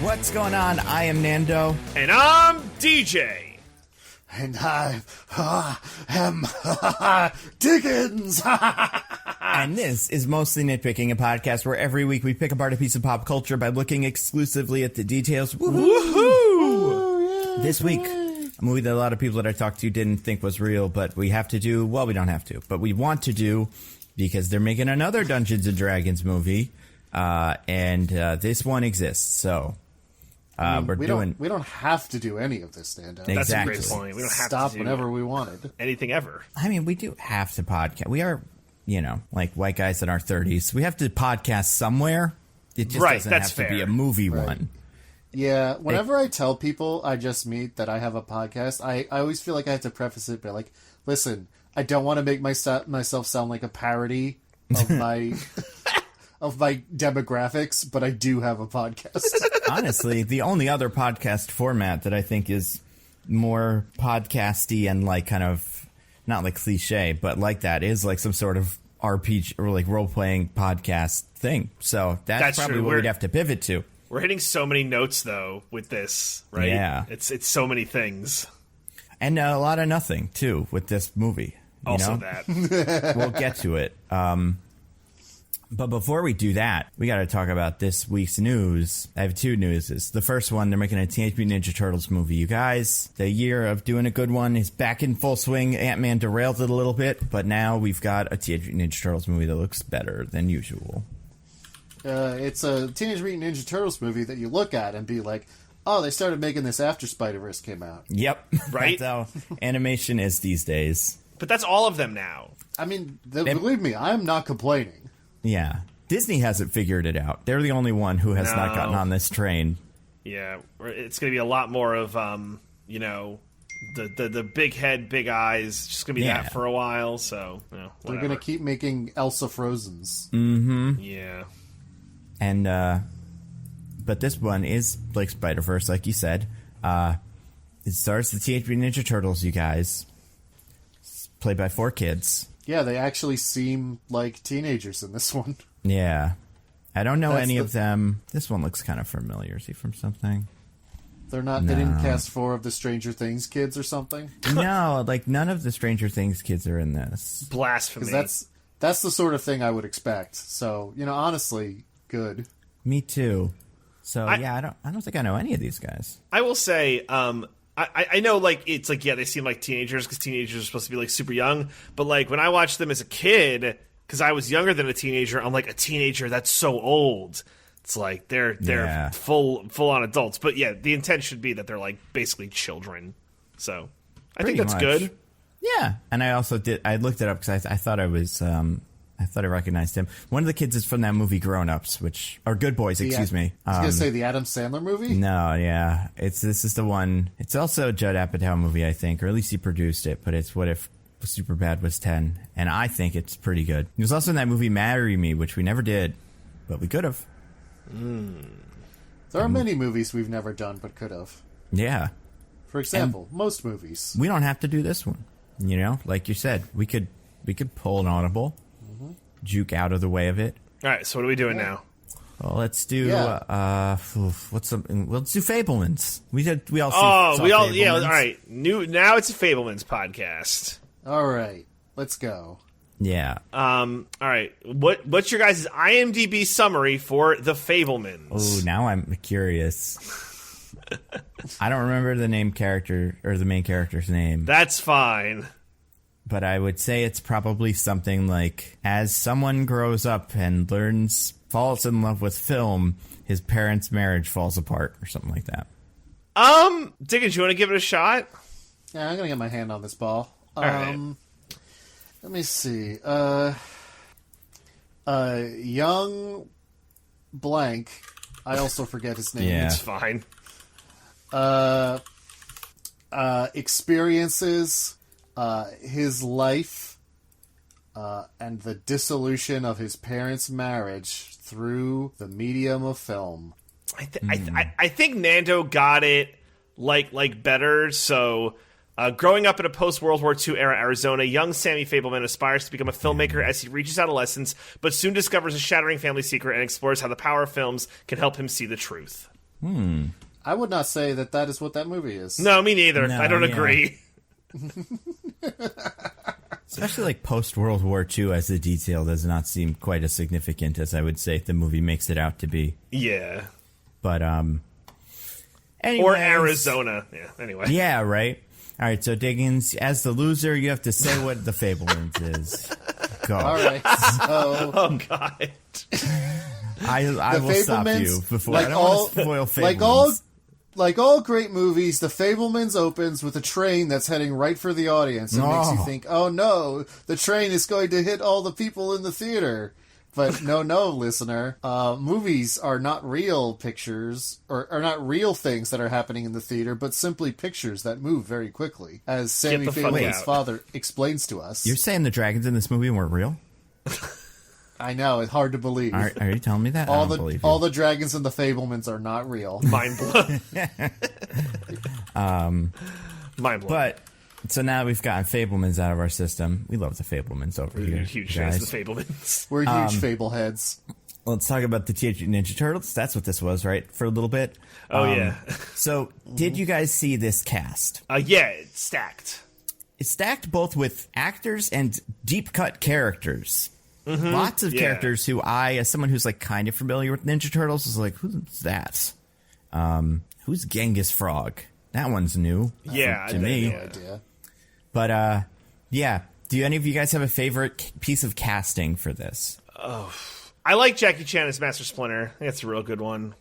What's going on? I am Nando. And I'm DJ. And I am Diggins. And this is Mostly Nitpicking, a podcast where every week we pick apart a piece of pop culture by looking exclusively at the details. Woohoo! This week, a movie that a lot of people that I talked to didn't think was real, but we have to do, well, we don't have to, but we want to do because they're making another Dungeons & Dragons movie, and this one exists, so... we don't have to do any of this, Nando. Exactly. That's a great point. We don't have Stop to do whenever we wanted. anything ever. I mean, we do have to podcast. We are, like white guys in our 30s. We have to podcast somewhere. It just doesn't have to be a movie one. Yeah, whenever I tell people I just meet that I have a podcast, I always feel like I have to preface it by like, listen, I don't want to make myself sound like a parody of my... of my demographics, but I do have a podcast. Honestly, the only other podcast format that I think is more podcasty and like kind of not like cliche, but like that is like some sort of RPG or like role-playing podcast thing. So that's probably true. what we'd have to pivot to. We're hitting so many notes though with this, right? Yeah. It's so many things. And a lot of nothing too with this movie. Also that. We'll get to it. But before we do that, we got to talk about this week's news. I have two newses. The first one, they're making a Teenage Mutant Ninja Turtles movie. You guys, the year of doing a good one is back in full swing. Ant-Man derailed it a little bit, but now we've got a Teenage Mutant Ninja Turtles movie that looks better than usual. It's a Teenage Mutant Ninja Turtles movie that you look at and be like, oh, they started making this after Spider-Verse came out. Yep. Right? That's how animation is these days. But that's all of them now. I mean, believe me, I'm not complaining. Yeah. Disney hasn't figured it out. They're the only one who has not gotten on this train. Yeah, it's going to be a lot more of, the big head, big eyes. It's just going to be that for a while, so, They're going to keep making Elsa Frozens. Mm-hmm. Yeah. And, but this one is like Spider-Verse, like you said. It stars the Teenage Mutant Ninja Turtles, you guys. It's played by 4 kids. Yeah, they actually seem like teenagers in this one. Yeah. I don't know any of them. This one looks kind of familiar. Is he from something? They're not. No. They didn't cast 4 of the Stranger Things kids or something? No, like none of the Stranger Things kids are in this. Blasphemy. Because that's the sort of thing I would expect. So, honestly, good. Me too. So, I don't think I know any of these guys. I will say, I know, like, it's like, yeah, they seem like teenagers because teenagers are supposed to be, like, super young. But, like, when I watched them as a kid, because I was younger than a teenager, I'm like, a teenager, that's so old. It's like, they're full-on adults. But, yeah, the intent should be that they're, like, basically children. So, I think that's good. Yeah. And I also I looked it up because I thought I recognized him. One of the kids is from that movie Grown Ups, or Good Boys, excuse me. I was going to say the Adam Sandler movie? No, yeah. This is the one. It's also a Judd Apatow movie, I think, or at least he produced it, but it's What If Superbad Was 10, and I think it's pretty good. He was also in that movie Marry Me, which we never did, but we could have. There are many movies we've never done but could have. Yeah. For example, most movies. We don't have to do this one. Like you said, we could pull an audible. Juke out of the way of it. All right, so what are we doing now? Well, let's do let's do Fablemans. We all yeah, all right. Now it's a Fablemans podcast. All right, let's go. Yeah. All right. What's your guys' IMDb summary for the Fablemans? Oh, now I'm curious. I don't remember the main character's name. That's fine. But I would say it's probably something like, as someone grows up and falls in love with film, his parents' marriage falls apart, or something like that. Diggins, you want to give it a shot? Yeah, I'm going to get my hand on this ball. All right. Let me see. Young blank. I also forget his name. Yeah. It's fine. Experiences his life and the dissolution of his parents' marriage through the medium of film. I think Nando got it like better. So, growing up in a post-World War II era Arizona, young Sammy Fableman aspires to become a filmmaker as he reaches adolescence, but soon discovers a shattering family secret and explores how the power of films can help him see the truth. I would not say that is what that movie is. No, me neither. No, I don't agree. Especially like post-World War II, as the detail does not seem quite as significant as I would say the movie makes it out to be. Yeah. But, anyways. Or Arizona. Yeah, anyway. Yeah, right? All right, so Diggins, as the loser, you have to say what the Fablemans is. Go. All right. So, Oh, God. I will stop you before. I don't want to spoil Fablemans. Like all great movies, The Fablemans opens with a train that's heading right for the audience. It makes you think, oh no, the train is going to hit all the people in the theater. But no, listener. Movies are not real pictures, or are not real things that are happening in the theater, but simply pictures that move very quickly, as Sammy Fableman's father explains to us. You're saying the dragons in this movie weren't real? I know, it's hard to believe. Are you telling me that? I don't believe you. All the dragons in the Fablemans are not real. Mind blown. Mind blown. But, so now we've gotten Fablemans out of our system. We love the Fablemans over here. Huge fans of the Fablemans. We're huge fable heads. Let's talk about the Teenage Mutant Ninja Turtles. That's what this was, right? For a little bit. Oh, yeah. So, did you guys see this cast? Yeah, it's stacked. It's stacked both with actors and deep-cut characters. Lots of characters who I, as someone who's like kind of familiar with Ninja Turtles, is like, who's that? Who's Genghis Frog? That one's new. Yeah, to me. No idea. But yeah. Do any of you guys have a favorite piece of casting for this? I like Jackie Chan as Master Splinter. I think that's a real good one.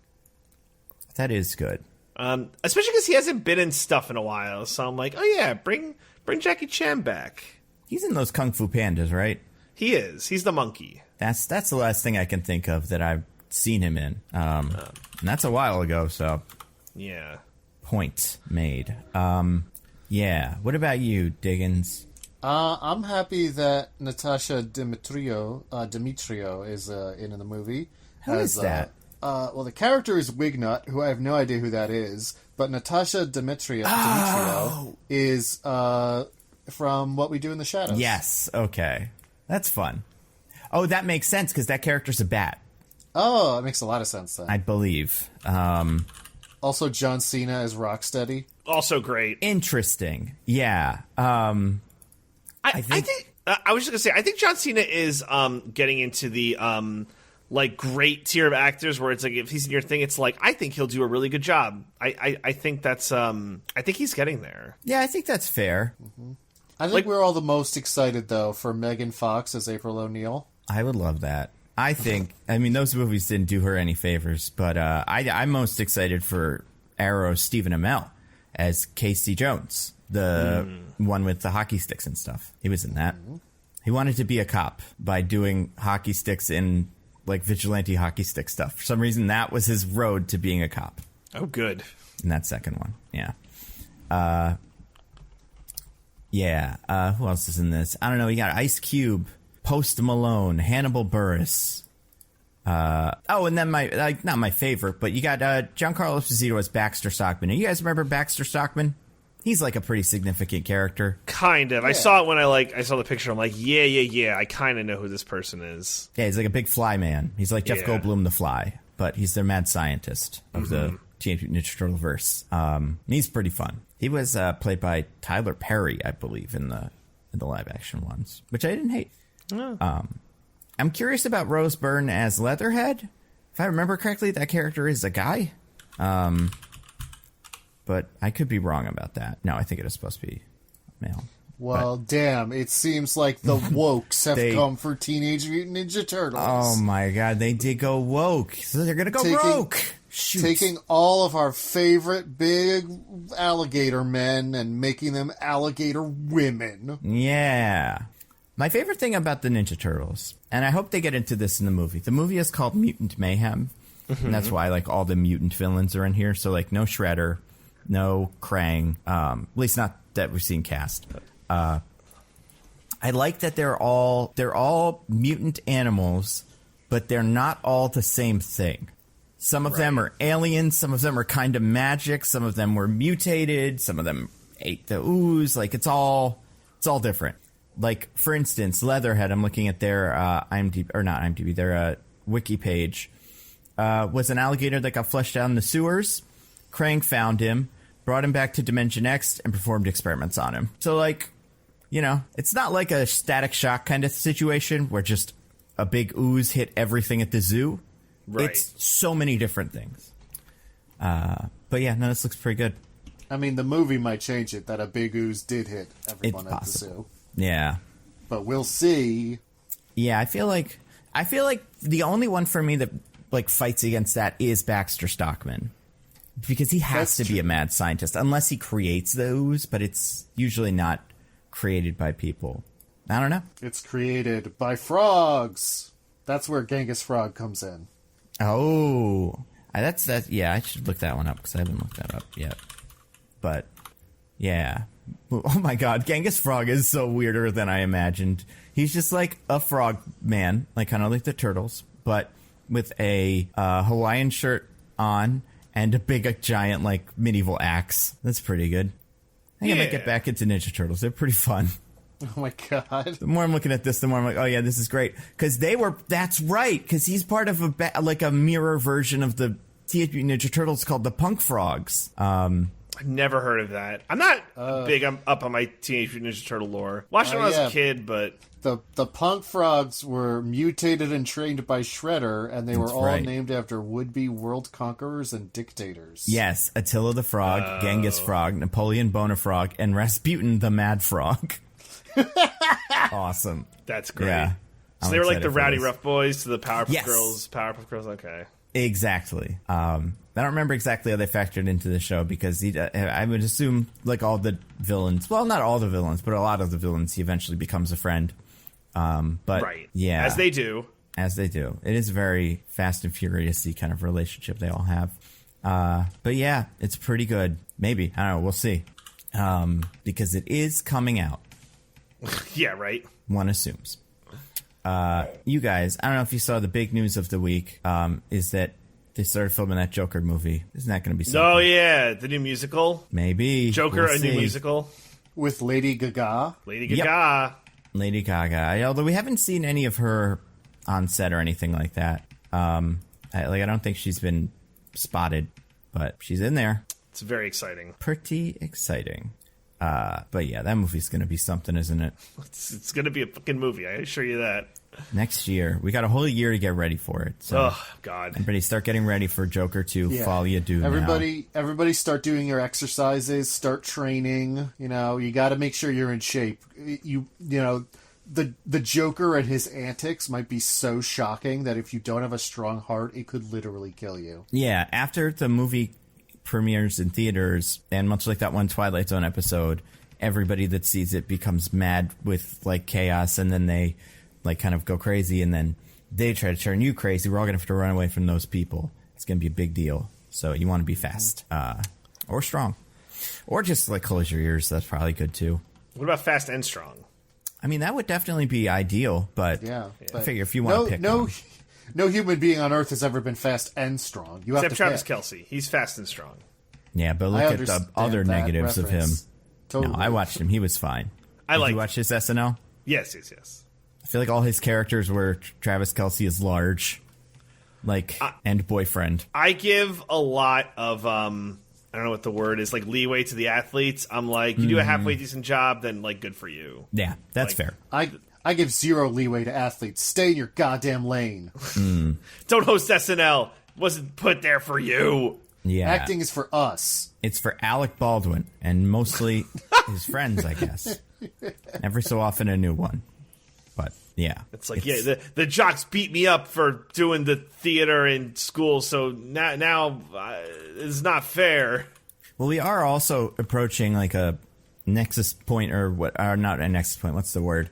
That is good. Especially because he hasn't been in stuff in a while. So I'm like, oh yeah, bring Jackie Chan back. He's in those Kung Fu Pandas, right? He is. He's the monkey. That's the last thing I can think of that I've seen him in. And that's a while ago, so. Yeah. Point made. Yeah. What about you, Diggins? I'm happy that Natasha Demetrio is in the movie. Who is that? Well, the character is Wignut, who I have no idea who that is. But Natasha Demetrio is from What We Do in the Shadows. Yes. Okay. That's fun. Oh, that makes sense because that character's a bat. Oh, that makes a lot of sense then. I believe. Also, John Cena as Rocksteady. Also great. Interesting. Yeah. I think I was just gonna say I think John Cena is getting into the like great tier of actors where it's like if he's in your thing, it's like I think he'll do a really good job. I think that's I think he's getting there. Yeah, I think that's fair. Mm-hmm. I think we're all the most excited though for Megan Fox as April O'Neil. I would love that. I think. I mean, those movies didn't do her any favors, but I'm most excited for Arrow's Stephen Amell as Casey Jones, the one with the hockey sticks and stuff. He was in that. He wanted to be a cop by doing hockey sticks in like vigilante hockey stick stuff. For some reason, that was his road to being a cop. Oh, good. In that second one, yeah. Who else is in this? I don't know. You got Ice Cube, Post Malone, Hannibal Buress. And then not my favorite, but you got Giancarlo Esposito as Baxter Stockman. You guys remember Baxter Stockman? He's like a pretty significant character. Kind of. Yeah. I saw it when I saw the picture. I'm like, yeah. I kind of know who this person is. Yeah, he's like a big fly man. He's like Jeff Goldblum the Fly, but he's their mad scientist of the Teenage Mutant Ninja Turtle verse. He's pretty fun. He was played by Tyler Perry, I believe, in the live action ones, which I didn't hate. Oh. I'm curious about Rose Byrne as Leatherhead. If I remember correctly, that character is a guy. But I could be wrong about that. No, I think it is supposed to be male. Well, damn, it seems like the wokes have come for Teenage Mutant Ninja Turtles. Oh my god, they did go woke. So they're going to go broke. Shoot. Taking all of our favorite big alligator men and making them alligator women. Yeah. My favorite thing about the Ninja Turtles, and I hope they get into this in the movie is called Mutant Mayhem. And that's why like all the mutant villains are in here. So like no Shredder, no Krang, at least not that we've seen cast. I like that they're all mutant animals, but they're not all the same thing. Some of them are aliens, some of them are kind of magic, some of them were mutated, some of them ate the ooze. Like it's all different. Like for instance, Leatherhead. I'm looking at their IMDb or not IMDb, their wiki page, was an alligator that got flushed down the sewers. Krang found him, brought him back to Dimension X, and performed experiments on him. So, like, you know, it's not like a Static Shock kind of situation where just a big ooze hit everything at the zoo. Right. It's so many different things. But yeah, no, this looks pretty good. I mean, the movie might change it that a big ooze did hit everyone It's at the possible. zoo. Yeah. But we'll see. Yeah, I feel like the only one for me that like fights against that is Baxter Stockman. Because he has to be a mad scientist, unless he creates the ooze, but it's usually not created by people. I don't know. It's created by frogs. That's where Genghis Frog comes in. Oh, that's that. Yeah, I should look that one up because I haven't looked that up yet. But yeah, oh my God, Genghis Frog is so weirder than I imagined. He's just like a frog man, like kind of like the turtles, but with a Hawaiian shirt on and a big, giant, like medieval axe. That's pretty good. I think I might get back into Ninja Turtles. They're pretty fun. Oh my God. The more I'm looking at this, the more I'm like, oh yeah, this is great. Because that's right, because he's part of a mirror version of the Teenage Mutant Ninja Turtles called the Punk Frogs. I've never heard of that. I'm not big up on my Teenage Mutant Ninja Turtle lore. Watched it when I was a kid, but... The Punk Frogs were mutated and trained by Shredder, and they were all named after would-be world conquerors and dictators. Yes, Attila the Frog, Genghis Frog, Napoleon Bonafrog, and Rasputin the Mad Frog. Awesome. That's great. Yeah. So they were like the Rowdy Rough Boys to the Powerpuff Girls. Powerpuff Girls, okay. Exactly. I don't remember exactly how they factored into the show because I would assume like all the villains, well, not all the villains, but a lot of the villains, he eventually becomes a friend. But right. Yeah. As they do. As they do. It is a very Fast and Furious-y kind of relationship they all have. But yeah, it's pretty good. Maybe. I don't know. We'll see. Because it is coming out. Yeah, right. One assumes. You guys, I don't know if you saw the big news of the week, is that they started filming that Joker movie. Isn't that going to be something? Oh, yeah. The new musical. Maybe. Joker, we'll new musical. With Lady Gaga. Lady Gaga. Yep. Lady Gaga. Although we haven't seen any of her on set or anything like that. I don't think she's been spotted, but she's in there. It's very exciting. Pretty exciting. But yeah, that movie's going to be something, isn't it? It's going to be a fucking movie. I assure you that. Next year. We got a whole year to get ready for it. So oh, God. Everybody start getting ready for Joker 2. Fall you do Everybody start doing your exercises. Start training. You know, you got to make sure you're in shape. You know, the Joker and his antics might be so shocking that if you don't have a strong heart, it could literally kill you. Yeah, after the movie premieres in theaters, and much like that one Twilight Zone episode, everybody that sees it becomes mad with like chaos, and then they like kind of go crazy, and then they try to turn you crazy. We're all gonna have to run away from those people. It's gonna be a big deal. So you want to be fast, or strong, or just like close your ears. That's probably good too. What about fast and strong? I mean, that would definitely be ideal, but I figure if you want to pick one. No human being on Earth has ever been fast and strong. You have Except to Travis pick. Kelce. He's fast and strong. Yeah, but look at the other negatives of him. Totally. No, I watched him. He was fine. Did you watch his SNL? Yes. I feel like all his characters were Travis Kelce is large, and boyfriend. I give a lot of I don't know what the word is, like leeway to the athletes. I'm like, you do a halfway decent job, then like good for you. Yeah, that's fair. I give zero leeway to athletes. Stay in your goddamn lane. Don't host SNL. Wasn't put there for you. Yeah, acting is for us. It's for Alec Baldwin and mostly his friends, I guess. Every so often a new one. But yeah, it's like the jocks beat me up for doing the theater in school, so now it's not fair. Well, we are also approaching like a nexus point, or not a nexus point. What's the word?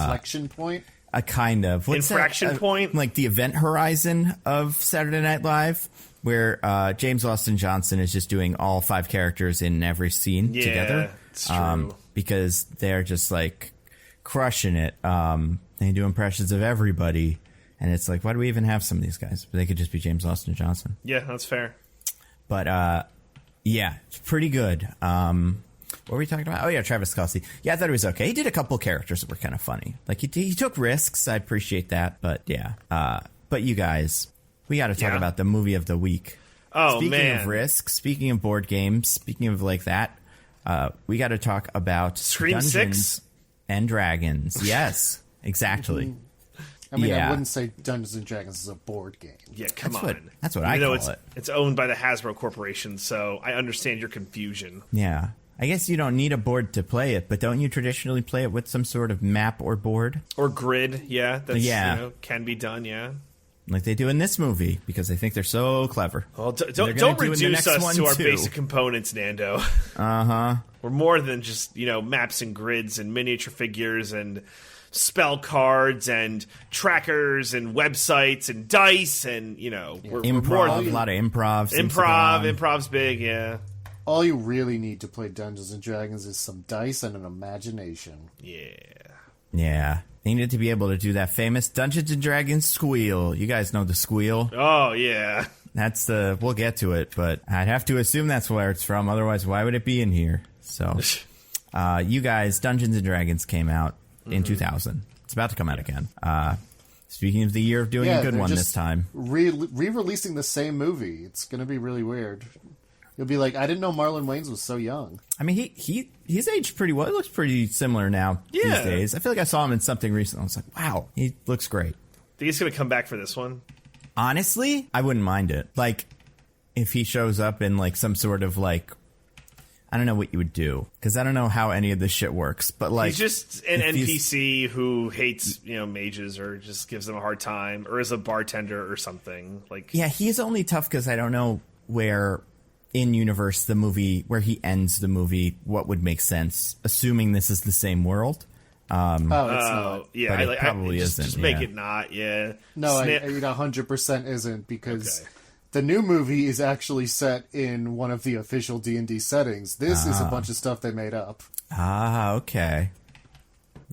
Inflection point. A kind of infraction point, like the event horizon of Saturday Night Live, where James Austin Johnson is just doing all 5 characters in every scene together. It's true. Because they're just like crushing it. They do impressions of everybody, and it's like, why do we even have some of these guys? They could just be James Austin Johnson. Yeah, that's fair. But yeah, it's pretty good. What were we talking about? Oh yeah, Travis Kelce. Yeah, I thought it was okay. He did a couple characters that were kind of funny. Like he took risks. I appreciate that. But yeah, But you guys, we got to talk about the movie of the week. Oh, speaking man. of Risk, speaking of board games, speaking of like that, we got to talk about Scream Dungeons 6? and Dragons. Yes, exactly. I mean, Yeah. I wouldn't say Dungeons and Dragons is a board game. Yeah, come on. That's what I call it's, it. It's owned by the Hasbro Corporation, so I understand your confusion. Yeah. I guess you don't need a board to play it, but don't you traditionally play it with some sort of map or board? Or grid, yeah. That's, Yeah. You know, can be done, yeah. Like they do in this movie, because they think they're so clever. Well, They're don't gonna do in the reduce next us one, to our too. basic components, Nando. Uh-huh. We're more than just, maps and grids and miniature figures and spell cards and trackers and websites and dice and, we're more Improv, than a lot of improv. seems to go on. Improv's big, yeah. All you really need to play Dungeons and Dragons is some dice and an imagination. Yeah. Yeah. They needed to be able to do that famous Dungeons and Dragons squeal. You guys know the squeal. Oh, yeah. We'll get to it, but I'd have to assume that's where it's from. Otherwise, why would it be in here? So, you guys, Dungeons and Dragons came out in 2000. It's about to come out again. Speaking of the year of doing a good they're one just this time. Re-releasing the same movie. It's going to be really weird. You'll be like, I didn't know Marlon Wayans was so young. I mean, he's aged pretty well. He looks pretty similar now these days. I feel like I saw him in something recently. I was like, wow, he looks great. Think he's going to come back for this one? Honestly, I wouldn't mind it. Like, if he shows up in, like, some sort of, like, I don't know what you would do, because I don't know how any of this shit works, but, like... He's just an NPC who hates, mages or just gives them a hard time, or is a bartender or something. Like, Yeah, he's only tough because I don't know where... in universe the movie where he ends the movie, what would make sense, assuming this is the same world. It's not. yeah, But it probably isn't, Just make yeah. it not, yeah. No, it 100% isn't, because the new movie is actually set in one of the official D&D settings. This is a bunch of stuff they made up. Okay.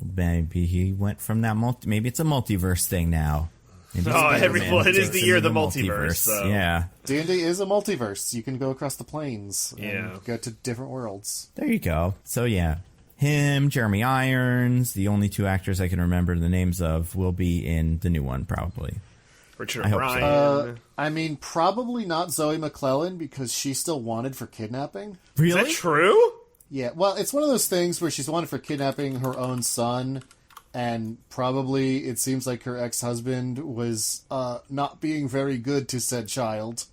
Maybe he went from that maybe it's a multiverse thing now. Maybe Spider-Man it is takes the him year of to the multiverse, so. Yeah. D&D is a multiverse. You can go across the planes Yeah. and go to different worlds. There you go. So yeah, him, Jeremy Irons, the only two actors I can remember the names of, will be in the new one probably. Richard I hope so. O'Brien. I mean, probably not Zoe McClellan, because she's still wanted for kidnapping. Really? Is that true? Yeah, well, it's one of those things where she's wanted for kidnapping her own son, and probably it seems like her ex-husband was not being very good to said child.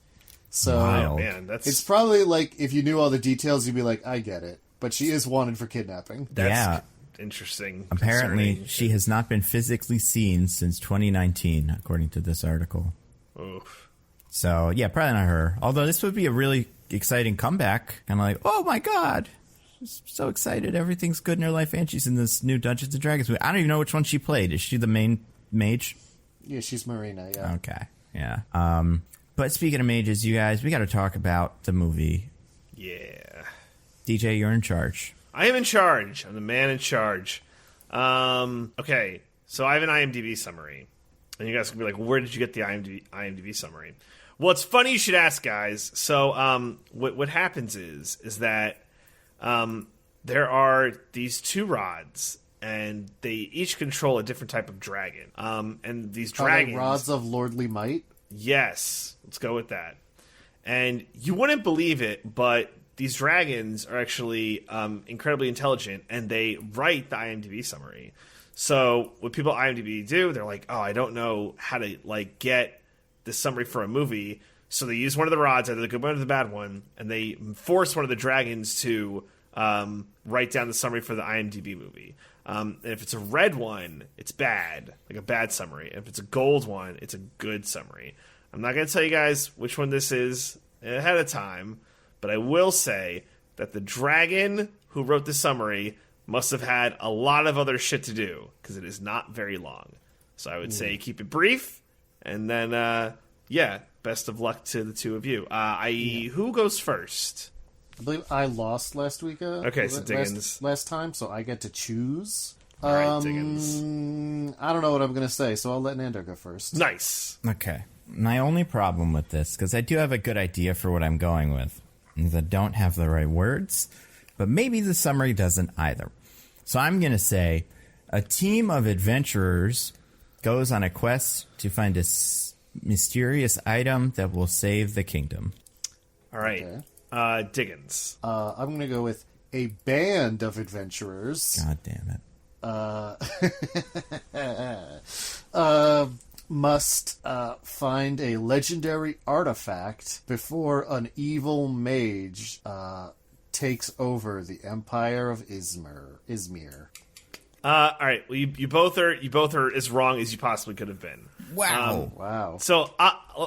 So Wild. Man, that's... it's probably like, if you knew all the details, you'd be like, I get it. But she is wanted for kidnapping. That's interesting. Apparently, concerning. she has not been physically seen since 2019, according to this article. Oof. So, yeah, probably not her. Although this would be a really exciting comeback. Kind of like, oh my god, she's so excited. Everything's good in her life, and she's in this new Dungeons & Dragons movie. I don't even know which one she played. Is she the main mage? Yeah, she's Marina, yeah. Okay, yeah. But speaking of mages, you guys, we got to talk about the movie. Yeah. DJ, you're in charge. I am in charge. I'm the man in charge. Okay, so I have an IMDb summary. And you guys can be like, where did you get the IMDb summary? Well, it's funny you should ask, guys. So what happens is that there are these two rods, and they each control a different type of dragon. And these Are they dragons... rods of lordly might? Yes, let's go with that. And you wouldn't believe it, but these dragons are actually incredibly intelligent, and they write the IMDb summary. So what people at IMDb do, they're like, oh, I don't know how to get this summary for a movie. So they use one of the rods, either the good one or the bad one, and they force one of the dragons to write down the summary for the IMDb movie. And if it's a red one, it's bad, like a bad summary. And if it's a gold one, it's a good summary. I'm not going to tell you guys which one this is ahead of time, but I will say that the dragon who wrote the summary must have had a lot of other shit to do, because it is not very long. So I would say keep it brief, and then, best of luck to the two of you. Who goes first? I believe I lost last week. Okay, so Diggins. Last time, so I get to choose. All right, Diggins. I don't know what I'm going to say, so I'll let Nando go first. Nice. Okay. My only problem with this, because I do have a good idea for what I'm going with, is I don't have the right words, but maybe the summary doesn't either. So I'm going to say a team of adventurers goes on a quest to find a mysterious item that will save the kingdom. All right. Okay. Diggins. I'm going to go with a band of adventurers. God damn it. Must find a legendary artifact before an evil mage takes over the Empire of Izmer. All right. Well, you both are as wrong as you possibly could have been. Wow. Wow. So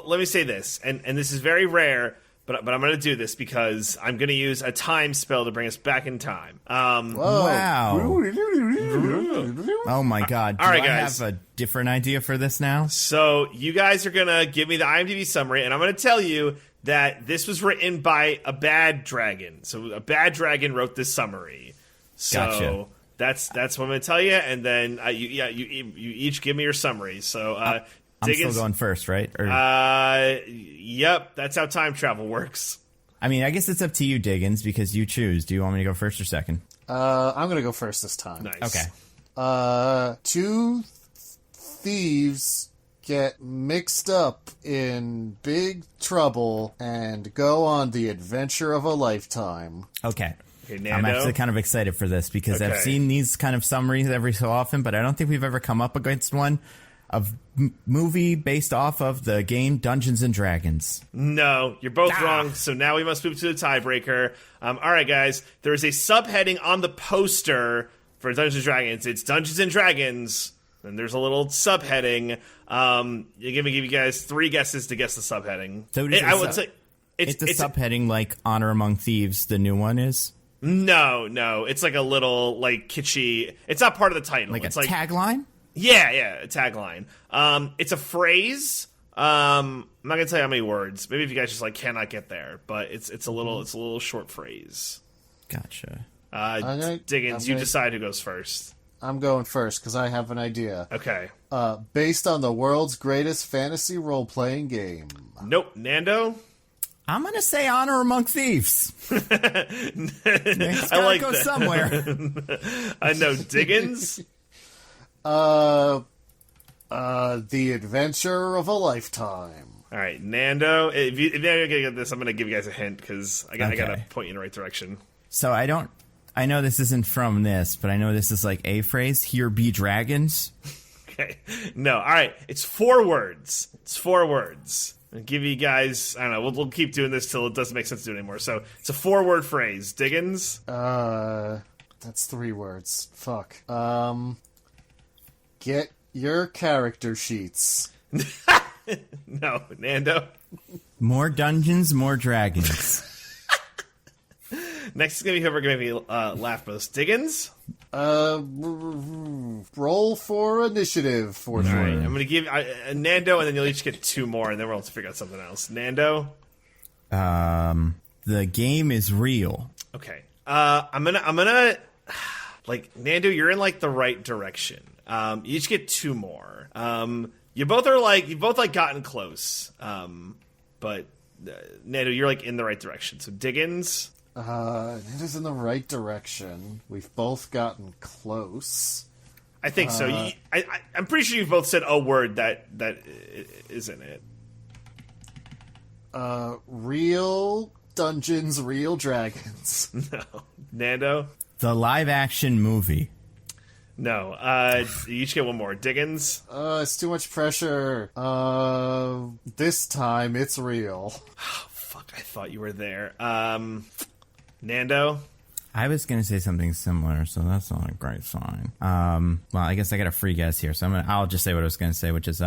let me say this, and this is very rare, but I'm going to do this because I'm going to use a time spell to bring us back in time. Wow. Oh my God. All right, I guys. have a different idea for this now? So you guys are going to give me the IMDb summary, and I'm going to tell you that this was written by a bad dragon. So a bad dragon wrote this summary. So Gotcha. that's what I'm going to tell you, and then you each give me your summary. So I'm Diggins, still going first, right? Or, yep, that's how time travel works. I mean, I guess it's up to you, Diggins, because you choose. Do you want me to go first or second? I'm going to go first this time. Nice. Okay. Two thieves get mixed up in big trouble and go on the adventure of a lifetime. Okay. Okay, Nando? I'm actually kind of excited for this because I've Okay. seen these kind of summaries every so often, but I don't think we've ever come up against one of movie based off of the game Dungeons and Dragons. No, you're both wrong. So now we must move to the tiebreaker. All right, guys. There is a subheading on the poster for Dungeons and Dragons. It's Dungeons and Dragons. And there's a little subheading. You're going to give you guys 3 guesses to guess the subheading. So it is I would say It's a subheading like Honor Among Thieves, the new one is? No. It's like a little like kitschy. It's not part of the title. Like it's a tagline? Yeah, a tagline. It's a phrase. I'm not gonna tell you how many words. Maybe if you guys just like cannot get there, but it's a little short phrase. Gotcha. Diggins, you decide who goes first. I'm going first because I have an idea. Okay. Based on the world's greatest fantasy role-playing game. Nope. Nando. I'm going to say Honor Among Thieves. It's I gotta like go that. somewhere. I know. Diggins. The adventure of a lifetime. All right, Nando. If you're gonna get this, I'm gonna give you guys a hint because I gotta Okay. point you in the right direction. So I know this isn't from this, but I know this is like a phrase. Here be dragons. Okay. No. All right. It's 4 words. I'll give you guys. I don't know. We'll keep doing this till it doesn't make sense to do it anymore. So it's a 4-word phrase. Diggins. That's 3 words. Fuck. Get your character sheets. No, Nando. More dungeons, more dragons. Next is gonna be whoever gonna make me laugh most. Diggins. Roll for initiative for All sure. right. I'm gonna give Nando, and then you'll each get 2 more, and then we'll have to figure out something else. Nando. The game is real. Okay. I'm gonna like Nando. You're in like the right direction. You each get 2 more. You both gotten close. But Nando, you're like in the right direction. So Diggins. It is in the right direction. We've both gotten close. I think so. I'm pretty sure you've both said a word that isn't it. Real dungeons, real dragons. No. Nando. The live action movie. No. You each get 1 more. Diggins. It's too much pressure. This time it's real. Fuck, I thought you were there. Nando. I was going to say something similar, so that's not a great sign. Well, I guess I got a free guess here, so I'll just say what I was going to say, which is,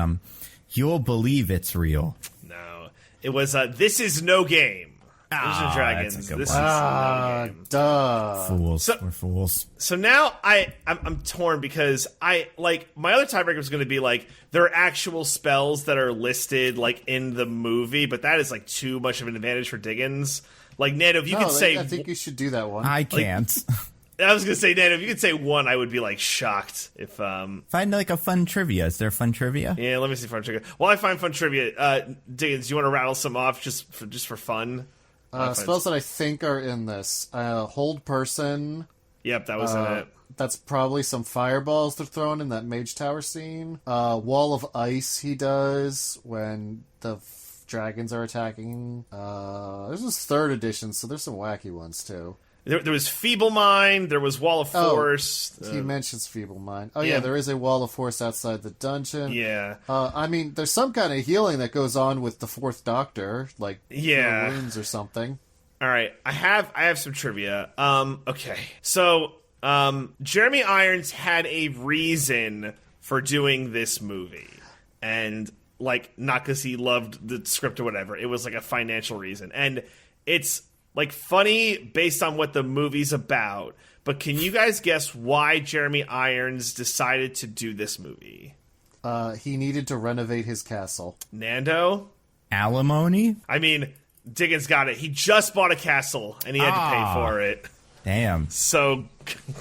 you'll believe it's real. No. It was, This Is No Game. Dungeons and Dragons. that's a good This one. is no game. Duh. Fools. We're fools. So now I'm torn because my other tiebreaker was going to be like there are actual spells that are listed like in the movie, but that is like too much of an advantage for Diggins. Like Nando, if you could say, I think you should do that one. I can't. I was going to say Nando, if you could say 1, I would be like shocked if. Find like a fun trivia. Is there fun trivia? Yeah, let me see fun trivia. While I find fun trivia, Diggins, do you want to rattle some off just for fun? Spells that I think are in this. Hold person, Yep, that was in it. That's probably some fireballs they're throwing in that Mage Tower scene. Wall of Ice he does when the dragons are attacking. This is 3rd edition, so there's some wacky ones too. There was Feeble Mind, there was Wall of Force. He mentions Feeble Mind. Oh yeah, there is a Wall of Force outside the dungeon. Yeah. I mean, there's some kind of healing that goes on with the 4th Doctor, like wounds or something. All right, I have some trivia. Okay, so Jeremy Irons had a reason for doing this movie, and like not because he loved the script or whatever. It was like a financial reason, and it's like funny based on what the movie's about. But can you guys guess why Jeremy Irons decided to do this movie? He needed to renovate his castle. Nando? Alimony? I mean, Diggins got it. He just bought a castle, and he had to pay for it. Damn. So,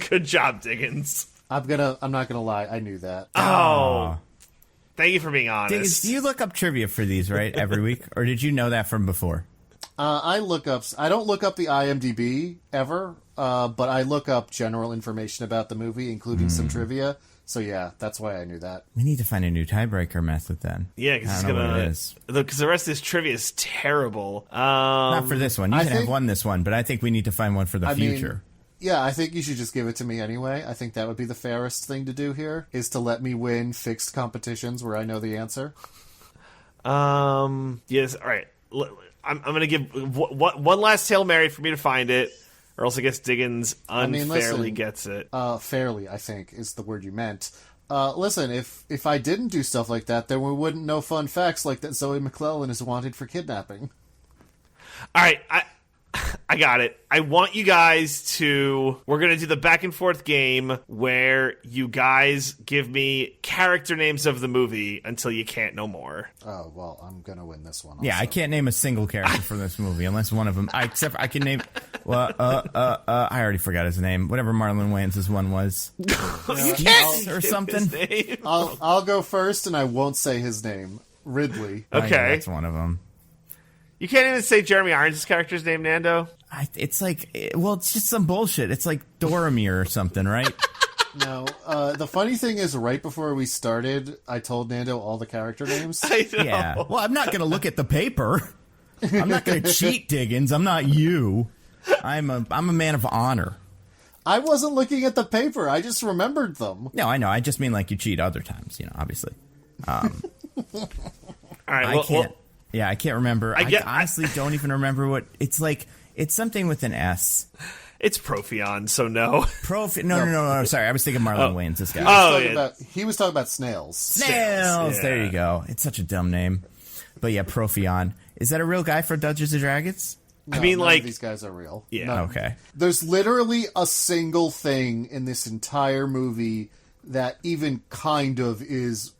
good job, Diggins. I'm not gonna lie, I knew that. Oh. Thank you for being honest. Diggins, do you look up trivia for these, right, every week? Or did you know that from before? I don't look up the IMDb ever, but I look up general information about the movie, including some trivia. So yeah, that's why I knew that. We need to find a new tiebreaker method then. Yeah, because the rest of this trivia is terrible. Not for this one. You can have won this one, but I think we need to find one for the future. Yeah, I think you should just give it to me anyway. I think that would be the fairest thing to do here, is to let me win fixed competitions where I know the answer. Yes, all right. I'm going to give one last Hail Mary for me to find it, or else I guess Diggins unfairly gets it. Fairly, I think, is the word you meant. Listen, if I didn't do stuff like that, then we wouldn't know fun facts like that Zoe McClellan is wanted for kidnapping. All right, I got it. I want you guys to... We're going to do the back and forth game where you guys give me character names of the movie until you can't no more. Oh, well, I'm going to win this one also. Yeah, I can't name a single character for this movie unless one of them... Except I can name... Well, I already forgot his name. Whatever Marlon Wayans' one was. You can't or something. I'll go first, and I won't say his name. Ridley. Okay. Oh, yeah, that's one of them. You can't even say Jeremy Irons' character's name, Nando? It's like... it's just some bullshit. It's like Doromir or something, right? No. The funny thing is, right before we started, I told Nando all the character names. I know. Yeah. Well, I'm not going to look at the paper. I'm not going to cheat, Diggins. I'm not you. I'm a man of honor. I wasn't looking at the paper. I just remembered them. No, I know. I just mean like you cheat other times, obviously. All right, I can't. Yeah, I can't remember. I honestly don't even remember what it's like. It's something with an S. It's Profion, so no. No. Sorry, I was thinking Marlon Wayans. This guy. He was talking about Snails. Snails. Yeah. There you go. It's such a dumb name, but yeah, Profion. Is that a real guy for Dungeons and Dragons? No, I mean, like these guys are real. Yeah. Okay. There's literally a single thing in this entire movie that even kind of is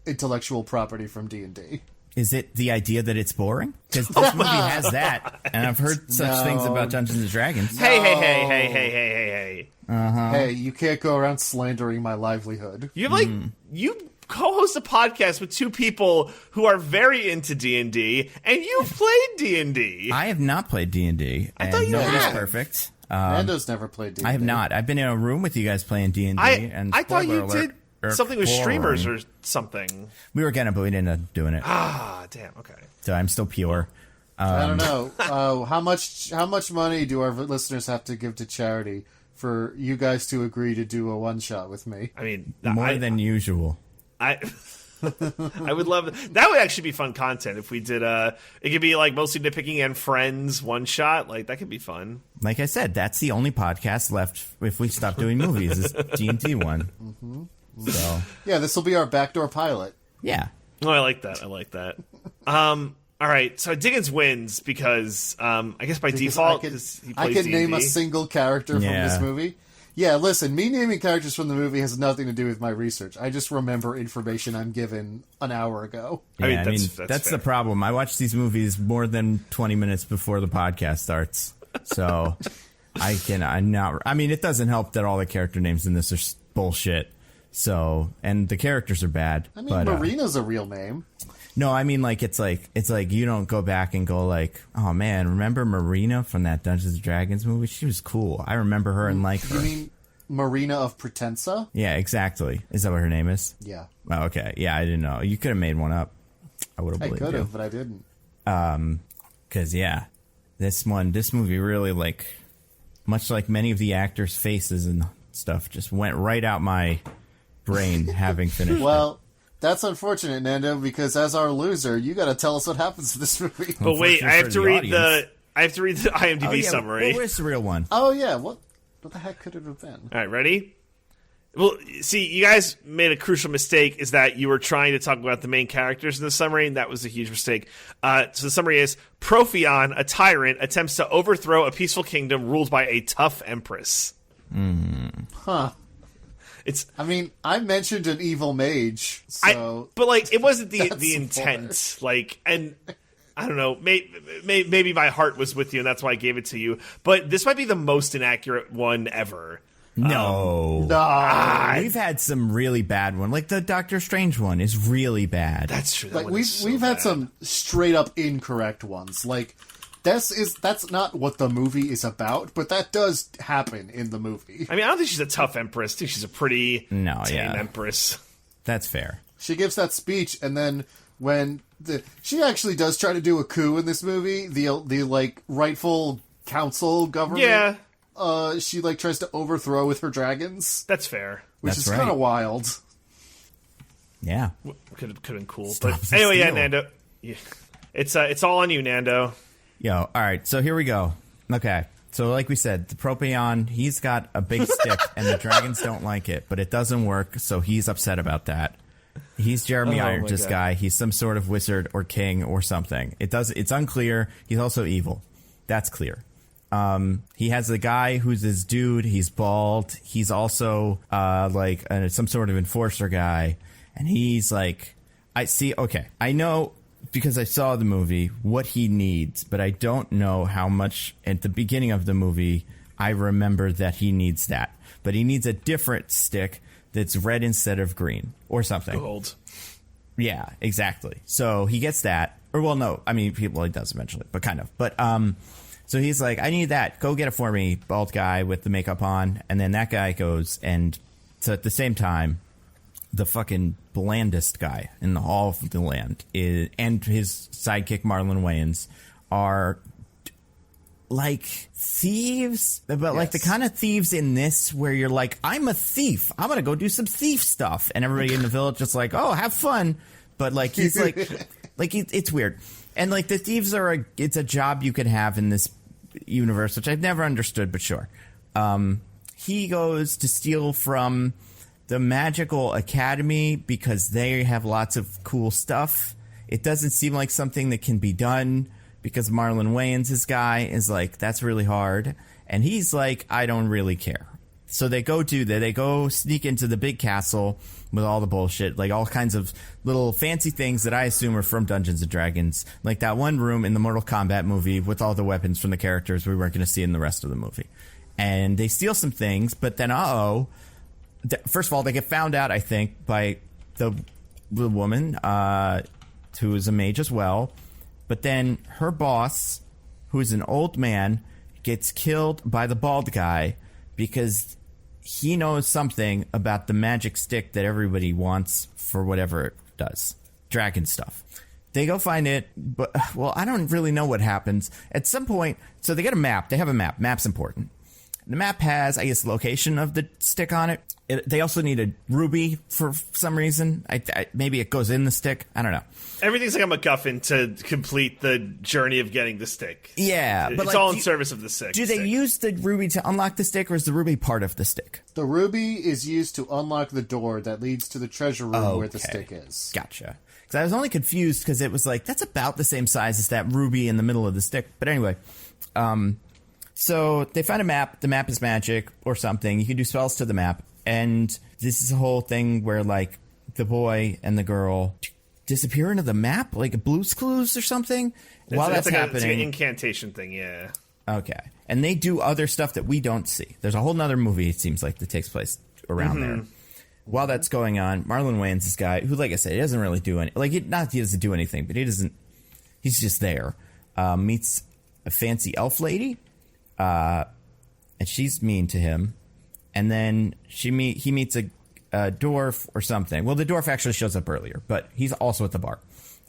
intellectual property from D&D. Is it the idea that it's boring? Because this movie has that, and I've heard such things about Dungeons and Dragons. Hey. Uh-huh. Hey, you can't go around slandering my livelihood. You co-host a podcast with two people who are very into D&D, and you've played D&D. I have not played D&D. I thought you nobody's had. Perfect. Nando's never played D&D. I have not. I've been in a room with you guys playing D&D. I thought you did something with streamers or something. We were gonna, but we didn't end up doing it. Ah, damn. Okay. So I'm still pure. I don't know. How much money do our listeners have to give to charity for you guys to agree to do a one shot with me? I mean, more than usual. I would love that. Would actually be fun content if we did. It could be like mostly nitpicking and friends one shot. Like that could be fun. Like I said, that's the only podcast left if we stop doing movies. Is D&D one. Mm-hmm. So yeah, this will be our backdoor pilot. Yeah. Oh, I like that. All right, so Diggins wins because I guess by default I can name a single character from this movie. Yeah, listen, me naming characters from the movie has nothing to do with my research. I just remember information I'm given an hour ago. Yeah, that's the problem. I watch these movies more than 20 minutes before the podcast starts. So it doesn't help that all the character names in this are bullshit. So, and the characters are bad. I mean, Marina's a real name. No, I mean, like, it's like you don't go back and go like, oh man, remember Marina from that Dungeons and Dragons movie? She was cool. I remember her and like her. You mean Marina of Pretensa? Yeah, exactly. Is that what her name is? Yeah. Oh, okay. Yeah, I didn't know. You could have made one up. I would have believed you. I could have, but I didn't. Because, yeah, this movie really, like, much like many of the actors' faces and stuff, just went right out my brain having finished Well, that's unfortunate, Nando, because as our loser, you got to tell us what happens in this movie. But wait, I have to read the IMDb summary. Well, where's the real one? Oh, yeah. What the heck could it have been? All right, ready? Well, see, you guys made a crucial mistake, is that you were trying to talk about the main characters in the summary, and that was a huge mistake. So the summary is, Profion, a tyrant, attempts to overthrow a peaceful kingdom ruled by a tough empress. Huh. I mean, I mentioned an evil mage, so... but, like, it wasn't the intent, like, and... I don't know. Maybe my heart was with you, and that's why I gave it to you. But this might be the most inaccurate one ever. No. We've had some really bad one. Like the Doctor Strange one is really bad. That's true. Like we've had some straight up incorrect ones. Like that's not what the movie is about, but that does happen in the movie. I mean, I don't think she's a tough empress. I think she's a pretty tame empress. That's fair. She gives that speech, and then when she actually does try to do a coup in this movie, the like rightful council government. Yeah. She like tries to overthrow with her dragons. That's fair. Which is kind of wild. Yeah. Could have been cool. But anyway, yeah, Nando. Yeah. It's all on you, Nando. Yo, all right. So here we go. Okay. So like we said, the Propion, he's got a big stick, and the dragons don't like it, but it doesn't work, so he's upset about that. He's Jeremy Irons' guy. He's some sort of wizard or king or something. It's unclear. He's also evil. That's clear. He has a guy who's his dude. He's bald. He's also some sort of enforcer guy. And he's like, I know because I saw the movie what he needs, but I don't know how much at the beginning of the movie I remember that he needs that. But he needs a different stick that's red instead of green or something. Gold. Yeah, exactly. So he gets that. Or, well, no. I mean, he does eventually, but kind of. But, so he's like, I need that. Go get it for me, bald guy with the makeup on. And then that guy goes, and so at the same time, the fucking blandest guy in the Hall of the Land and his sidekick, Marlon Wayans, are like thieves, but like the kind of thieves in this where you're like, I'm a thief, I'm gonna go do some thief stuff, and everybody in the village just like, oh, have fun. But like he's like it's weird. And like the thieves it's a job you could have in this universe, which I've never understood, but sure. He goes to steal from the Magical Academy because they have lots of cool stuff. It doesn't seem like something that can be done, because Marlon Wayans' guy is like, that's really hard. And he's like, I don't really care. So they go do that. They go sneak into the big castle with all the bullshit, like all kinds of little fancy things that I assume are from Dungeons and Dragons. Like that one room in the Mortal Kombat movie with all the weapons from the characters we weren't going to see in the rest of the movie. And they steal some things, but then, first of all, they get found out, I think, by the woman, who is a mage as well. But then her boss, who's an old man, gets killed by the bald guy because he knows something about the magic stick that everybody wants for whatever it does. Dragon stuff. They go find it, but, well, I don't really know what happens. At some point, so they get a map. They have a map. Map's important. The map has, I guess, the location of the stick on it. They also need a ruby for some reason. Maybe it goes in the stick. I don't know. Everything's like a MacGuffin to complete the journey of getting the stick. Yeah, but it's all in service of the stick. Do they use the ruby to unlock the stick, or is the ruby part of the stick? The ruby is used to unlock the door that leads to the treasure room where the stick is. Gotcha. Because I was only confused because it was like, that's about the same size as that ruby in the middle of the stick. But anyway, so they find a map. The map is magic or something. You can do spells to the map. And this is a whole thing where, like, the boy and the girl disappear into the map, like Blue's Clues or something. While that's happening, it's like an incantation thing, yeah. Okay. And they do other stuff that we don't see. There's a whole nother movie, it seems like, that takes place around there. while that's going on, Marlon Wayans, this guy who, like I said, he doesn't really do any, like, not he doesn't do anything, but he's just there. Meets a fancy elf lady, and she's mean to him. And then he meets a dwarf or something. Well, the dwarf actually shows up earlier, but he's also at the bar.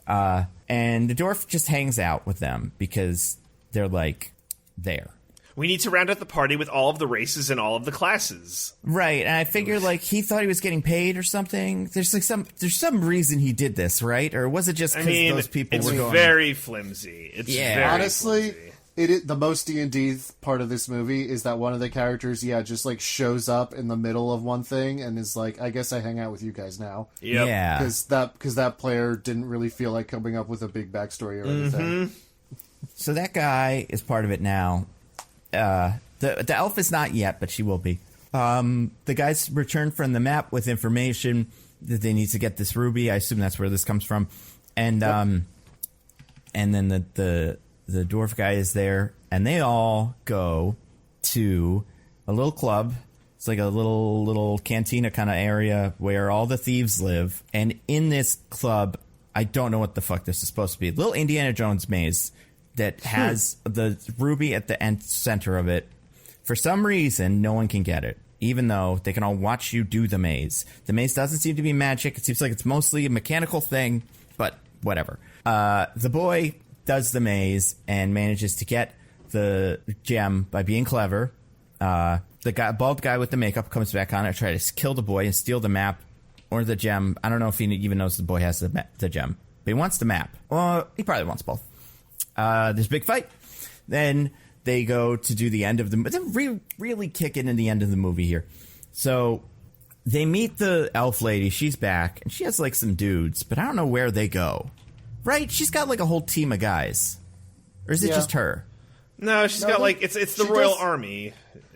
And the dwarf just hangs out with them because they're, like, there. We need to round out the party with all of the races and all of the classes. Right, and I figure, like, he thought he was getting paid or something. There's some reason he did this, right? Or was it just because those people were going... It's very flimsy. It's very honestly, flimsy. The most D&D part of this movie is that one of the characters, just, like, shows up in the middle of one thing and is like, I guess I hang out with you guys now. Yep. Yeah. Because that player didn't really feel like coming up with a big backstory or anything. So that guy is part of it now. The elf is not yet, but she will be. The guys return from the map with information that they need to get this ruby. I assume that's where this comes from. And and then the dwarf guy is there, and they all go to a little club. It's like a little cantina kind of area where all the thieves live. And in this club, I don't know what the fuck this is supposed to be. Little Indiana Jones maze that has the ruby at the center of it. For some reason, no one can get it, even though they can all watch you do the maze. The maze doesn't seem to be magic. It seems like it's mostly a mechanical thing, but whatever. The boy does the maze and manages to get the gem by being clever. The bald guy with the makeup comes back on and tries to kill the boy and steal the map or the gem. I don't know if he even knows the boy has the gem, but he wants the map. Well, he probably wants both. There's a big fight. Then they go to do the end of the... They're really kicking in the end of the movie here. So they meet the elf lady. She's back, and she has, like, some dudes, but I don't know where they go. Right? She's got, like, a whole team of guys. Or is it just her? No, she's got, like... It's the Royal Army.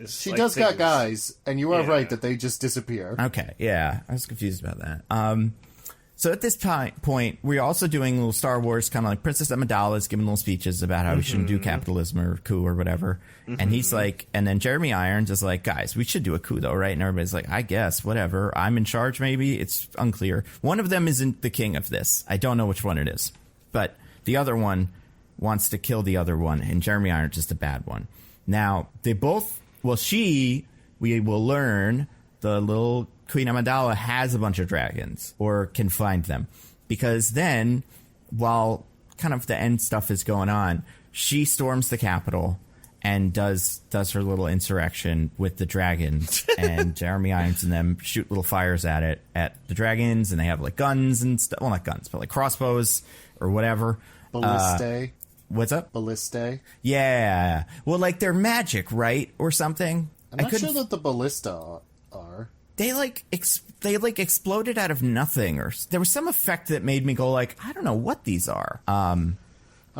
She does got guys, and you are right that they just disappear. Okay, yeah. I was confused about that. So at this point, we're also doing little Star Wars, kind of like Princess Amidala is giving little speeches about how we shouldn't do capitalism or coup or whatever. And he's like, and then Jeremy Irons is like, guys, we should do a coup though, right? And everybody's like, I guess, whatever. I'm in charge, maybe. It's unclear. One of them isn't the king of this. I don't know which one it is. But the other one wants to kill the other one, and Jeremy Irons is the bad one. Now, they both, we will learn the little Queen Amidala has a bunch of dragons, or can find them, because then, while kind of the end stuff is going on, she storms the Capitol and does her little insurrection with the dragons, and Jeremy Irons and them shoot little fires at the dragons, and they have like guns and stuff. Well, not guns, but like crossbows or whatever. Ballistae. What's up? Ballistae. Yeah. Well, like they're magic, right, or something. I'm not sure that the ballista are. They exploded out of nothing, or there was some effect that made me go like, I don't know what these are. I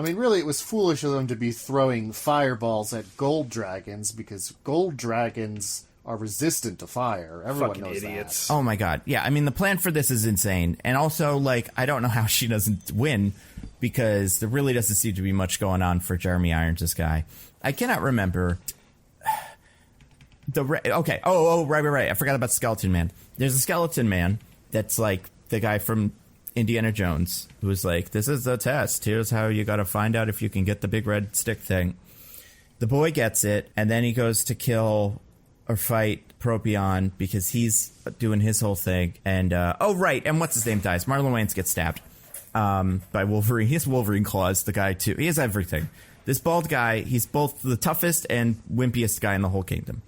mean, really, it was foolish of them to be throwing fireballs at gold dragons, because gold dragons are resistant to fire. Everyone knows idiots. that. Oh my god. Yeah, I mean, the plan for this is insane. And also, like, I don't know how she doesn't win, because there really doesn't seem to be much going on for Jeremy Irons, this guy. I cannot remember... right. I forgot about Skeleton Man. There's a Skeleton Man that's like the guy from Indiana Jones who's like, this is the test. Here's how you got to find out if you can get the big red stick thing. The boy gets it, and then he goes to kill or fight Propion because he's doing his whole thing. And and what's his name dies? Marlon Wayans gets stabbed by Wolverine. He has Wolverine claws. The guy too. He has everything. This bald guy, he's both the toughest and wimpiest guy in the whole kingdom.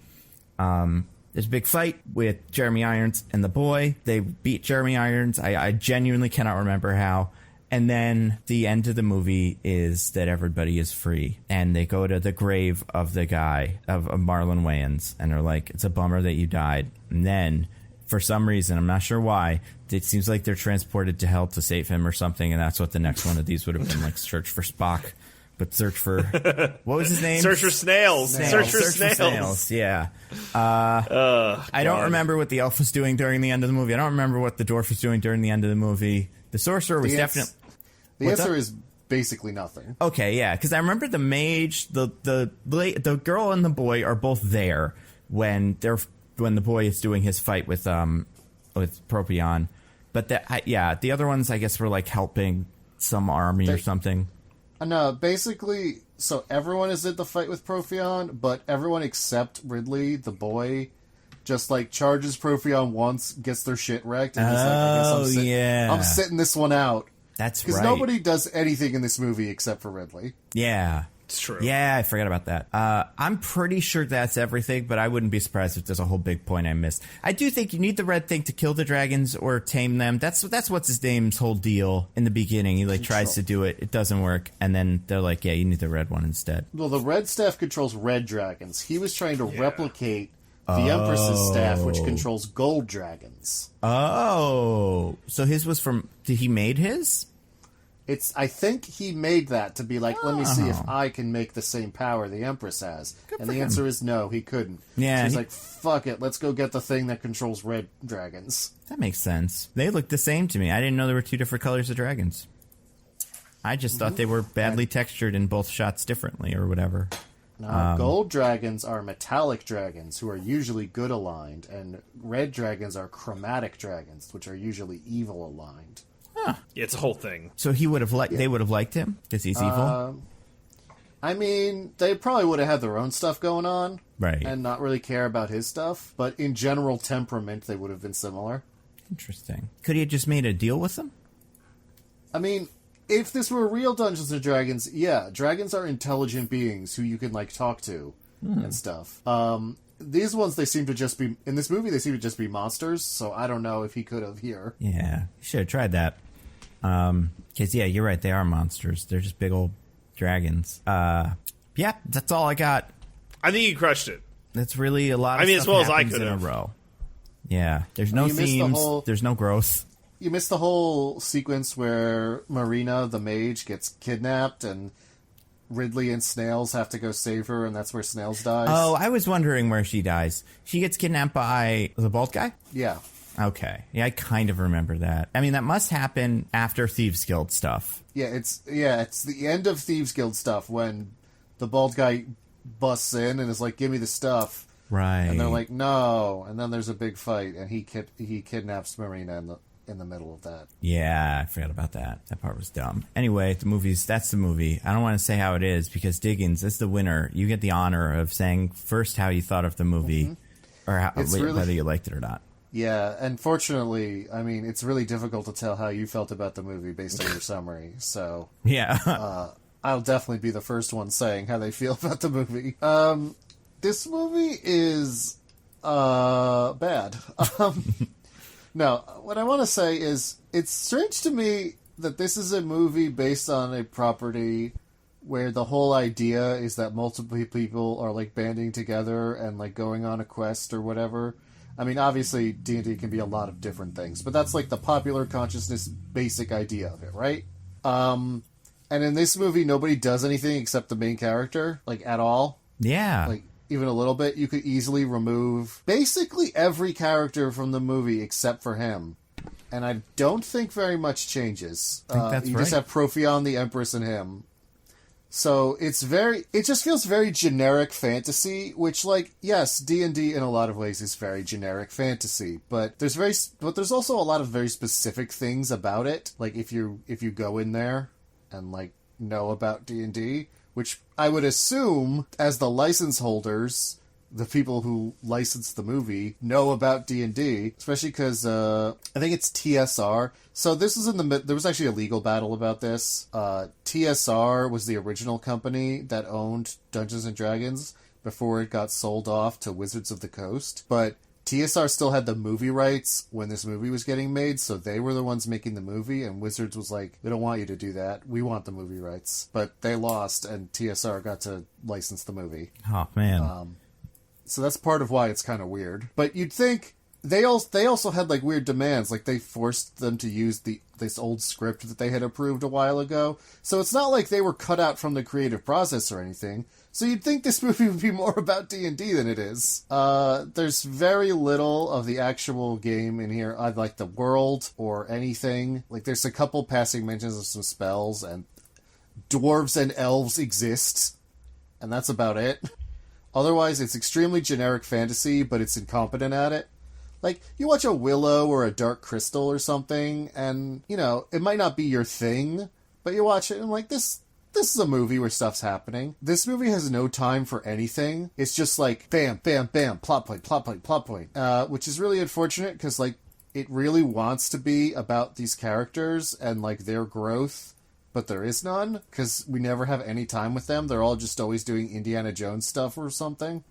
There's a big fight with Jeremy Irons and the boy. They beat Jeremy Irons. I genuinely cannot remember how. And then the end of the movie is that everybody is free. And they go to the grave of the guy, of Marlon Wayans. And they're like, it's a bummer that you died. And then, for some reason, I'm not sure why, it seems like they're transported to hell to save him or something. And that's what the next one of these would have been, like Search for Spock. But search for... What was his name? Search for Snails. Search for Snails. Yeah. I don't remember what the elf was doing during the end of the movie. I don't remember what the dwarf was doing during the end of the movie. The sorcerer was definitely... The answer is basically nothing. Okay, yeah. Because I remember the mage, the girl and the boy are both there when the boy is doing his fight with with Propion. But the other ones, I guess, were like helping some army or something. No, basically, so everyone is in the fight with Propion, but everyone except Ridley, the boy, just like charges Propion once, gets their shit wrecked, and he's like, I guess I'm sitting this one out. That's right. Because nobody does anything in this movie except for Ridley. Yeah. It's true. Yeah, I forgot about that. I'm pretty sure that's everything, but I wouldn't be surprised if there's a whole big point I missed. I do think you need the red thing to kill the dragons or tame them. That's what's his name's whole deal in the beginning. He like tries to do it, it doesn't work, and then they're like, yeah, you need the red one instead. Well, the red staff controls red dragons. He was trying to replicate the Empress's staff, which controls gold dragons. Oh, so his was from? Did he made his? I think he made that to be like, let me see if I can make the same power the Empress has. And the answer is no, he couldn't. Yeah, so he's like, fuck it, let's go get the thing that controls red dragons. That makes sense. They look the same to me. I didn't know there were two different colors of dragons. I just thought they were badly textured in both shots differently or whatever. No, gold dragons are metallic dragons who are usually good aligned, and red dragons are chromatic dragons, which are usually evil aligned. Huh. Yeah, it's a whole thing. So he would have they would have liked him because he's evil. I mean, they probably would have had their own stuff going on, right, and not really care about his stuff. But in general temperament, they would have been similar. Interesting. Could he have just made a deal with them? I mean, if this were real Dungeons and Dragons, yeah, dragons are intelligent beings who you can like talk to and stuff. These ones, they seem to just be in this movie. They seem to just be monsters. So I don't know if he could have here. Yeah, he should have tried that. Because, yeah, you're right. They are monsters. They're just big old dragons. Yeah, that's all I got. I think you crushed it. That's really a lot of stuff as well as I happens could in have. a row. Yeah, there's no themes. There's no growth. You missed the whole sequence where Marina, the mage, gets kidnapped and Ridley and Snails have to go save her, and that's where Snails dies. Oh, I was wondering where she dies. She gets kidnapped by the bald guy? Yeah. Okay. Yeah, I kind of remember that. I mean, that must happen after Thieves Guild stuff. Yeah, it's the end of Thieves Guild stuff when the bald guy busts in and is like, "Give me the stuff." Right. And they're like, "No." And then there's a big fight, and he kidnaps Marina in the middle of that. Yeah, I forgot about that. That part was dumb. Anyway, that's the movie. I don't want to say how it is because Diggins is the winner. You get the honor of saying first how you thought of the movie or whether you liked it or not. Yeah, unfortunately, I mean, it's really difficult to tell how you felt about the movie based on your summary. So yeah, I'll definitely be the first one saying how they feel about the movie. This movie is bad. No, what I want to say is it's strange to me that this is a movie based on a property where the whole idea is that multiple people are like banding together and like going on a quest or whatever. I mean, obviously D&D can be a lot of different things, but that's like the popular consciousness basic idea of it, right? And in this movie, nobody does anything except the main character, like at all. Yeah. Like, even a little bit, you could easily remove basically every character from the movie except for him. And I don't think very much changes. I think that's you right. just have Profion, the Empress, and him. So it just feels very generic fantasy, which, like, yes, D&D in a lot of ways is very generic fantasy, but there's also a lot of very specific things about it. Like, if you go in there and, like, know about D&D, which I would assume, as the license holders, the people who licensed the movie, know about D&D, especially because I think it's TSR. So this is there was actually a legal battle about this. TSR was the original company that owned Dungeons & Dragons before it got sold off to Wizards of the Coast. But TSR still had the movie rights when this movie was getting made, so they were the ones making the movie, and Wizards was like, we don't want you to do that. We want the movie rights. But they lost, and TSR got to license the movie. Oh, man. So that's part of why it's kind of weird. But you'd think they also had like weird demands, like they forced them to use this old script that they had approved a while ago. So it's not like they were cut out from the creative process or anything. So you'd think this movie would be more about D&D than it is. There's very little of the actual game in here, either like the world or anything. Like there's a couple passing mentions of some spells, and dwarves and elves exist, and that's about it. Otherwise, it's extremely generic fantasy, but it's incompetent at it. Like, you watch a Willow or a Dark Crystal or something, and, you know, it might not be your thing, but you watch it and like, this is a movie where stuff's happening. This movie has no time for anything. It's just like, bam, bam, bam, plot point, plot point, plot point. Which is really unfortunate, because, like, it really wants to be about these characters and, like, their growth, but there is none, because we never have any time with them. They're all just always doing Indiana Jones stuff or something.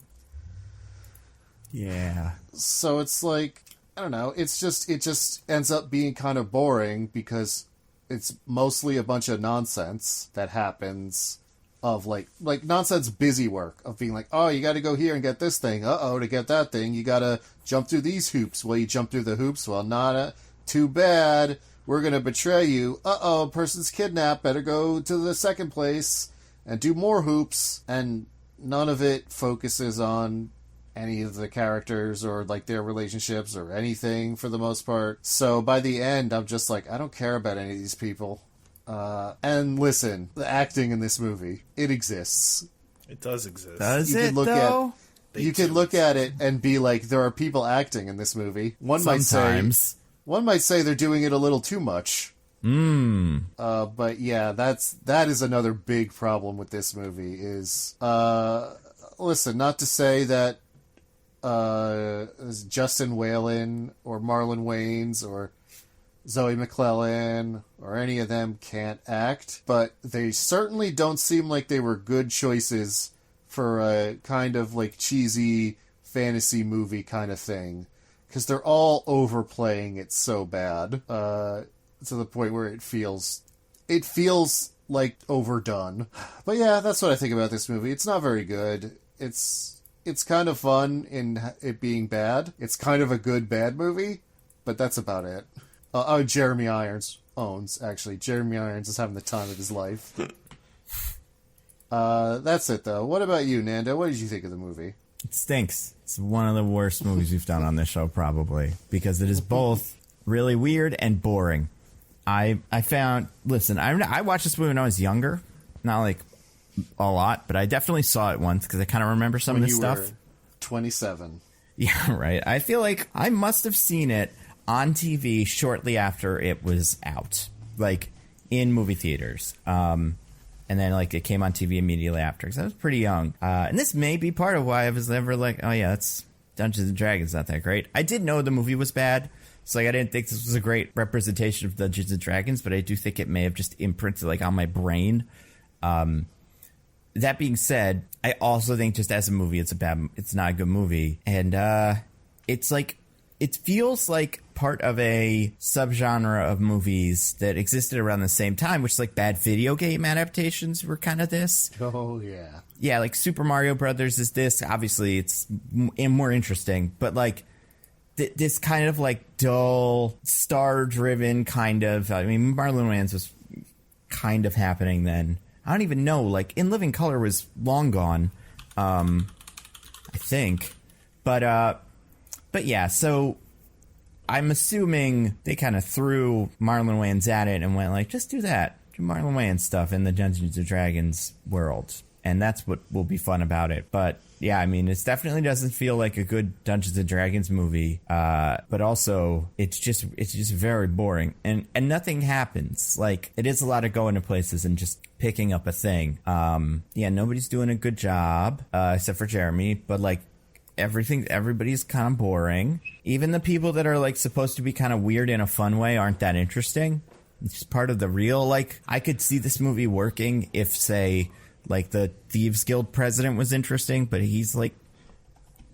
Yeah. So it's like, I don't know, it just ends up being kind of boring because it's mostly a bunch of nonsense that happens of like nonsense busy work of being like, oh, you got to go here and get this thing. Uh-oh, to get that thing, you got to jump through these hoops. Well, you jump through the hoops. Well, too bad. We're going to betray you. Uh-oh, person's kidnapped. Better go to the second place and do more hoops. And none of it focuses on any of the characters or like their relationships or anything for the most part. So by the end, I'm just like, I don't care about any of these people. And listen, the acting in this movie, it exists. It does exist. Does You it, can look though? You can look at it and be like, there are people acting in this movie. One might say they're doing it a little too much. But yeah, that is another big problem with this movie is, listen, not to say that Justin Whalen or Marlon Wayans or Zoe McClellan or any of them can't act, but they certainly don't seem like they were good choices for a kind of like cheesy fantasy movie kind of thing, because they're all overplaying it so bad to the point where it feels like overdone. But yeah, that's what I think about this movie. It's not very good. It's kind of fun in it being bad. It's kind of a good bad movie, but that's about it. Jeremy Irons Jeremy Irons is having the time of his life. That's it, though. What about you, Nando? What did you think of the movie? It stinks. It's one of the worst movies we've done on this show, probably, because it is both really weird and boring. I watched this movie when I was younger. Not like a lot, but I definitely saw it once because I kind of remember some of this stuff. Were 27. Yeah, right. I feel like I must have seen it on TV shortly after it was out, like in movie theaters. And then like it came on TV immediately after because I was pretty young. And this may be part of why I was never like, oh yeah, that's Dungeons and Dragons, not that great. I did know the movie was bad, so like I didn't think this was a great representation of Dungeons and Dragons, but I do think it may have just imprinted like on my brain. That being said, I also think just as a movie, it's not a good movie. And it's like, it feels like part of a subgenre of movies that existed around the same time, which is like bad video game adaptations were kind of this. Oh, yeah. Yeah, like Super Mario Brothers is this. Obviously, it's more interesting. But like this kind of like dull, star-driven kind of... I mean, Marlon Wayans was kind of happening then. I don't even know. Like, In Living Color was long gone, I think. But yeah, so I'm assuming they kind of threw Marlon Wayans at it and went like, just do that. Do Marlon Wayans stuff in the Dungeons & Dragons world. And that's what will be fun about it. But yeah, I mean, it definitely doesn't feel like a good Dungeons & Dragons movie. But also, it's just very boring. And nothing happens. Like, it is a lot of going to places and just picking up a thing. Yeah, nobody's doing a good job, except for Jeremy. But like, everybody's kind of boring. Even the people that are like supposed to be kind of weird in a fun way aren't that interesting. It's just part of the real, like, I could see this movie working if, say, like the Thieves Guild president was interesting, but he's like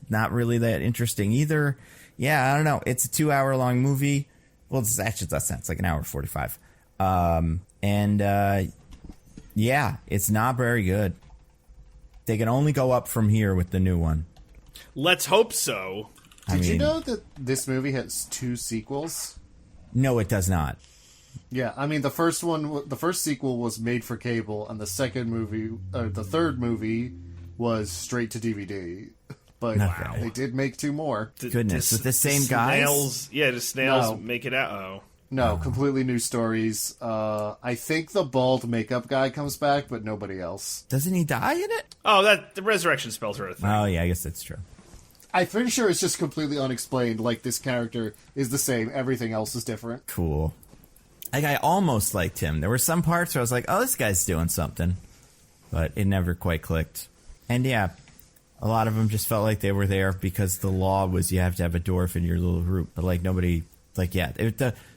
not really that interesting either. Yeah, I don't know. It's a 2-hour long movie. Well, it's actually less than, it's like an hour 45. Yeah, it's not very good. They can only go up from here with the new one. Let's hope so. Did you know that this movie has 2 sequels? No, it does not. Yeah, I mean, the first sequel was made for cable, and the third movie was straight to DVD. But they did make 2 more. Goodness, with the same guys? Snails, yeah, the Snails make it out. Oh. No, completely new stories. I think the bald makeup guy comes back, but nobody else. Doesn't he die in it? Oh, the resurrection spells are a thing. Oh, yeah, I guess that's true. I'm pretty sure it's just completely unexplained. Like, this character is the same, everything else is different. Cool. Like, I almost liked him. There were some parts where I was like, oh, this guy's doing something. But it never quite clicked. And yeah, a lot of them just felt like they were there because the law was you have to have a dwarf in your little group. But, like, nobody, like, yeah.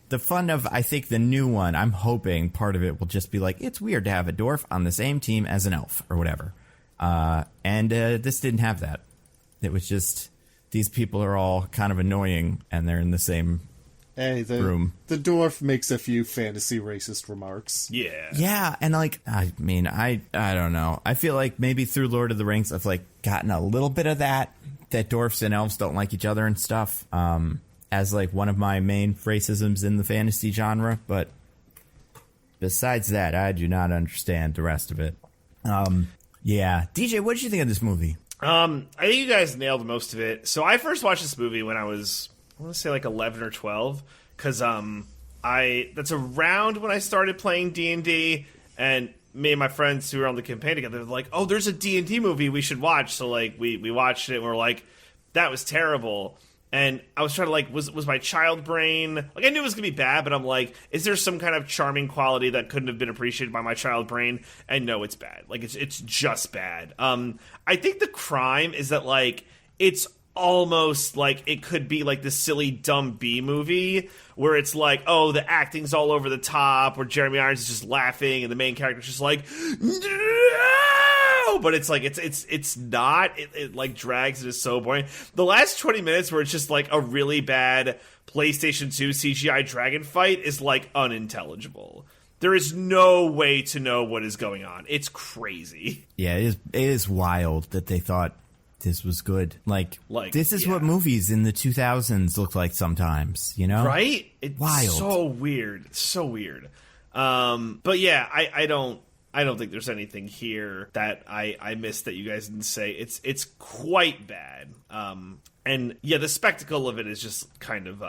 The fun of, I think, the new one, I'm hoping part of it will just be like, it's weird to have a dwarf on the same team as an elf or whatever. And this didn't have that. It was just, these people are all kind of annoying and they're in the same room. The dwarf makes a few fantasy racist remarks. Yeah. Yeah, and like, I mean, I don't know. I feel like maybe through Lord of the Rings, I've like gotten a little bit of that dwarfs and elves don't like each other and stuff, as like one of my main racisms in the fantasy genre. But besides that, I do not understand the rest of it. Yeah. DJ, what did you think of this movie? I think you guys nailed most of it. So I first watched this movie when I was, I want to say like 11 or 12, because that's around when I started playing D&D, and me and my friends who were on the campaign together were like, oh, there's a D&D movie we should watch. So like we watched it and we're like, that was terrible. And I was trying to like, was my child brain, like I knew it was gonna be bad, but I'm like, is there some kind of charming quality that couldn't have been appreciated by my child brain? And no, it's bad. Like it's just bad. I think the crime is that like it's almost like it could be like this silly dumb B movie where it's like, oh, the acting's all over the top, where Jeremy Irons is just laughing and the main character's just like, no! But it's like it's not. It like drags. It is so boring. The last 20 minutes where it's just like a really bad PlayStation 2 CGI dragon fight is like unintelligible. There is no way to know what is going on. It's crazy. Yeah, it is wild that they thought this was good. Like this is what movies in the 2000s looked like sometimes, you know? Right? It's wild. So weird. It's so weird. But yeah, I don't think there's anything here that I missed that you guys didn't say. It's quite bad. And yeah, the spectacle of it is just kind of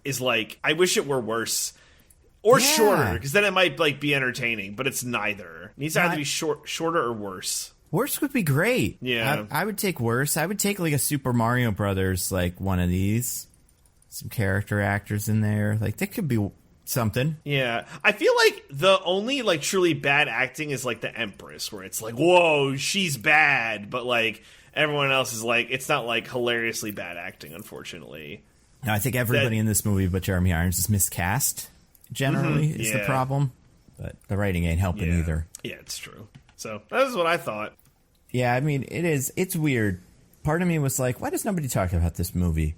is like, I wish it were worse. Or shorter, because then it might like be entertaining, but it's neither. It needs to either be shorter or worse. Worse would be great. Yeah. I would take worse. I would take like a Super Mario Brothers, like one of these. Some character actors in there. Like that could be something. Yeah. I feel like the only like truly bad acting is like the Empress, where it's like, whoa, she's bad. But like everyone else is like, it's not like hilariously bad acting, unfortunately. No, I think everybody in this movie but Jeremy Irons is miscast. Generally is the problem. But the writing ain't helping either. Yeah, it's true. So that is what I thought. Yeah, I mean, it's weird. Part of me was like, why does nobody talk about this movie?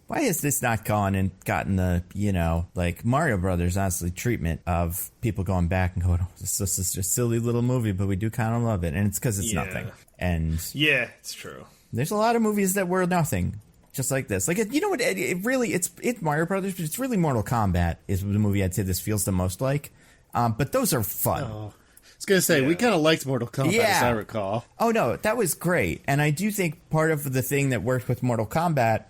Why has this not gone and gotten the, you know, like Mario Brothers, honestly, treatment of people going back and going, oh, this is just a silly little movie, but we do kind of love it. And it's because it's nothing. And yeah, it's true. There's a lot of movies that were nothing, just like this. Like, you know what, it really, it's Mario Brothers, but it's really Mortal Kombat is the movie I'd say this feels the most like. But those are fun. Oh. I was going to say, we kind of liked Mortal Kombat, as I recall. Oh, no, that was great. And I do think part of the thing that worked with Mortal Kombat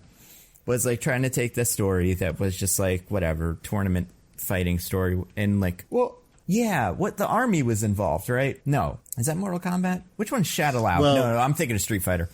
was, like, trying to take the story that was just, like, whatever, tournament fighting story, and, like, well, yeah, what, the army was involved, right? No. Is that Mortal Kombat? Which one's Shadow Out? Well, no, I'm thinking of Street Fighter.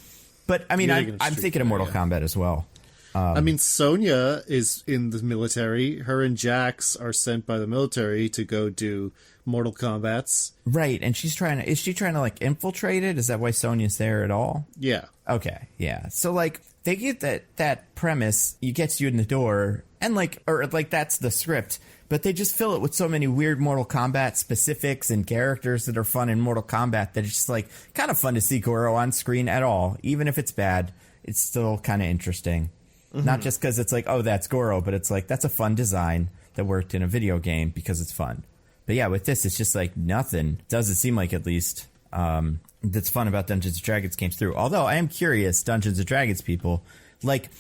But, I mean, I'm thinking of Mortal Kombat as well. I mean, Sonya is in the military. Her and Jax are sent by the military to go do Mortal Kombats. Right, and is she trying to like infiltrate it? Is that why Sonya's there at all? Yeah. Okay, yeah. So like they get that premise, you gets you in the door, and like that's the script, but they just fill it with so many weird Mortal Kombat specifics and characters that are fun in Mortal Kombat that it's just like kind of fun to see Goro on screen at all. Even if it's bad, it's still kind of interesting. Mm-hmm. Not just because it's like, oh, that's Goro, but it's like, that's a fun design that worked in a video game because it's fun. But yeah, with this, it's just like nothing. Doesn't seem like, at least, that's fun about Dungeons & Dragons came through. Although I am curious, Dungeons & Dragons people, like,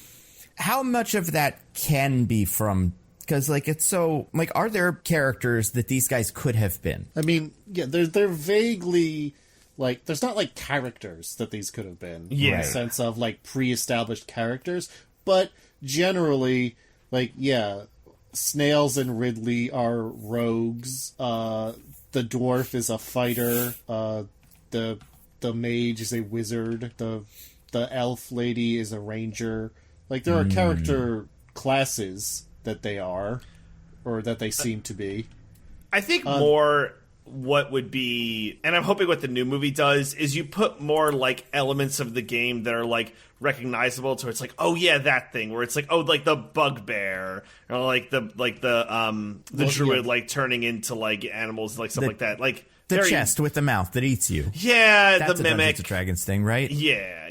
how much of that can be from... Because, like, it's so... Like, are there characters that these guys could have been? I mean, yeah, they're vaguely... Like, there's not, like, characters that these could have been. Yeah. In the sense of, like, pre-established characters. But generally, like, yeah, Snails and Ridley are rogues. The dwarf is a fighter. The mage is a wizard. The the elf lady is a ranger. Like, there are character classes that they are, or that they seem to be. I think more what would be, and I'm hoping what the new movie does, is you put more, like, elements of the game that are, like, recognizable, so it's like, oh yeah, that thing, where it's like, oh, like the bugbear, or like the druid, like, turning into, like, animals, like, stuff like that. Like, the chest with the mouth that eats you. Yeah, that's the mimic. Dungeons & Dragons thing, right? Yeah.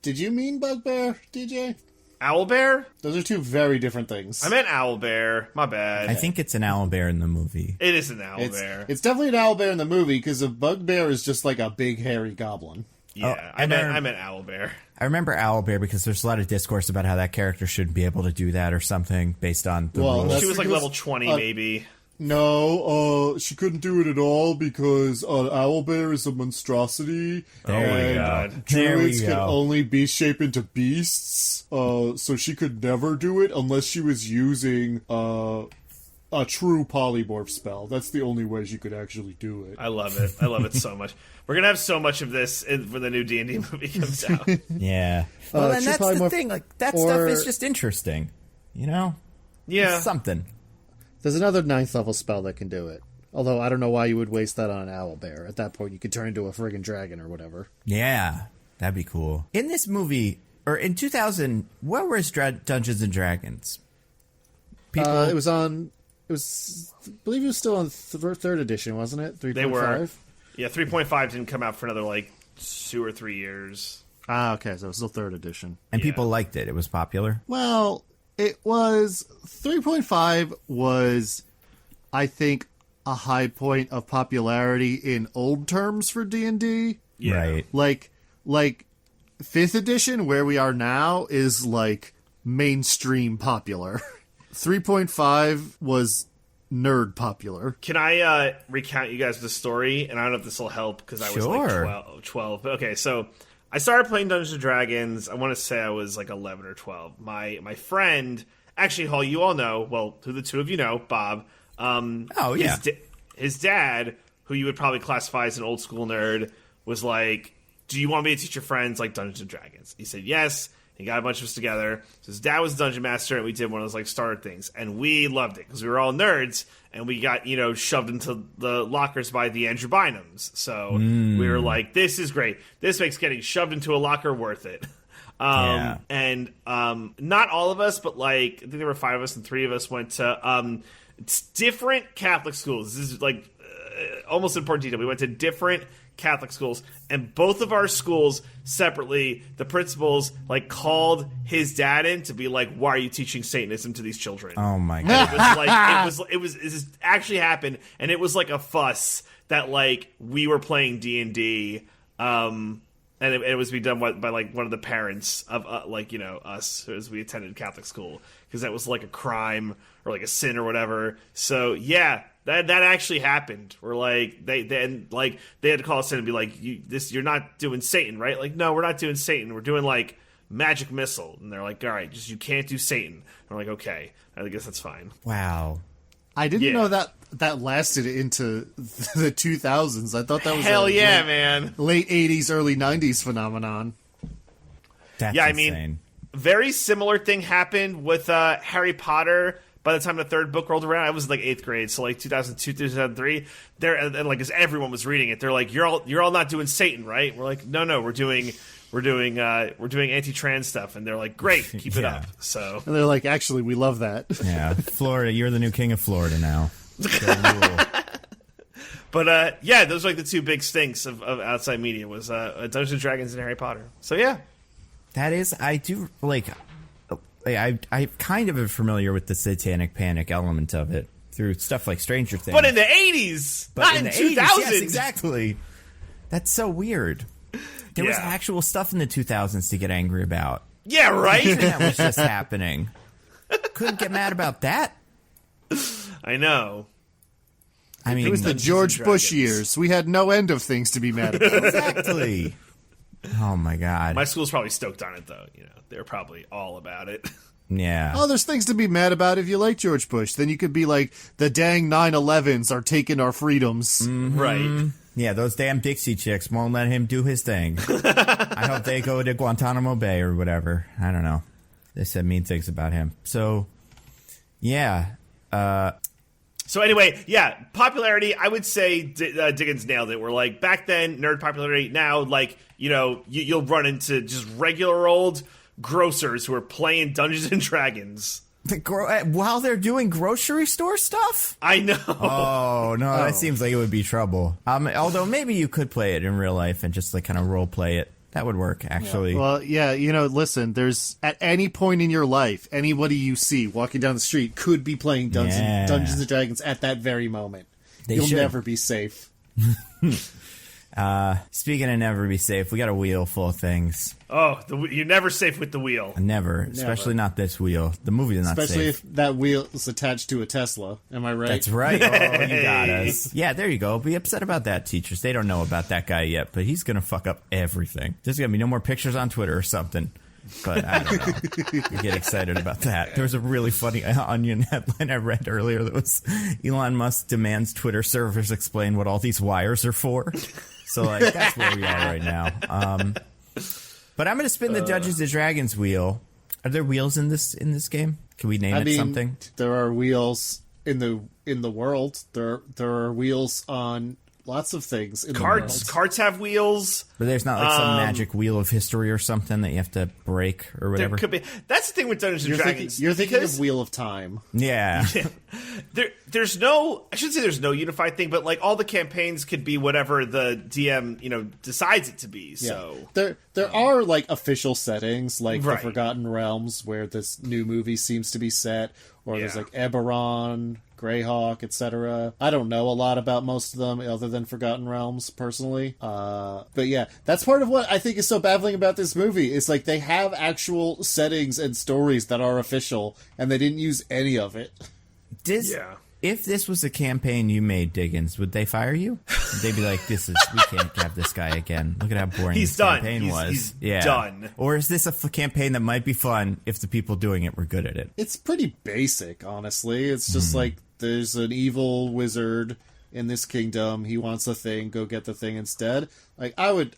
Did you mean bugbear, DJ? Owlbear? Those are two very different things. I meant owlbear. My bad. I think it's an owlbear in the movie. It is an owlbear. It's definitely an owlbear in the movie, because a bugbear is just like a big hairy goblin. Yeah, I meant owlbear. I remember owlbear because there's a lot of discourse about how that character shouldn't be able to do that or something based on the rules. She was like level 20, maybe. No, she couldn't do it at all because owlbear is a monstrosity. There we go. Druids can only be shaped into beasts, so she could never do it unless she was using a true polymorph spell. That's the only way she could actually do it. I love it. I love it so much. We're gonna have so much of this when the new D&D movie comes out. Yeah. Well, and that's the thing. Like, that stuff is just interesting. You know? Yeah. It's something. There's another 9th level spell that can do it. Although, I don't know why you would waste that on an owlbear. At that point, you could turn into a friggin' dragon or whatever. Yeah. That'd be cool. In this movie, or in 2000, what was Dungeons & Dragons? I believe it was still on 3rd edition, wasn't it? 3.5? They were. Yeah, 3.5 didn't come out for another, like, 2 or 3 years. Ah, okay, so it was still 3rd edition. And people liked it. It was popular? Well, it was... 3.5 was, I think, a high point of popularity in old terms for D&D. Yeah. Right. Like 5th edition, where we are now, is, like, mainstream popular. 3.5 was nerd popular. Can I recount you guys the story? And I don't know if this will help, because I was like 12. But okay, so I started playing Dungeons & Dragons. I want to say I was like 11 or 12. My friend, actually, Hall, you all know, well, who the two of you know, Bob. His dad, who you would probably classify as an old school nerd, was like, do you want me to teach your friends like Dungeons & Dragons? He said yes. He got a bunch of us together. So his dad was a dungeon master, and we did one of those like starter things, and we loved it because we were all nerds, and we got shoved into the lockers by the Andrew Bynums. So we were like, "This is great. This makes getting shoved into a locker worth it." And not all of us, but like I think there were 5 of us, and 3 of us went to different Catholic schools. This is like almost important detail. We went to different Catholic schools, and both of our schools separately, the principals like called his dad in to be like, why are you teaching Satanism to these children? Oh my god. It was actually happened, and it was like a fuss that like we were playing D&D, and it was being done by like one of the parents of us as we attended Catholic school, because that was like a crime or like a sin or whatever. So yeah, that actually happened. We're like they had to call us in and be like, you're not doing Satan, right? Like, no, we're not doing Satan. We're doing like magic missile. And they're like, all right, just you can't do Satan. And we're like, okay, I guess that's fine. Wow. I didn't know that lasted into the 2000s. I thought that was man, late 80s, early 90s phenomenon. That's insane. I mean, very similar thing happened with Harry Potter. By the time the 3rd book rolled around, I was like 8th grade, so like 2002, 2003. And like as everyone was reading it, they're like, "You're all not doing Satan, right?" We're like, "No, we're doing anti-trans stuff," and they're like, "Great, keep it up." So and they're like, "Actually, we love that." Yeah, Florida, you're the new king of Florida now. But yeah, those are like the 2 big stinks of outside media was Dungeons and Dragons and Harry Potter. So yeah, that is, I do like. I kind of am familiar with the satanic panic element of it through stuff like Stranger Things. But in the 80s! Not in the 2000s! Yes, exactly. That's so weird. There was actual stuff in the 2000s to get angry about. Yeah, right? That was just happening. Couldn't get mad about that. I know. I mean, it was the George Bush years. We had no end of things to be mad about. Exactly. Oh my god. My school's probably stoked on it, though. They're probably all about it. Yeah. Oh, there's things to be mad about if you like George Bush. Then you could be like, the dang 9/11s are taking our freedoms. Mm-hmm. Right. Yeah, those damn Dixie chicks won't let him do his thing. I hope they go to Guantanamo Bay or whatever. I don't know. They said mean things about him. So, yeah. So anyway, yeah, popularity, I would say Diggins nailed it. We're like, back then, nerd popularity. Now, like, you know, you'll run into just regular old grocers who are playing Dungeons and Dragons. While they're doing grocery store stuff? I know. Oh, no, that seems like it would be trouble. Although maybe you could play it in real life and just like kind of role play it. That would work, actually. Yeah. Well, yeah, you know, listen, there's, at any point in your life, anybody you see walking down the street could be playing Dungeons and Dragons at that very moment. You'll never be safe. Speaking of never be safe, we got a wheel full of things. Oh, you're never safe with the wheel. Never. Especially not this wheel. The movie is not safe. Especially if that wheel is attached to a Tesla. Am I right? That's right. Oh, you got us. Yeah, there you go. Be upset about that, teachers. They don't know about that guy yet, but he's going to fuck up everything. There's going to be no more pictures on Twitter or something. But I don't know. You get excited about that. There was a really funny Onion headline I read earlier that was Elon Musk demands Twitter servers explain what all these wires are for. So, like, that's where we are right now. But I'm going to spin the Dungeons and Dragons wheel. Are there wheels in this game? Can we name it something? There are wheels in the world. There are wheels on lots of things in the world. Carts have wheels. But there's not like some magic wheel of history or something that you have to break or whatever. There could be. That's the thing with Dungeons and Dragons. You're thinking of Wheel of Time. Yeah. There's no. I shouldn't say there's no unified thing, but like all the campaigns could be whatever the DM decides it to be. So there are like official settings, like the Forgotten Realms, where this new movie seems to be set, or there's like Eberron, Greyhawk, etc. I don't know a lot about most of them other than Forgotten Realms personally. But yeah, that's part of what I think is so baffling about this movie. Is like they have actual settings and stories that are official, and they didn't use any of it. If this was a campaign you made, Diggins, would they fire you? Would they be like, we can't have this guy again. Look at how boring this campaign was. He's done. Or is this a campaign that might be fun if the people doing it were good at it? It's pretty basic, honestly. It's just like, there's an evil wizard in this kingdom. He wants a thing. Go get the thing instead. Like, I would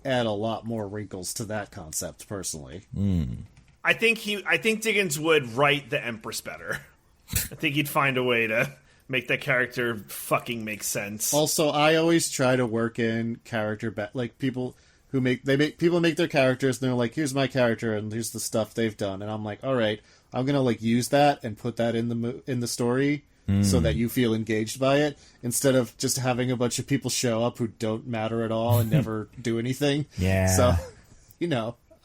add a lot more wrinkles to that concept, personally. I think Diggins would write the Empress better. I think he'd find a way to make that character fucking make sense. Also, I always try to work in character like people who make their characters and they're like, here's my character and here's the stuff they've done, and I'm like, all right, I'm gonna like use that and put that in the story so that you feel engaged by it, instead of just having a bunch of people show up who don't matter at all and never do anything. Yeah. So,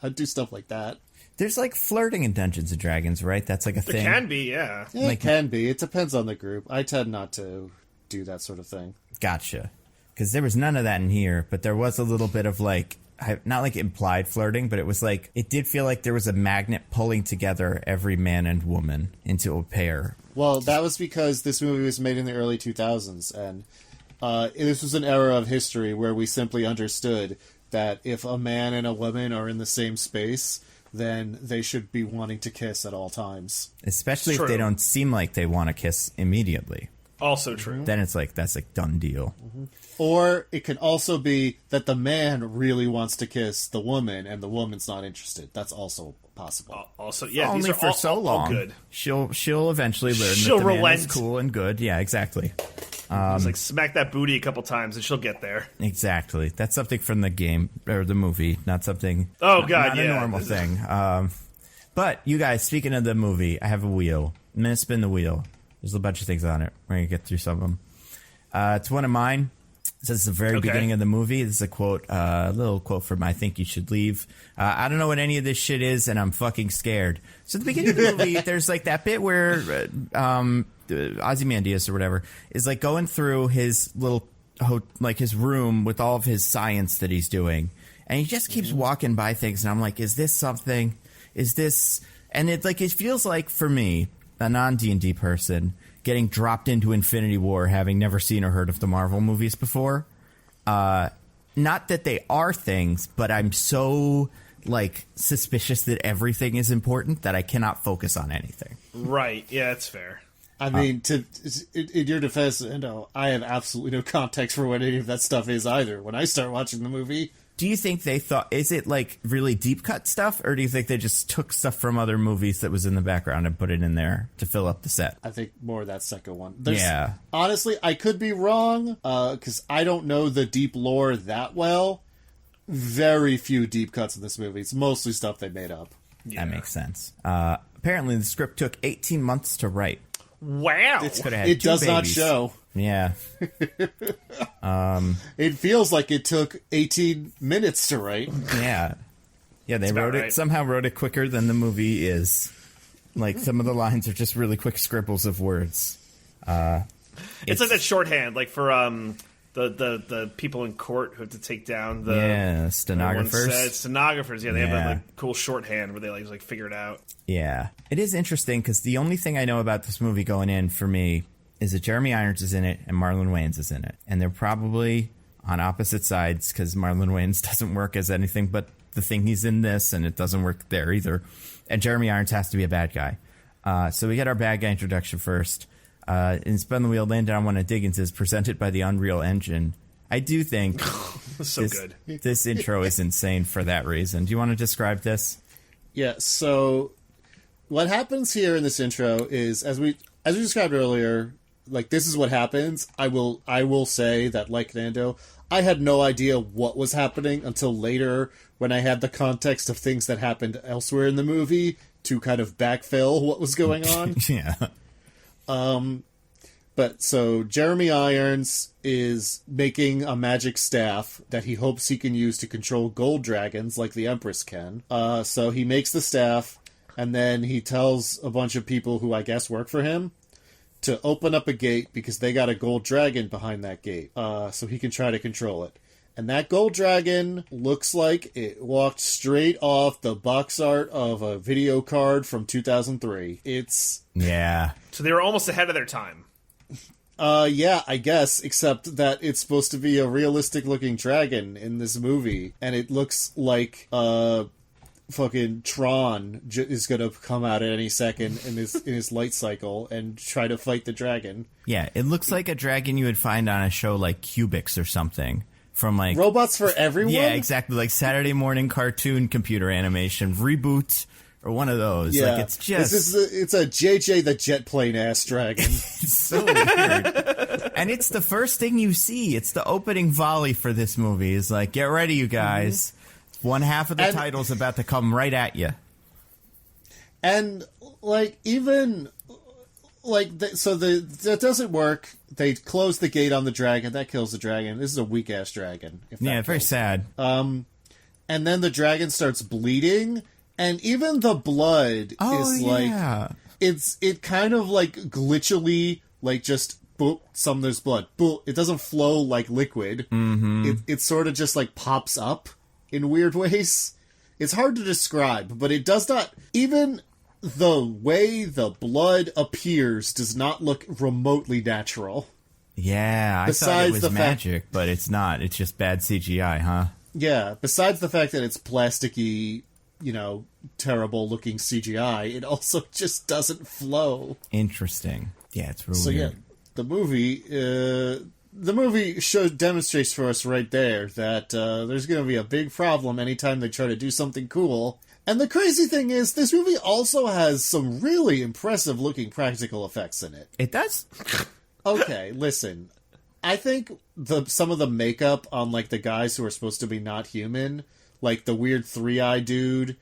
I'd do stuff like that. There's like flirting in Dungeons and Dragons, right? That's like a thing. There can be, yeah. It can be. It depends on the group. I tend not to do that sort of thing. Gotcha. Because there was none of that in here, but there was a little bit of like, not like implied flirting, but it was like, it did feel like there was a magnet pulling together every man and woman into a pair. Well, that was because this movie was made in the early 2000s, and this was an era of history where we simply understood that if a man and a woman are in the same space, then they should be wanting to kiss at all times. Especially if they don't seem like they want to kiss immediately. Also true. Then it's like, that's a done deal. Mm-hmm. Or it can also be that the man really wants to kiss the woman and the woman's not interested. That's also possible. Also, yeah, only these are for so long. all good. She'll eventually learn She'll that the relent. man is cool and good. Yeah, exactly. It's like smack that booty a couple times and she'll get there. Exactly. That's something from the game or the movie, not something. Oh God, not a normal thing. But you guys, speaking of the movie, I have a wheel. I'm gonna spin the wheel. There's a bunch of things on it. We're gonna get through some of them. It's one of mine. It says the very beginning of the movie. This is a quote, a little quote from I Think You Should Leave. I don't know what any of this shit is, and I'm fucking scared. So at the beginning of the movie, there's like that bit where Ozymandias or whatever is like going through his little like his room with all of his science that he's doing, and he just keeps walking by things, and I'm like, is this something? Is this? And it like it feels like for me, a non D&D person, getting dropped into Infinity War, having never seen or heard of the Marvel movies before. Not that they are things, but I'm so like suspicious that everything is important that I cannot focus on anything. Right. Yeah, that's fair. I mean, in your defense, I have absolutely no context for what any of that stuff is either. When I start watching the movie, do you think they thought, is it like really deep cut stuff, or do you think they just took stuff from other movies that was in the background and put it in there to fill up the set? I think more of that second one. Yeah. Honestly, I could be wrong, because I don't know the deep lore that well. Very few deep cuts in this movie. It's mostly stuff they made up. Yeah. That makes sense. Apparently, the script took 18 months to write. Wow. It does not show. Yeah. It feels like it took 18 minutes to write. Yeah. Yeah, they somehow wrote it quicker than the movie is. Like, some of the lines are just really quick scribbles of words. It's like that shorthand, like for the people in court who have to take down the stenographers. Stenographers, yeah, they have that like cool shorthand where they like figure it out. Yeah, it is interesting because the only thing I know about this movie going in for me is that Jeremy Irons is in it and Marlon Wayans is in it, and they're probably on opposite sides because Marlon Wayans doesn't work as anything but the thing he's in this, and it doesn't work there either. And Jeremy Irons has to be a bad guy. So we get our bad guy introduction first. And Spin the Wheel, Land on One of Diggins is presented by the Unreal Engine. I do think good. This intro is insane for that reason. Do you want to describe this? Yeah, so what happens here in this intro is, as we described earlier, like, this is what happens. I will say that, like Nando, I had no idea what was happening until later when I had the context of things that happened elsewhere in the movie to kind of backfill what was going on. Yeah. But so Jeremy Irons is making a magic staff that he hopes he can use to control gold dragons like the Empress can. So he makes the staff, and then he tells a bunch of people who I guess work for him to open up a gate because they got a gold dragon behind that gate. So he can try to control it. And that gold dragon looks like it walked straight off the box art of a video card from 2003. Yeah. So they were almost ahead of their time. Yeah, I guess, except that it's supposed to be a realistic-looking dragon in this movie, and it looks like fucking Tron is gonna come out at any second in his light cycle and try to fight the dragon. Yeah, it looks like a dragon you would find on a show like Cubics or something. From like Robots for Everyone? Yeah, exactly. Like Saturday morning cartoon computer animation reboot or one of those. Yeah. Like it's just it's a JJ the Jet Plane ass dragon. It's so weird. And it's the first thing you see. It's the opening volley for this movie. It's like, get ready, you guys. Mm-hmm. One half of the title's about to come right at you. And like even like that doesn't work. They close the gate on the dragon. That kills the dragon. This is a weak ass dragon. Very sad. And then the dragon starts bleeding, and even the blood is like it kind of like glitchily like just boop. There's blood. Boop. It doesn't flow like liquid. Mm-hmm. It sort of just like pops up in weird ways. It's hard to describe, but it does not even. The way the blood appears does not look remotely natural. Yeah, I thought it was magic, but it's not. It's just bad CGI, huh? Yeah, besides the fact that it's plasticky, terrible-looking CGI, it also just doesn't flow. Interesting. Yeah, it's really weird. Yeah, the movie demonstrates for us right there that there's going to be a big problem anytime they try to do something cool. And the crazy thing is, this movie also has some really impressive-looking practical effects in it. It does? Okay, listen. I think some of the makeup on, like, the guys who are supposed to be not human, like the weird three-eye dude.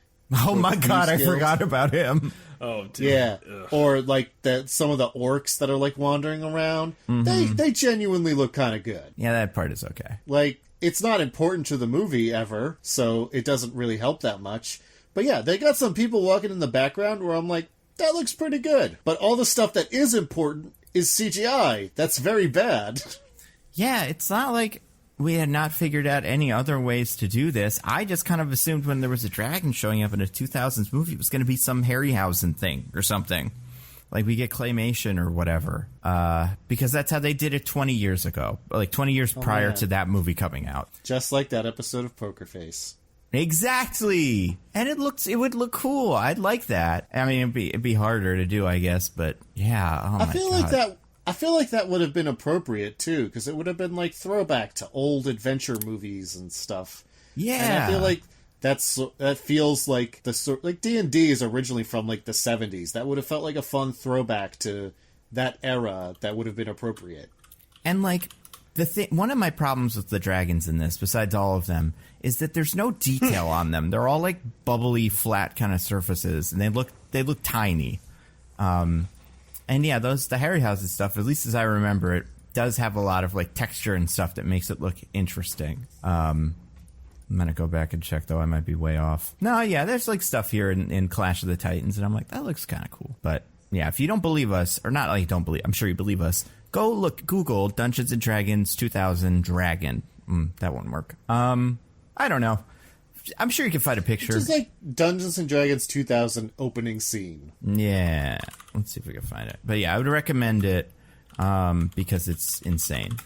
Oh my god, I forgot about him. Oh, dude. Yeah. Ugh. Or, like, some of the orcs that are, like, wandering around. Mm-hmm. They genuinely look kind of good. Yeah, that part is okay. Like, it's not important to the movie ever, so it doesn't really help that much. But yeah, they got some people walking in the background where I'm like, that looks pretty good. But all the stuff that is important is CGI. That's very bad. Yeah, it's not like we had not figured out any other ways to do this. I just kind of assumed when there was a dragon showing up in a 2000s movie, it was going to be some Harryhausen thing or something. Like we get claymation or whatever. Because that's how they did it 20 years ago. Like 20 years prior to that movie coming out. Just like that episode of Poker Face. Exactly. And it would look cool. I'd like that. I mean, it'd be harder to do, I guess, but yeah. Oh my God. I feel like that would have been appropriate too, because it would have been like throwback to old adventure movies and stuff. Yeah. And I feel like that feels like the sort, like D&D is originally from like the 70s. That would have felt like a fun throwback to that era that would have been appropriate. And like one of my problems with the dragons in this, besides all of them, is that there's no detail on them. They're all like bubbly, flat kind of surfaces, and they look tiny. And yeah, the Harryhausen stuff, at least as I remember it, does have a lot of like texture and stuff that makes it look interesting. I'm gonna go back and check though. I might be way off. No, yeah, there's like stuff here in Clash of the Titans, and I'm like, that looks kind of cool. But yeah, if you don't believe us, or not like don't believe, I'm sure you believe us. Go Google Dungeons and Dragons 2000 Dragon. That won't work. I don't know. I'm sure you can find a picture. It's like Dungeons and Dragons 2000 opening scene. Yeah. Let's see if we can find it. But yeah, I would recommend it because it's insane.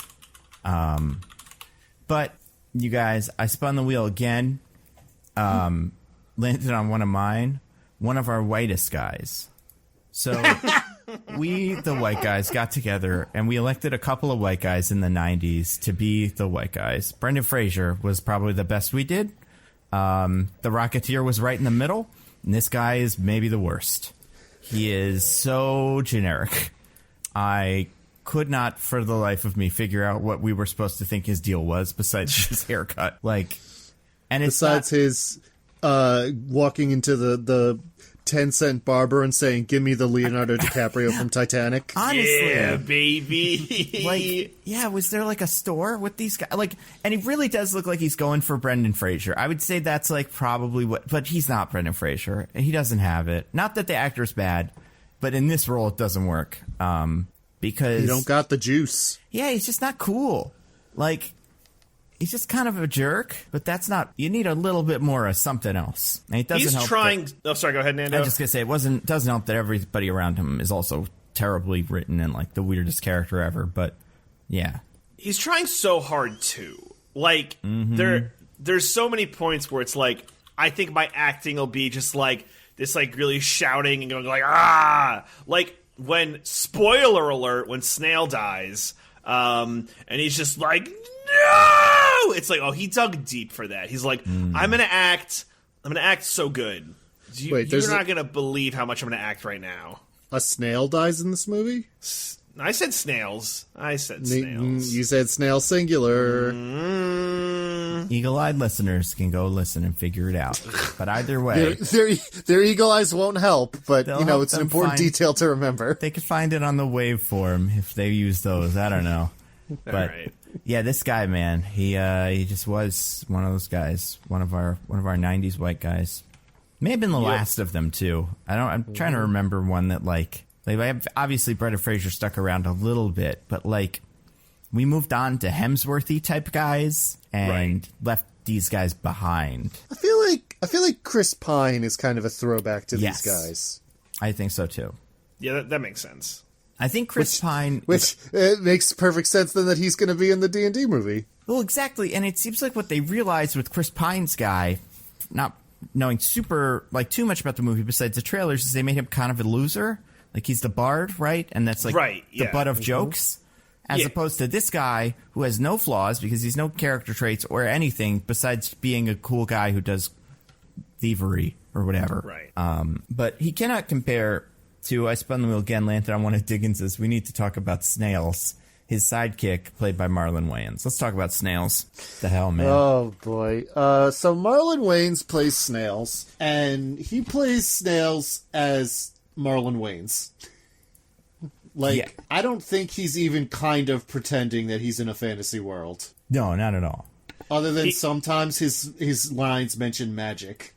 But you guys, I spun the wheel again. Landed on one of mine. One of our whitest guys. So we, the white guys, got together and we elected a couple of white guys in the 90s to be the white guys. Brendan Fraser was probably the best we did. The Rocketeer was right in the middle. And this guy is maybe the worst. He is so generic. I could not, for the life of me, figure out what we were supposed to think his deal was besides his haircut. Like, and it's besides his walking into the 10-cent barber and saying, "Give me the Leonardo DiCaprio from Titanic." Honestly, yeah, baby. Like, yeah, was there like a store with these guys? Like, and he really does look like he's going for Brendan Fraser. I would say that's like probably what, but he's not Brendan Fraser. He doesn't have it. Not that the actor's bad, but in this role it doesn't work. Because you don't got the juice. Yeah, he's just not cool. Like, he's just kind of a jerk, but that's not. You need a little bit more of something else. And it doesn't He's help. trying. Sorry. Go ahead, Nando. I was just gonna say doesn't help that everybody around him is also terribly written and like the weirdest character ever. But yeah, he's trying so hard too. Like there's so many points where it's like, I think my acting will be just like this, like really shouting and going like like when, spoiler alert, when Snail dies, and he's just like, no! It's like, oh, he dug deep for that. He's like, I'm gonna act so good. You're not gonna believe how much I'm gonna act right now. A snail dies in this movie? I said snails. You said snail singular. Eagle-eyed listeners can go listen and figure it out. But either way, their eagle eyes won't help. But they'll it's an important detail to remember. They could find it on the waveform if they use those. I don't know. But right. Yeah, this guy, man, he just was one of those guys, one of our 90s white guys. May have been the last of them too. I'm trying to remember one that like obviously Brendan Fraser stuck around a little bit, but like we moved on to Hemsworthy type guys and left these guys behind. I feel like Chris Pine is kind of a throwback to these guys. I think so too. Yeah, that makes sense. I think Chris Pine... Which it makes perfect sense then that he's going to be in the D&D movie. Well, exactly. And it seems like what they realized with Chris Pine's guy, not knowing too much about the movie besides the trailers, is they made him kind of a loser. Like, he's the bard, right? And that's like the butt of jokes. As opposed to this guy who has no flaws because he's no character traits or anything besides being a cool guy who does thievery or whatever. Right. But he cannot compare... I spun the wheel again, landed on one of Diggins's. We need to talk about Snails, his sidekick, played by Marlon Wayans. Let's talk about Snails. The hell, man. Oh, boy. So Marlon Wayans plays Snails, and he plays Snails as Marlon Wayans. I don't think he's even kind of pretending that he's in a fantasy world. No, not at all. Other than sometimes his lines mention magic.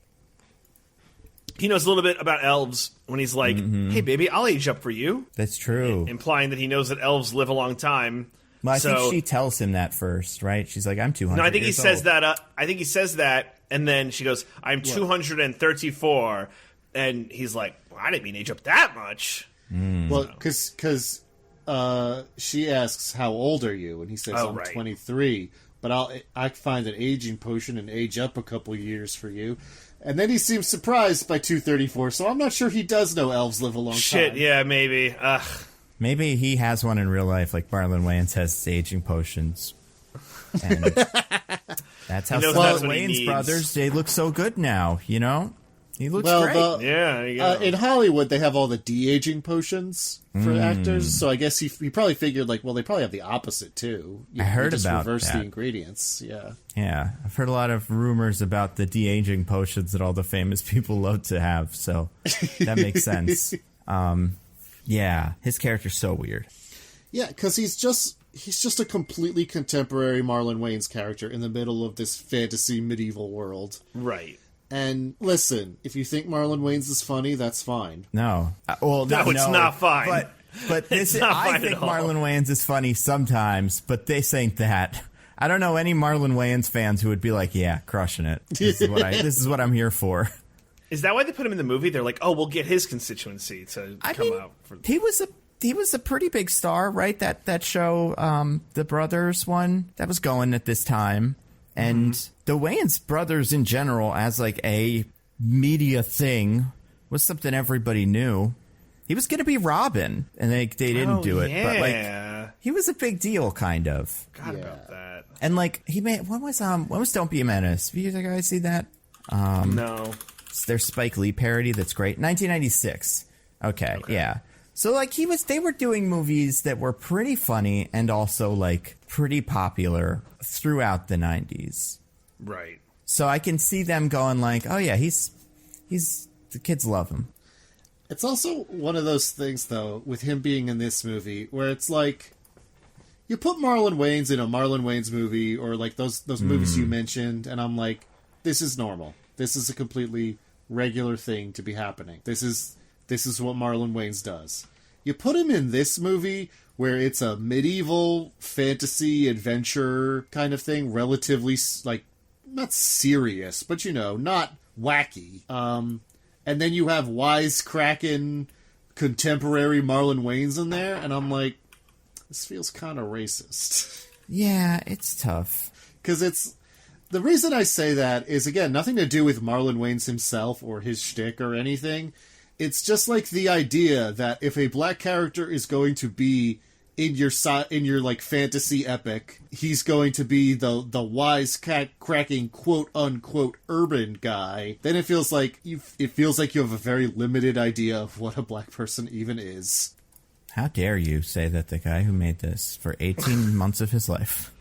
He knows a little bit about elves when he's like, hey, baby, I'll age up for you. That's true. Implying that he knows that elves live a long time. Well, I think she tells him that first, right? She's like, I'm 200 No, I think he years says old. that. I think he says that, and then she goes, I'm 234. And he's like, well, I didn't mean age up that much. Well, because she asks, how old are you? And he says, I'm 23. but I find an aging potion and age up a couple years for you. And then he seems surprised by 234, so I'm not sure he does know elves live a long time. Shit, yeah, maybe. Ugh. Maybe he has one in real life, like Marlon Wayans has aging potions. And that's how some of the Wayans brothers, they look so good now, you know? He looks great. Yeah, there you go. In Hollywood, they have all the de-aging potions for actors, so I guess he probably figured, like, well, they probably have the opposite, too. I heard about reverse that. the ingredients, yeah. Yeah, I've heard a lot of rumors about the de-aging potions that all the famous people love to have, so that makes sense. Yeah, his character's so weird. Yeah, because he's just a completely contemporary Marlon Wayans character in the middle of this fantasy medieval world. Right. And listen, if you think Marlon Wayans is funny, that's fine. No. It's not fine. But this It's not I fine think at all. Marlon Wayans is funny sometimes, but this ain't that. I don't know any Marlon Wayans fans who would be like, yeah, crushing it. This is what I'm here for. Is that why they put him in the movie? They're like, oh, we'll get his constituency to come out. He was a pretty big star, right? That show, the Brothers one, that was going at this time. And the Wayans brothers in general, as like a media thing, was something everybody knew. He was going to be Robin, and they didn't do it. Yeah. But like, he was a big deal, kind of. Forgot about that. And like, he made when was Don't Be a Menace? Have you guys see that? No. It's their Spike Lee parody. That's great. 1996. Okay, yeah. So like they were doing movies that were pretty funny and also like pretty popular throughout the 90s. Right. So I can see them going like, oh yeah, he's the kids love him. It's also one of those things, though, with him being in this movie, where it's like, you put Marlon Wayans in a Marlon Wayans movie, or like those movies you mentioned, and I'm like, this is normal. This is a completely regular thing to be happening. This is what Marlon Wayans does. You put him in this movie, where it's a medieval fantasy adventure kind of thing, relatively, like, not serious, but, you know, not wacky. And then you have wisecracking contemporary Marlon Wayans in there, and I'm like, this feels kind of racist. Yeah, it's tough. Because the reason I say that is, again, nothing to do with Marlon Wayans himself or his shtick or anything. It's just like the idea that if a black character is going to be in your like fantasy epic, he's going to be the wisecracking quote unquote urban guy, then it feels like you have a very limited idea of what a black person even is. How dare you say that the guy who made this for 18 months of his life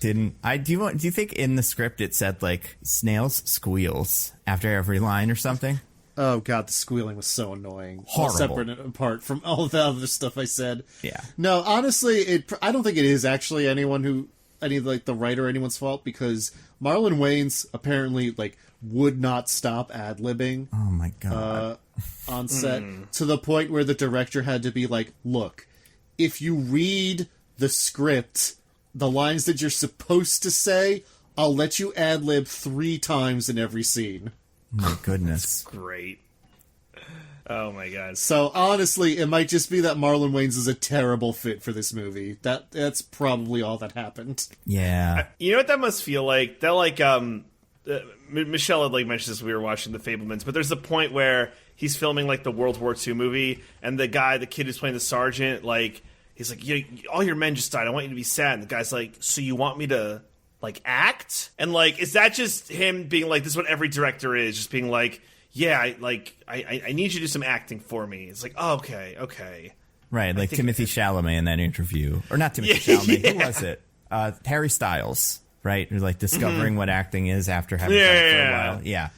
didn't? Do you think in the script it said like Snails squeals after every line or something? Oh god, the squealing was so annoying. Horrible. Separate and apart from all of the other stuff I said. Yeah. No, honestly, I don't think it is actually any like the writer or anyone's fault, because Marlon Wayans apparently like would not stop ad-libbing. Oh my god. On set to the point where the director had to be like, look, if you read the script, the lines that you're supposed to say, I'll let you ad-lib 3 times in every scene. My goodness. Great. Oh my god. So honestly, it might just be that Marlon Wayans is a terrible fit for this movie. That's probably all that happened. Yeah. You know what that must feel like? That like Michelle had like mentioned this when we were watching the Fablemans, but there's a point where he's filming like the World War II movie, and the kid who's playing the sergeant, like he's like, yeah, all your men just died. I want you to be sad. And the guy's like, so you want me to like act? And like, is that just him being like, this is what every director is, just being like, yeah, I need you to do some acting for me. It's like, oh, okay. Right, like Timothy Chalamet in that interview. Or not Timothy Chalamet, yeah. Who was it? Harry Styles, right? Who's like discovering what acting is after having done it for a while. Yeah.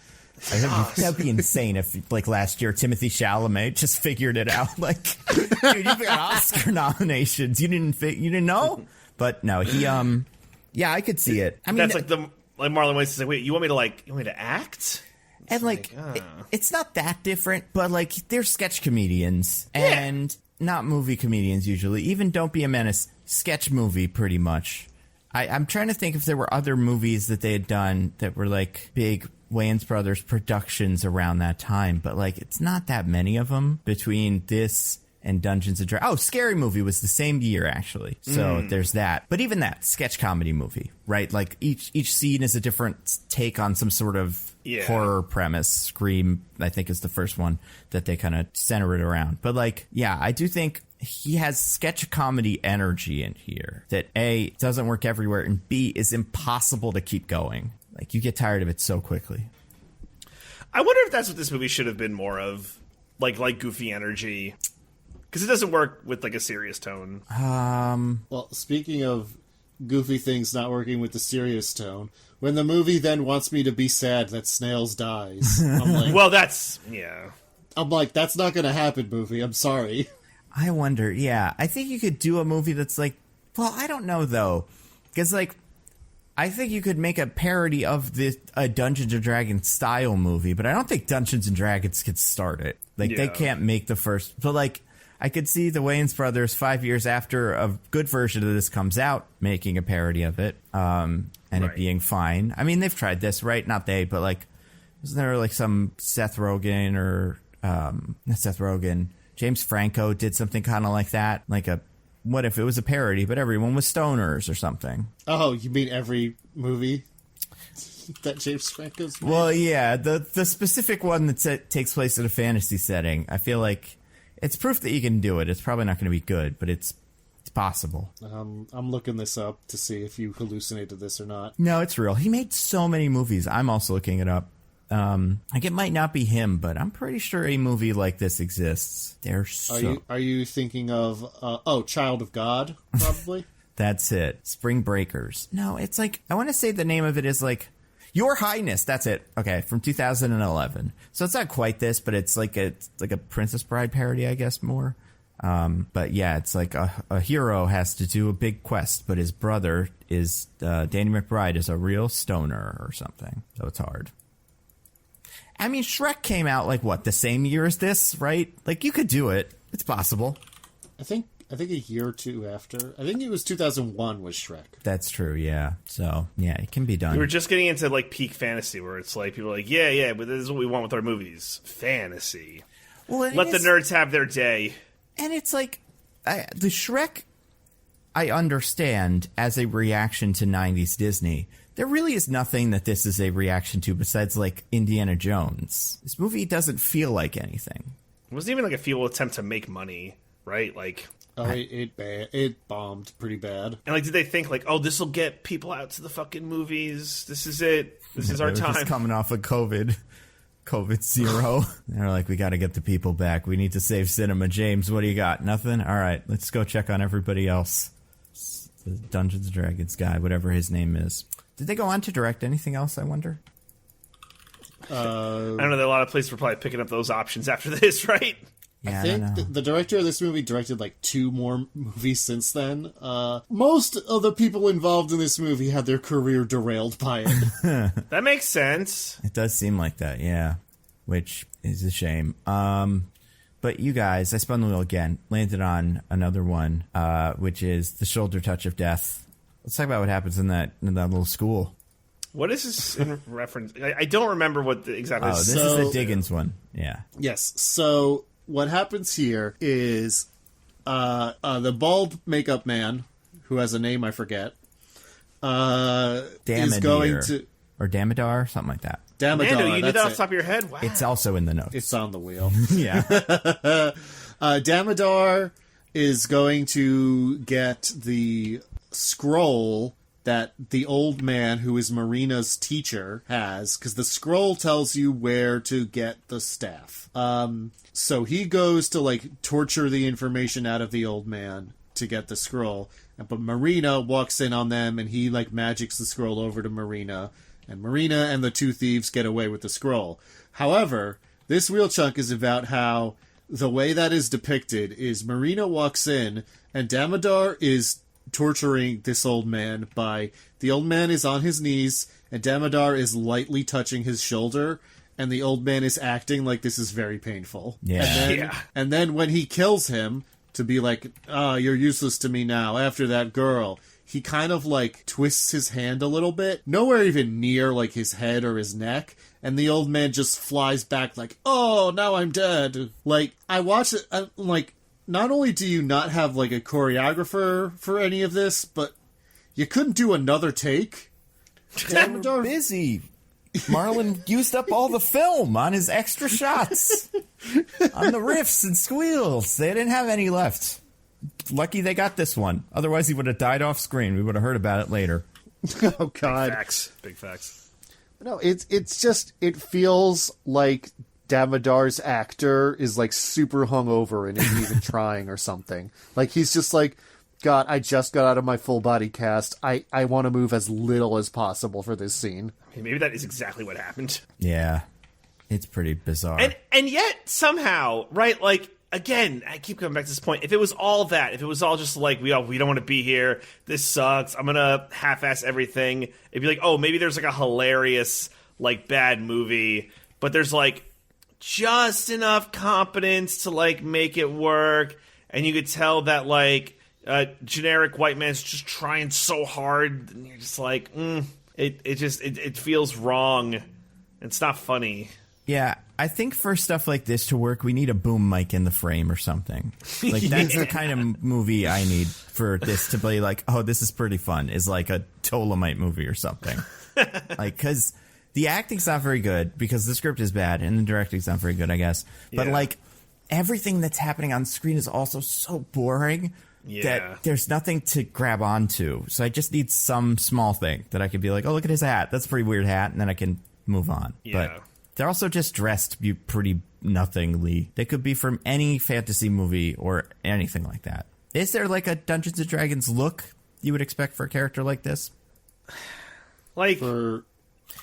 That'd be insane if, like, last year, Timothy Chalamet just figured it out. Like, dude, you've got Oscar nominations. You didn't know? But no, he, yeah, I could see it. I mean, that's like Marlon Wayans is like, wait, you want me to act? And like, it's not that different, but like, they're sketch comedians and not movie comedians usually. Even Don't Be a Menace, sketch movie pretty much. I'm trying to think if there were other movies that they had done that were like big Wayans Brothers productions around that time, but like, it's not that many of them between this and Dungeons and Dragons. Oh, Scary Movie was the same year, actually. So there's that. But even that, sketch comedy movie, right? Like each scene is a different take on some sort of horror premise. Scream, I think, is the first one that they kind of center it around. But like, yeah, I do think he has sketch comedy energy in here that A, doesn't work everywhere, and B, is impossible to keep going. Like, you get tired of it so quickly. I wonder if that's what this movie should have been more of. Like goofy energy. Because it doesn't work with, like, a serious tone. Well, speaking of goofy things not working with the serious tone, when the movie then wants me to be sad that Snails dies, I'm like... Well, that's... Yeah. I'm like, that's not going to happen, movie. I'm sorry. I wonder, yeah. I think you could do a movie that's like... Well, I don't know, though. Because, like, I think you could make a parody of a Dungeons & Dragons style movie, but I don't think Dungeons & Dragons could start it. Like, they can't make the first... But, like... I could see the Wayans brothers 5 years after a good version of this comes out making a parody of it, and it being fine. I mean, they've tried this, right? Not they, but like, isn't there like some Seth Rogen or not Seth Rogen? James Franco did something kind of like that, like a what if it was a parody, but everyone was stoners or something. Oh, you mean every movie that James Franco's made? Well, yeah, the specific one that takes place in a fantasy setting. I feel like. It's proof that you can do it. It's probably not going to be good, but it's possible. I'm looking this up to see if you hallucinated this or not. No, it's real. He made so many movies. I'm also looking it up. Like it might not be him, but I'm pretty sure a movie like this exists. Are you thinking of Child of God? Probably. That's it. Spring Breakers. No, it's like I want to say the name of it is like. Your Highness, that's it. Okay, from 2011. So it's not quite this, but it's like a Princess Bride parody, I guess, more. But yeah, it's like a hero has to do a big quest, but his brother is Danny McBride is a real stoner or something. So it's hard. I mean, Shrek came out like what, the same year as this, right? Like you could do it. It's possible. I think a year or two after. I think it was 2001 was Shrek. That's true, yeah. So, yeah, it can be done. We were just getting into, like, peak fantasy, where it's like, people are like, yeah, but this is what we want with our movies. Fantasy. Well, Let the nerds have their day. And it's like, the Shrek, I understand, as a reaction to 90s Disney. There really is nothing that this is a reaction to besides, like, Indiana Jones. This movie doesn't feel like anything. It wasn't even, like, a feeble attempt to make money, right? Like... Oh, it bombed pretty bad. And like, did they think like, oh, this will get people out to the fucking movies? This is it. This is our time. Just coming off of COVID zero. They're like, we got to get the people back. We need to save cinema. James, what do you got? Nothing. All right, let's go check on everybody else. The Dungeons and Dragons guy, whatever his name is. Did they go on to direct anything else? I wonder. I don't know. There are a lot of places we're probably picking up those options after this, right? Yeah, I think the director of this movie directed like 2 more movies since then. Most of the people involved in this movie had their career derailed by it. That makes sense. It does seem like that, yeah. Which is a shame. But you guys, I spun the wheel again, landed on another one, which is The Shoulder Touch of Death. Let's talk about what happens in that little school. What is this in reference? I don't remember what exactly. Oh, this is the Diggins one. Yeah. Yes. So what happens here is the bald makeup man, who has a name I forget, is going to... Or Damodar, something like that. Damodar, Nando, you did that off the top of your head? Wow. It's also in the notes. It's on the wheel. Yeah. Damodar is going to get the scroll that the old man who is Marina's teacher has, because the scroll tells you where to get the staff. So he goes to, like, torture the information out of the old man to get the scroll. But Marina walks in on them, and he, like, magics the scroll over to Marina. And Marina and the 2 thieves get away with the scroll. However, this wheel chunk is about how the way that is depicted is Marina walks in, and Damodar is torturing this old man by... The old man is on his knees, and Damodar is lightly touching his shoulder, and the old man is acting like this is very painful. Yeah. And then when he kills him, to be like, you're useless to me now, after that girl, he kind of, like, twists his hand a little bit, nowhere even near, like, his head or his neck, and the old man just flies back like, oh, now I'm dead. Like, I watched it, like, not only do you not have like a choreographer for any of this, but you couldn't do another take. They're busy. Marlon used up all the film on his extra shots. On the riffs and squeals. They didn't have any left. Lucky they got this one. Otherwise he would have died off screen. We would have heard about it later. Oh, God. Big facts. No, it's just, it feels like Damodar's actor is like super hungover and isn't even trying or something. Like he's just like, God, I just got out of my full body cast. I want to move as little as possible for this scene. Maybe that is exactly what happened. Yeah. It's pretty bizarre. And yet, somehow, right, like, again, I keep coming back to this point. If it was all that, if it was all just like, we don't want to be here, this sucks, I'm going to half-ass everything, it'd be like, oh, maybe there's like a hilarious, like, bad movie, but there's like just enough competence to like make it work, and you could tell that like generic white man's just trying so hard, and you're just like, it feels wrong. It's not funny. Yeah, I think for stuff like this to work, we need a boom mic in the frame or something. Like, that's the kind of movie I need for this to be like, oh, this is pretty fun, is like a Dolomite movie or something. Like, because the acting's not very good, because the script is bad, and the directing's not very good, I guess. But, like, everything that's happening on screen is also so boring that there's nothing to grab onto. So I just need some small thing that I could be like, oh, look at his hat. That's a pretty weird hat, and then I can move on. Yeah. But they're also just dressed pretty nothingly. They could be from any fantasy movie or anything like that. Is there like a Dungeons & Dragons look you would expect for a character like this? Like,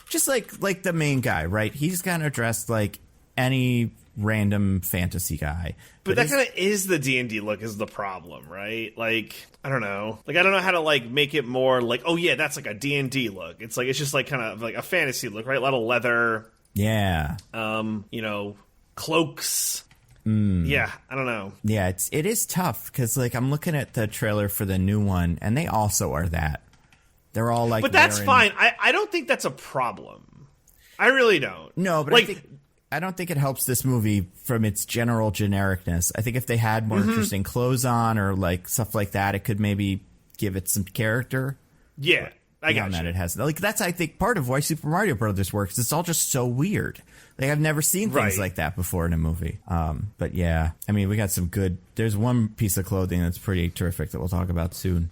just like the main guy, right? He's kind of dressed like any random fantasy guy. But that kind of is the D&D look is the problem, right? Like, I don't know. Like, I don't know how to, like, make it more like, oh, yeah, that's like a D&D look. It's like, it's just like kind of like a fantasy look, right? A lot of leather. Yeah. You know, cloaks. Yeah, I don't know. Yeah, it is tough because, like, I'm looking at the trailer for the new one, and they also are that. They're all like, but that's fine. I don't think that's a problem. I really don't. No, but like, I don't think it helps this movie from its general genericness. I think if they had more interesting clothes on or like stuff like that, it could maybe give it some character. Yeah. I got that it has, like, that's, I think, part of why Super Mario Brothers works. It's all just so weird. Like, I've never seen things like that before in a movie. But yeah, I mean, we got some good. There's one piece of clothing that's pretty terrific that we'll talk about soon.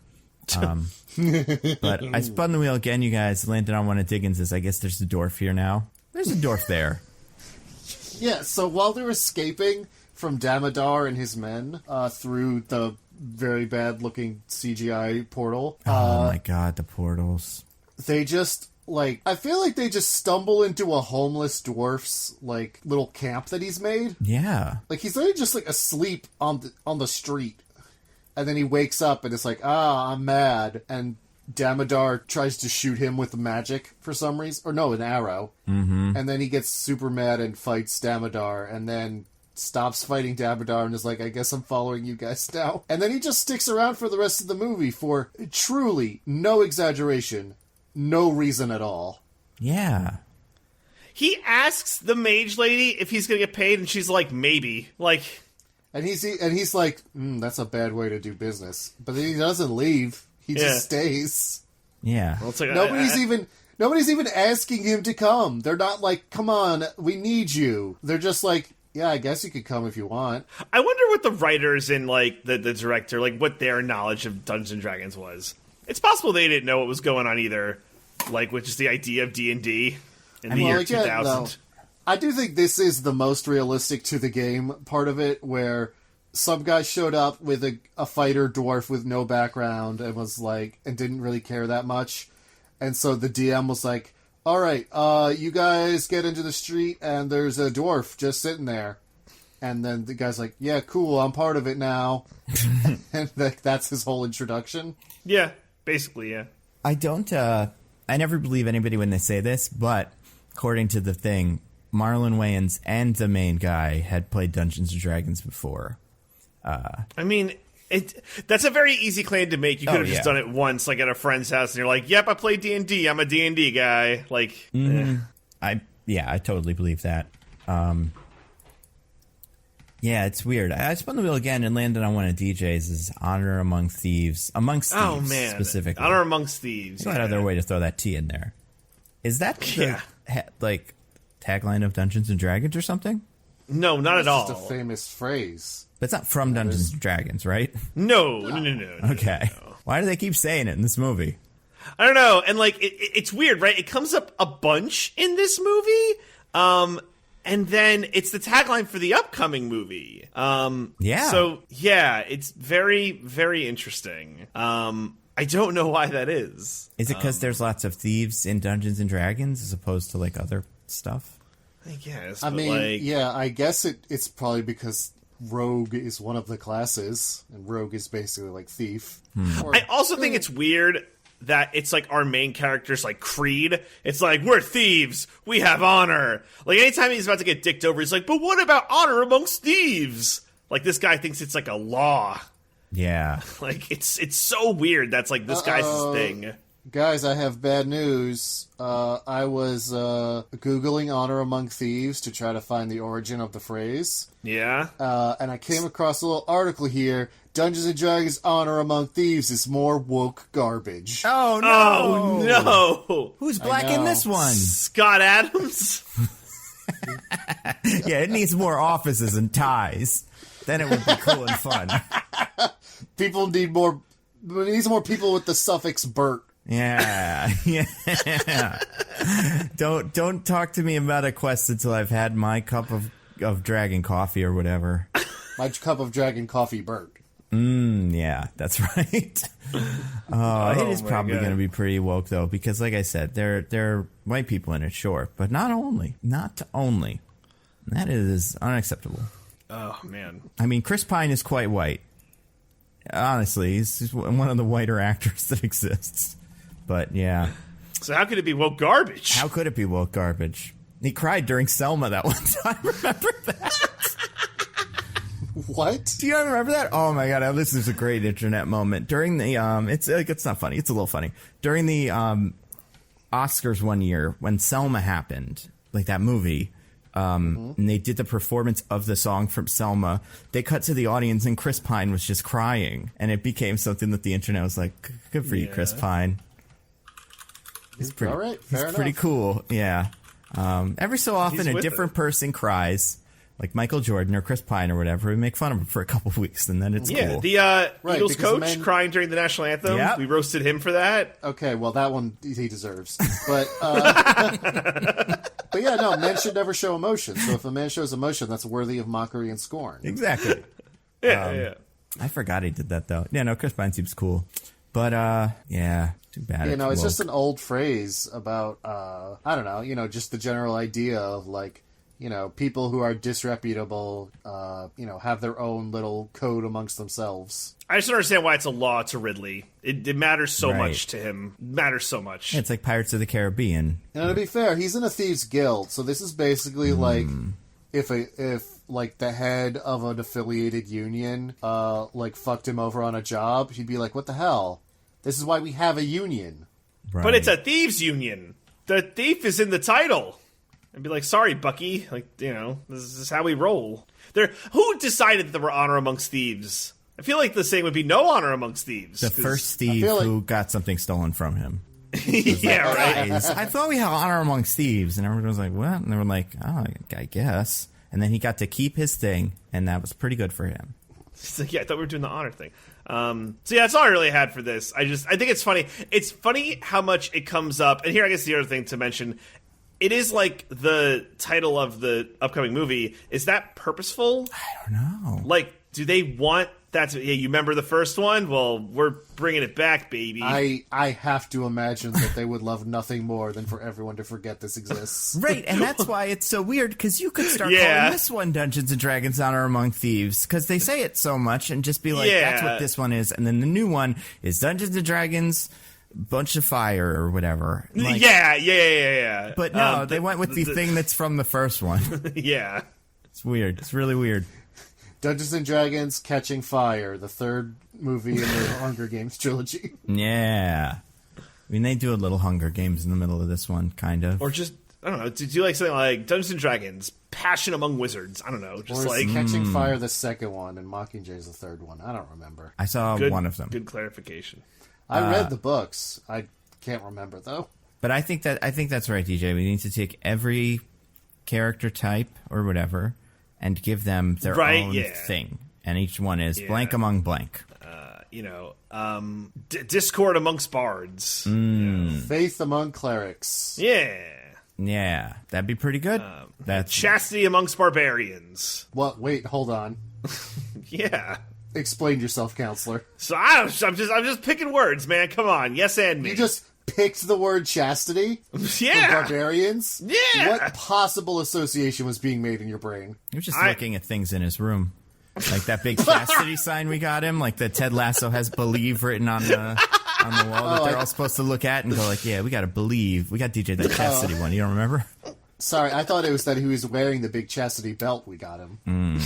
But I spun the wheel again, you guys. Landed on one of Diggins's. I guess there's a dwarf here now. There's a dwarf there. Yeah. So while they're escaping from Damodar and his men through the very bad looking CGI portal. Oh my god, the portals. They just, like, I feel like they just stumble into a homeless dwarf's, like, little camp that he's made. Yeah. Like, he's literally just, like, asleep on the street. And then he wakes up and it's like, I'm mad. And Damodar tries to shoot him with magic for some reason. Or no, an arrow. Mm-hmm. And then he gets super mad and fights Damodar. And then stops fighting Damodar and is like, I guess I'm following you guys now. And then he just sticks around for the rest of the movie for truly, no exaggeration, no reason at all. Yeah. He asks the mage lady if he's going to get paid, and she's like, maybe. Like, and he's like, that's a bad way to do business. But then he doesn't leave. He just stays. Yeah. Well, it's like, Nobody's even asking him to come. They're not like, come on, we need you. They're just like, yeah, I guess you could come if you want. I wonder what the writers and, like, the director, like, what their knowledge of Dungeons & Dragons was. It's possible they didn't know what was going on either, like, with just the idea of D&D in the year 2000. No. I do think this is the most realistic to the game part of it, where some guy showed up with a fighter dwarf with no background and was like, and didn't really care that much. And so the DM was like, all right, you guys get into the street, and there's a dwarf just sitting there. And then the guy's like, yeah, cool, I'm part of it now. And that's his whole introduction. Yeah, basically, yeah. I never believe anybody when they say this, but according to the thing, Marlon Wayans and the main guy had played Dungeons & Dragons before. I mean, that's a very easy claim to make. You could have just done it once, like at a friend's house, and you're like, "Yep, I play D&D. I'm a D&D guy." Like, I totally believe that. Yeah, it's weird. I spun the wheel again and landed on one of DJ's is Honor Among Thieves. Amongst Thieves, Oh, man. specifically. Honor Amongst Thieves. What other way to throw that T in there? Is that the, like, tagline of Dungeons & Dragons or something? No, not at all. It's just a famous phrase. But it's not from Dungeons & Dragons, right? No. Okay. No. Why do they keep saying it in this movie? I don't know. And, like, it's weird, right? It comes up a bunch in this movie. And then it's the tagline for the upcoming movie. Yeah. So, yeah, it's very, very interesting. I don't know why that is. Is it because there's lots of thieves in Dungeons & Dragons as opposed to, like, other stuff? I guess. I mean, like, yeah, I guess it's probably because rogue is one of the classes, and rogue is basically like thief. Or, I also think it's weird that it's like our main character's like creed. It's like, we're thieves, we have honor. Like anytime he's about to get dicked over, he's like, but what about honor amongst thieves? Like this guy thinks it's like a law. Yeah. Like it's so weird. That's like this guy's thing. Guys, I have bad news. I was Googling honor among thieves to try to find the origin of the phrase. Yeah. And I came across a little article here. Dungeons & Dragons honor among thieves is more woke garbage. Oh, no. Oh, no. Who's black in this one? Scott Adams? Yeah, it needs more offices and ties. Then it would be cool and fun. People need more... It needs more people with the suffix Bert. Yeah. Don't talk to me about a quest until I've had my cup of dragon coffee or whatever. My cup of dragon coffee Bert. Yeah, that's right. It is probably going to be pretty woke though, because like I said, there are white people in it, sure, but not only. That is unacceptable. Oh man. I mean, Chris Pine is quite white. Honestly, he's one of the whiter actors that exists. But yeah. So how could it be woke garbage? How could it be woke garbage? He cried during Selma that one time. Remember that? What? Do you remember that? Oh my god, this is a great internet moment. During the it's not funny, it's a little funny. During the Oscars one year when Selma happened, like that movie, and they did the performance of the song from Selma, they cut to the audience and Chris Pine was just crying, and it became something that the internet was like, good for you, Chris Pine. He's pretty, all right, he's pretty cool, yeah. Every so often a different person cries, like Michael Jordan or Chris Pine or whatever. We make fun of him for a couple of weeks, and then it's cool. The Eagles coach crying during the national anthem. Yep. We roasted him for that. Okay, well, that one he deserves. But but yeah, no, men should never show emotion. So if a man shows emotion, that's worthy of mockery and scorn. Exactly. Yeah. I forgot he did that, though. Yeah, no, Chris Pine seems cool. But, yeah, too bad. You know, it's just an old phrase about, I don't know, just the general idea of, like, people who are disreputable, have their own little code amongst themselves. I just don't understand why it's a law to Ridley. It matters so much to him. It matters so much. It's like Pirates of the Caribbean. And to be fair, he's in a thieves guild, so this is basically like if like the head of an affiliated union like fucked him over on a job, he'd be like, "What the hell? This is why we have a union." Right. But it's a thieves union. The thief is in the title. And be like, sorry, Bucky. Like, this is how we roll. Who decided that there were honor amongst thieves? I feel like the saying would be no honor amongst thieves. The first thief who got something stolen from him. Yeah, right. I thought we had honor amongst thieves. And everyone was like, what? And they were like, oh, I guess. And then he got to keep his thing, and that was pretty good for him. He's like, yeah, I thought we were doing the honor thing. So yeah, that's all I really had for this. I think it's funny. It's funny how much it comes up. And here, I guess the other thing to mention, it is like the title of the upcoming movie. Is that purposeful? I don't know. Like, do they want that to... Yeah, you remember the first one? Well, we're bringing it back, baby. I have to imagine that they would love nothing more than for everyone to forget this exists. Right, and that's why it's so weird, because you could start calling this one Dungeons & Dragons Honor Among Thieves, because they say it so much, and just be like, that's what this one is. And then the new one is Dungeons & Dragons... Bunch of Fire or whatever. Like, yeah. But no, they went with the thing that's from the first one. Yeah. It's weird. It's really weird. Dungeons & Dragons Catching Fire, the third movie in the Hunger Games trilogy. Yeah. I mean, they do a little Hunger Games in the middle of this one, kind of. Or just I don't know, do like something like Dungeons and Dragons, Passion Among Wizards. I don't know, just or like Catching Fire, the second one, and Mockingjay's the third one. I don't remember. I saw one of them. Good clarification. I read the books. I can't remember though. But I think that's right, DJ. We need to take every character type or whatever and give them their own thing, and each one is blank among blank. Discord amongst bards. Faith among clerics. Yeah, that'd be pretty good. That's chastity amongst barbarians. What? Wait, hold on. Yeah. Explain yourself, counselor. So I'm just picking words, man. Come on, yes and me. You just picked the word chastity for barbarians? Yeah. What possible association was being made in your brain? You're just looking at things in his room. Like that big chastity sign we got him, like that Ted Lasso has believe written on the wall that they're all supposed to look at and go like, yeah, we got to believe. We got DJ that chastity one. You don't remember? Sorry, I thought it was that he was wearing the big chastity belt we got him.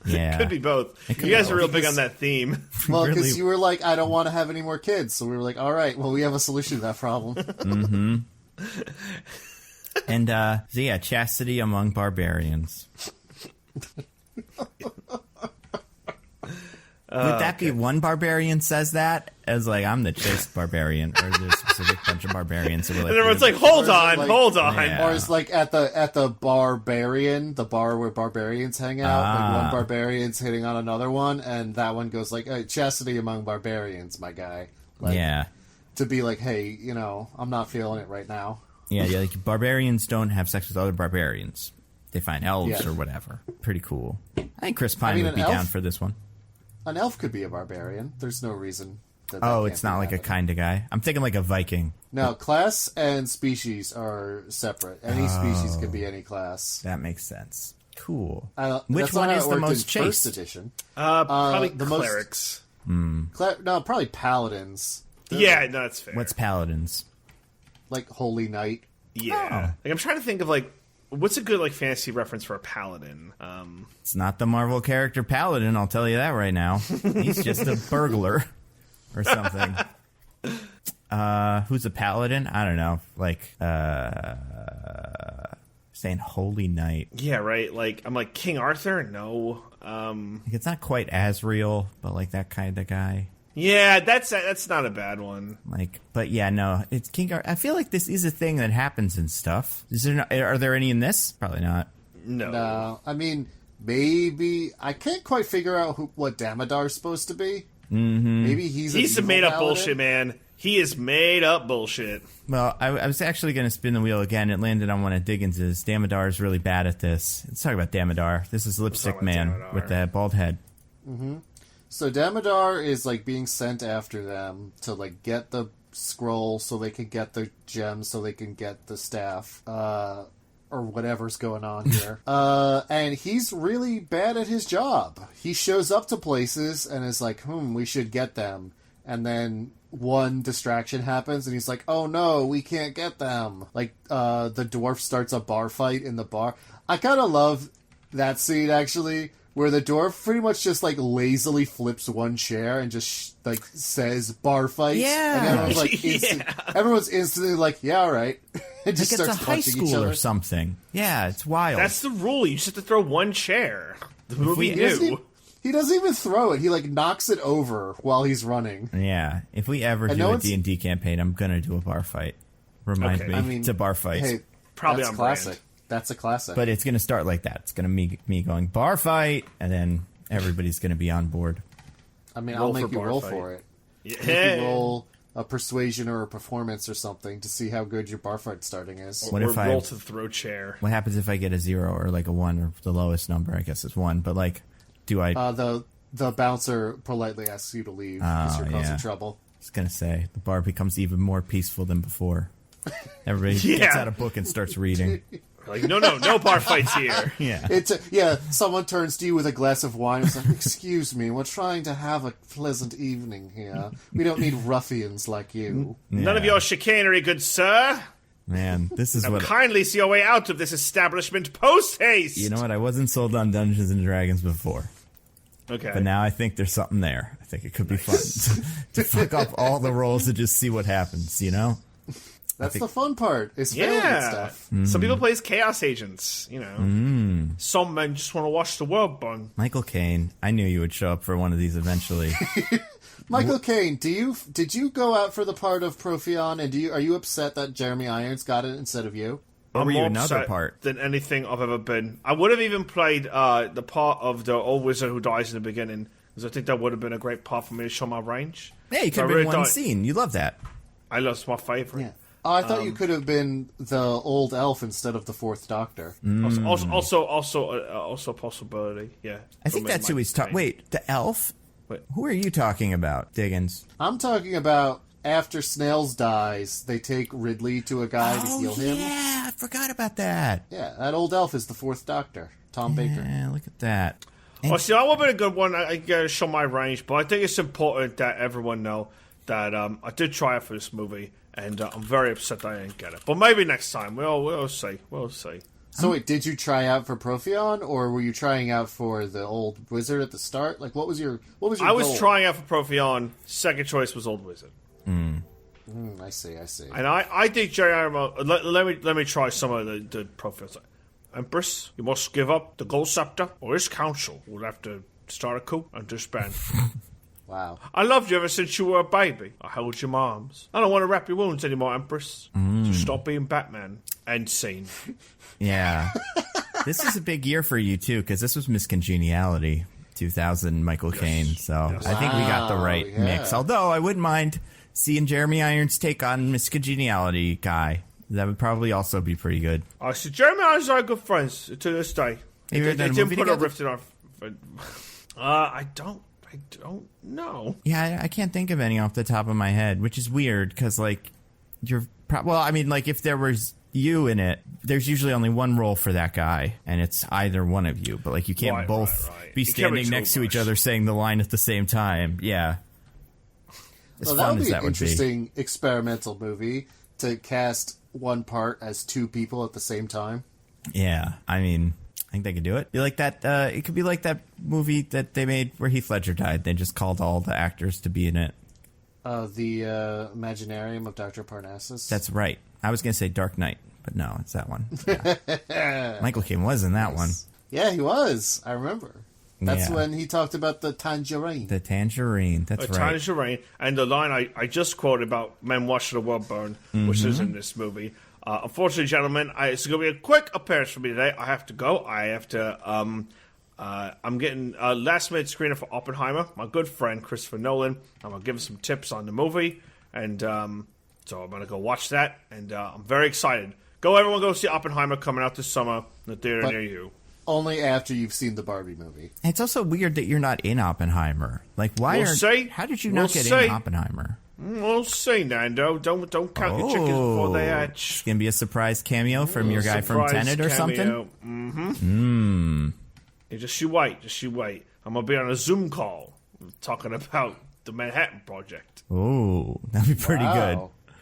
Yeah. Could be both. You guys are real big on that theme. Well, because you were like, I don't want to have any more kids. So we were like, all right, well, we have a solution to that problem. And, so yeah, chastity among barbarians. Would that be one barbarian says that as like, I'm the chaste barbarian, or there's a specific bunch of barbarians who are like, and everyone's like, hold on. Yeah. Or it's like at the barbarian, the bar where barbarians hang out, like one barbarian's hitting on another one, and that one goes like, hey, chastity among barbarians, my guy. Like, to be like, hey, I'm not feeling it right now. Yeah, like barbarians don't have sex with other barbarians. They find elves or whatever. Pretty cool. I think Chris Pine would be down for this one. An elf could be a barbarian. There's no reason. It's not like a kind of guy. I'm thinking like a Viking. No, class and species are separate. Any species can be any class. That makes sense. Cool. Which one is the most chaste? First edition. Probably the clerics. No, probably paladins. No, that's fair. What's paladins? Like Holy Knight. Yeah. Like I'm trying to think of like what's a good like fantasy reference for a paladin? It's not the Marvel character Paladin, I'll tell you that right now. He's just a burglar or something. Who's a paladin? I don't know. Like saying Holy Knight. Yeah, right. Like I'm like King Arthur? No. It's not quite Asriel, but like that kind of guy. Yeah, that's not a bad one. Like, but yeah, no, it's King Arthur. I feel like this is a thing that happens in stuff. Are there any in this? Probably not. No. I mean, maybe I can't quite figure out what Damodar's supposed to be. Maybe he's some made up bullshit, man. He is made up bullshit. Well, I was actually going to spin the wheel again. It landed on one of Diggins's. Damodar is really bad at this. Let's talk about Damodar. This is Lipstick Man Damodar. with the bald head. So Damodar is like being sent after them to like get the scroll so they can get the gems so they can get the staff or whatever's going on here. And he's really bad at his job. He shows up to places and is like, we should get them. And then one distraction happens and he's like, oh no, we can't get them. Like the dwarf starts a bar fight in the bar. I kind of love that scene actually, where the dwarf pretty much just like lazily flips one chair and just like says bar fight. Yeah. And everyone's like, everyone's instantly like, yeah, all right. It just like starts it's a high punching each school other or something. Yeah, it's wild. That's the rule. You just have to throw one chair. The movie knew. He doesn't even throw it. He like knocks it over while he's running. Yeah. If we ever do a D&D campaign, I'm gonna do a bar fight. Remind me to bar fight. Hey, probably that's on classic. brand. That's a classic. But it's gonna start like that. It's gonna me going bar fight, and then everybody's gonna be on board. I mean, Roll I'll make for you bar roll fight. for it. Yeah. Make you roll a persuasion or a performance or something to see how good your bar fight starting is. What or if roll to throw chair. What happens if I get a 0 or like a 1 or the lowest number? I guess is 1. But like, do I? The bouncer politely asks you to leave because you're causing trouble. I was gonna say the bar becomes even more peaceful than before. Everybody gets out a book and starts reading. Like, no bar fights here. Yeah. Someone turns to you with a glass of wine and says, excuse me, we're trying to have a pleasant evening here. We don't need ruffians like you. None of your chicanery, good sir. Man, this is Now what... kindly see your way out of this establishment post-haste. You know what? I wasn't sold on Dungeons and Dragons before. Okay. But now I think there's something there. I think it could be fun to fuck up all the rolls and just see what happens, you know? That's the fun part. Is failing and stuff. Some people play as Chaos Agents, you know. Some men just want to watch the world burn. Michael Caine, I knew you would show up for one of these eventually. Michael Caine, did you go out for the part of Profion, and are you upset that Jeremy Irons got it instead of you? Or were you another upset part than anything I've ever been? I would have even played the part of the old wizard who dies in the beginning, because I think that would have been a great part for me to show my range. Yeah, you could have been one scene. You love that. I lost my favorite. Yeah. Oh, I thought you could have been the old elf instead of the Fourth Doctor. Also a possibility. Yeah, I think that's who he's talking. Wait, the elf? Wait. Who are you talking about, Diggins? I'm talking about after Snails dies, they take Ridley to a guy to heal him. Yeah, I forgot about that. Yeah, that old elf is the Fourth Doctor, Tom Baker. Yeah, look at that. Well, see, that would have been a good one. I gotta show my range, but I think it's important that everyone know that I did try it for this movie, and I'm very upset that I didn't get it. But maybe next time. We'll see. We'll see. So wait, did you try out for Profion, or were you trying out for the old wizard at the start? Like, what was your I goal? was trying out for Profion. Second choice was old wizard. I see. And I think let me try some of the Profions. Empress, you must give up the gold scepter, or this council will have to start a coup and disband. Wow. I loved you ever since you were a baby. I held your arms. I don't want to wrap your wounds anymore, Empress. So stop being Batman. End scene. Yeah. This is a big year for you, too, because this was Miss Congeniality, 2000 Michael Caine. So I think we got the right mix. Although I wouldn't mind seeing Jeremy Irons take on Miss Congeniality guy. That would probably also be pretty good. I see. Jeremy and I are good friends to this day. They didn't put a rift in our... I don't know. Yeah, I can't think of any off the top of my head, which is weird, because, like, if there was you in it, there's usually only one role for that guy, and it's either one of you. But, like, you can't both be standing next to each other saying the line at the same time. Yeah. As that fun would as be that an would be. interesting experimental movie to cast one part as two people at the same time. Yeah, I mean, I think they could do it. Be like that. It could be like that movie that they made where Heath Ledger died. They just called all the actors to be in it. The Imaginarium of Dr. Parnassus. That's right. I was going to say Dark Knight, but no, it's that one. Yeah. Michael Caine was in that one. Yeah, he was. I remember. That's when he talked about the tangerine. The tangerine. That's right. Tangerine. And the line I just quoted about men watching the world burn, which is in this movie. Unfortunately, gentlemen, it's going to be a quick appearance for me today. I have to go. I have to... I'm getting a last-minute screener for Oppenheimer. My good friend, Christopher Nolan. I'm going to give him some tips on the movie. And so I'm going to go watch that. And I'm very excited. Everyone go see Oppenheimer coming out this summer in the theater near you. Only after you've seen the Barbie movie. It's also weird that you're not in Oppenheimer. Like, how did you not get in Oppenheimer? We'll see, Nando. Don't count your chickens before they hatch. It's going to be a surprise cameo from your guy from Tenet or something? Yeah, just you wait. I'm going to be on a Zoom call talking about the Manhattan Project. Oh, that'd be pretty good.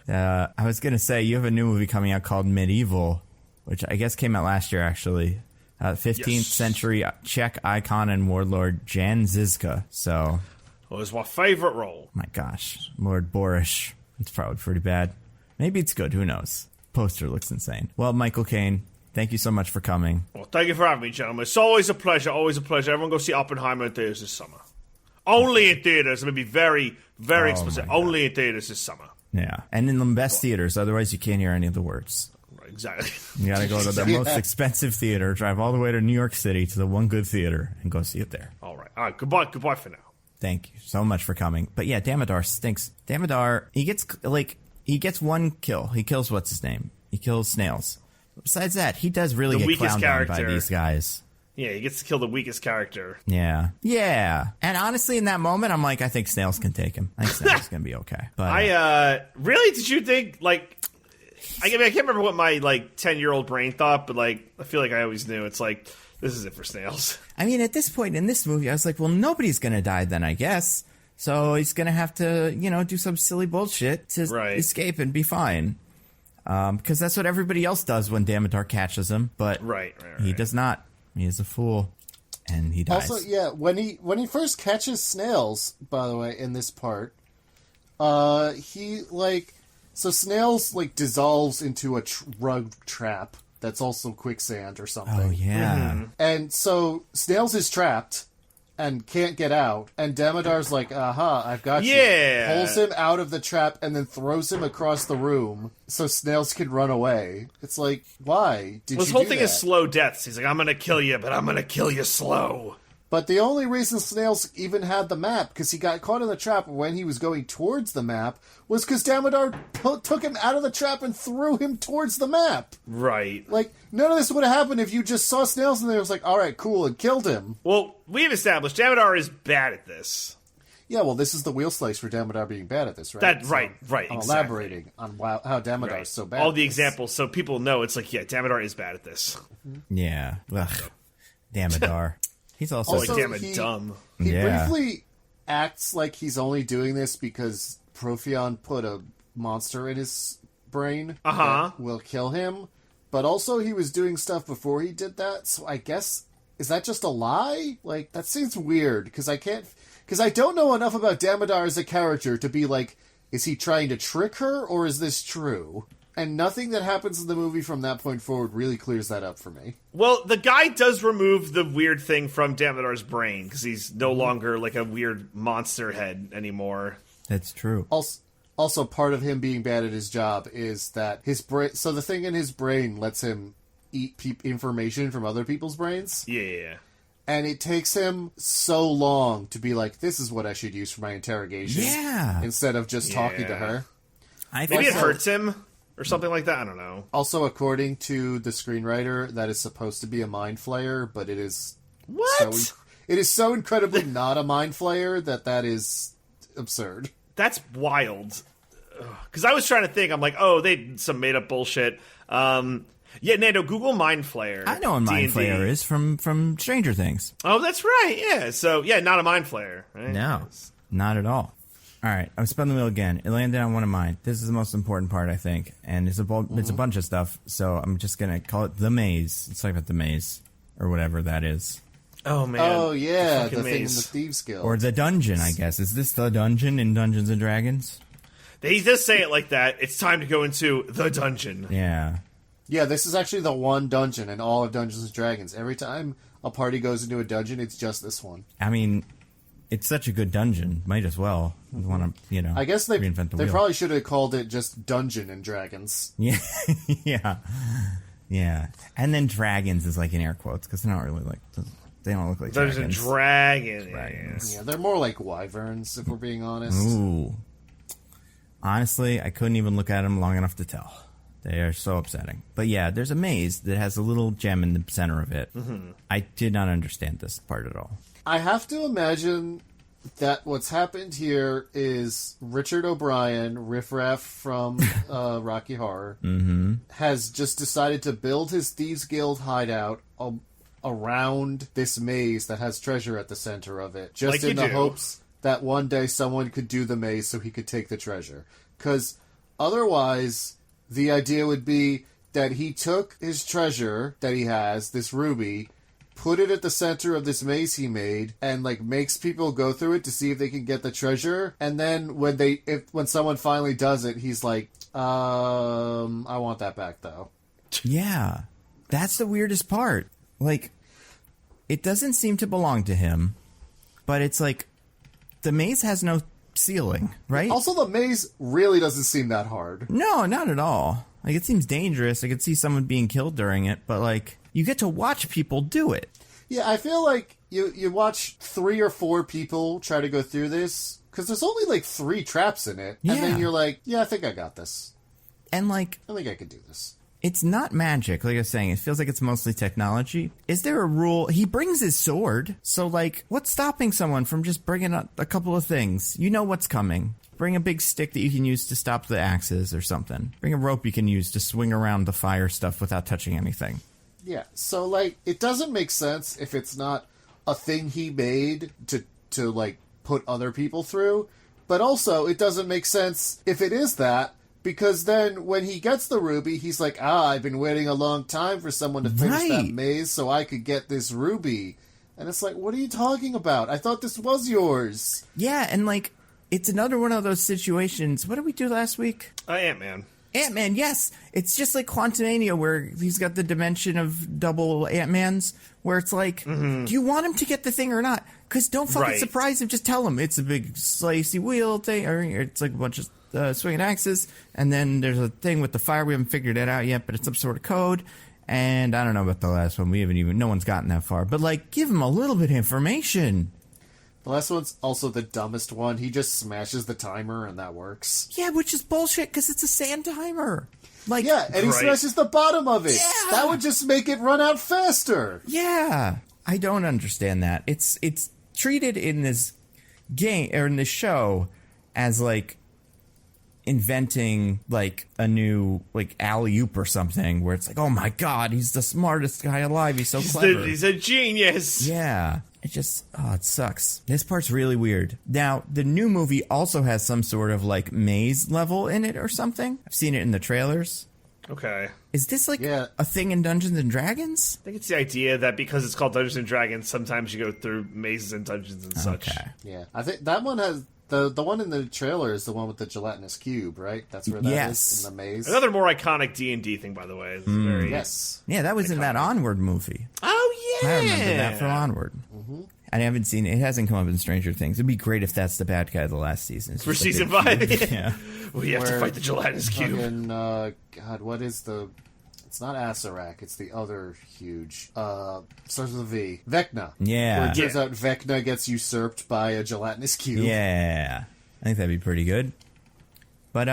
I was going to say, you have a new movie coming out called Medieval, which I guess came out last year, actually. 15th century Czech icon and warlord Jan Žižka. So, it was my favorite role. My gosh, Lord Boris. It's probably pretty bad. Maybe it's good. Who knows? Poster looks insane. Well, Michael Caine, thank you so much for coming. Well, thank you for having me, gentlemen. It's always a pleasure. Always a pleasure. Everyone go see Oppenheimer in theaters this summer. Only in theaters. I'm going to be very, very explicit. Only in theaters this summer. Yeah, and in the best theaters. Otherwise, you can't hear any of the words. Exactly. You got to go to the most expensive theater, drive all the way to New York City to the one good theater, and go see it there. All right. Goodbye for now. Thank you so much for coming. But yeah, Damodar stinks. Damodar, he gets one kill. He kills what's his name? He kills Snails. Besides that, he does really get clowned on by these guys. Yeah, he gets to kill the weakest character. Yeah. And honestly, in that moment, I'm like, I think Snails can take him. I think Snails is gonna be okay. But really, did you think like? I can't remember what my 10-year-old brain thought, but I feel like I always knew. It's like, this is it for Snails. I mean, at this point in this movie, I was like, well, nobody's gonna die then, I guess. So he's gonna have to, do some silly bullshit to escape and be fine. Because that's what everybody else does when Damodar catches him. But he does not. He is a fool, and he dies. Also, yeah, when he first catches Snails, by the way, in this part, he So Snails, like, dissolves into a rug trap that's also quicksand or something. Oh, yeah. Mm-hmm. And so Snails is trapped and can't get out. And Damodar's like, aha, I've got you. Yeah. Pulls him out of the trap and then throws him across the room so Snails can run away. It's like, why did This you whole do thing that? is slow deaths. He's like, I'm gonna kill you, but I'm gonna kill you slow. But the only reason Snails even had the map, because he got caught in the trap when he was going towards the map, was because Damodar took him out of the trap and threw him towards the map. Right. Like, none of this would have happened if you just saw Snails and there was like, all right, cool, and killed him. Well, we've established Damodar is bad at this. Yeah, well, this is the wheel slice for Damodar being bad at this, right? That So right. I'm Exactly. elaborating on how Damodar Right. is so bad. All at the this. examples, so people know it's like, yeah, Damodar is bad at this. Yeah. Ugh. Damodar. He's also, Like, damn it, he- dumb. He Yeah. briefly acts like he's only doing this because Profion put a monster in his brain Uh-huh. that will kill him. But also he was doing stuff before he did that, so I guess, is that just a lie? Like, that seems weird, because I don't know enough about Damodar as a character to be like, is he trying to trick her, or is this true? And nothing that happens in the movie from that point forward really clears that up for me. Well, the guy does remove the weird thing from Damodar's brain, because he's no longer like a weird monster head anymore. that's true. Also, part of him being bad at his job is that his brain. So the thing in his brain lets him eat information from other people's brains, Yeah. and it takes him so long to be like, "This is what I should use for my interrogation," Yeah. instead of just talking to Yeah. her. I Maybe it Also- hurts him or something like that. I don't know. Also, according to the screenwriter, that is supposed to be a mind flayer, but it is What? it is so incredibly not a mind flayer that is absurd. That's wild. Because I was trying to think. I'm like, oh, they did some made up bullshit. Yeah, Nando, Google Mind Flayer. I know what Mind D&D. Flayer is from Stranger Things. Oh, that's right. Yeah. So, yeah, not a Mind Flayer. Right? No, not at all. All right, I'm spinning the wheel again. It landed on one of mine. This is the most important part, I think, and it's a bunch of stuff. So I'm just gonna call it the maze. Let's talk about the maze or whatever that is, Oh, man. Oh yeah, fucking the thing in maze. the Thieves Guild. or the dungeon. I guess is this the dungeon in Dungeons and Dragons? He does say it like that. It's time to go into the dungeon. Yeah, Yeah, this is actually the one dungeon in all of Dungeons and Dragons. Every time a party goes into a dungeon, it's just this one. I mean, it's such a good dungeon. Might as well want to, I guess they reinvent the wheel. probably should have called it just Dungeon and Dragons. Yeah, yeah. And then dragons is like in air quotes because they're not really like they don't look like There's dragons. a dragon. Dragons. Yeah, they're more like wyverns, if we're being honest. Ooh. Honestly, I couldn't even look at them long enough to tell. They are so upsetting. But yeah, there's a maze that has a little gem in the center of it. Mm-hmm. I did not understand this part at all. I have to imagine that what's happened here is Richard O'Brien, riffraff from Rocky Horror, has just decided to build his Thieves Guild hideout around this maze that has treasure at the center of it, just Like in you the do. hopes that one day someone could do the maze so he could take the treasure. Because otherwise, the idea would be that he took his treasure that he has, this ruby, put it at the center of this maze he made, and like makes people go through it to see if they can get the treasure. And then when someone finally does it, he's like, I want that back though. Yeah. That's the weirdest part. Like, it doesn't seem to belong to him, but it's like the maze has no ceiling, right? Also, the maze really doesn't seem that hard. No, not at all. Like, it seems dangerous. I could see someone being killed during it, but like, you get to watch people do it. Yeah, I feel like you watch 3 or 4 people try to go through this, because there's only like 3 traps in it, and Yeah. then you're like, yeah, I think I got this. And like, I think I can do this. it's not magic, like I was saying. It feels like it's mostly technology. Is there a rule? He brings his sword. So, like, what's stopping someone from just bringing a couple of things? You know what's coming. Bring a big stick that you can use to stop the axes or something. Bring a rope you can use to swing around the fire stuff without touching anything. Yeah, so like it doesn't make sense if it's not a thing he made to like put other people through, but also it doesn't make sense if it is that, because then when he gets the ruby, he's like, I've been waiting a long time for someone to finish that Right. maze so I could get this ruby. And it's like, what are you talking about? I thought this was yours. Yeah, and like, it's another one of those situations. What did we do last week? Ant-Man. Ant-Man, yes. It's just like Quantumania, where he's got the dimension of double Ant-Mans, where it's like, do you want him to get the thing or not? Because don't fucking surprise him. Just tell him it's a big slicey wheel thing, or it's like a bunch of swinging axes, and then there's a thing with the fire. We haven't figured it out yet, but it's some sort of code. And I don't know about the last one. No one's gotten that far. But, like, give him a little bit of information. The last one's also the dumbest one. He just smashes the timer and that works. Yeah, which is bullshit because it's a sand timer. Like, yeah, and he smashes the bottom of it. Yeah. That would just make it run out faster. Yeah. I don't understand that. It's treated in this game or in this show as like inventing like a new like alley-oop or something where it's like, oh my god, he's the smartest guy alive. He's so clever. He's a genius. Yeah. It just, it sucks. This part's really weird. Now, the new movie also has some sort of, like, maze level in it or something. I've seen it in the trailers. Okay. Is this, like, a thing in Dungeons & Dragons? I think it's the idea that because it's called Dungeons & Dragons, sometimes you go through mazes and dungeons and such. Okay. Yeah. I think that one has... The one in the trailer is the one with the gelatinous cube, right? That's where that is, in the maze. Another more iconic D&D thing, by the way. It's very yes. Yeah, that was in that Onward movie. Oh, yeah! I remember that from Onward. Mm-hmm. I haven't seen it. It hasn't come up in Stranger Things. It'd be great if that's the bad guy of the last season. For season 5? Yeah. We have to fight the gelatinous cube. Fucking, God, what is the... It's not Asarak, it's the other huge... starts with a V. Vecna. Yeah. Where it turns out Vecna gets usurped by a gelatinous cube. Yeah. I think that'd be pretty good. But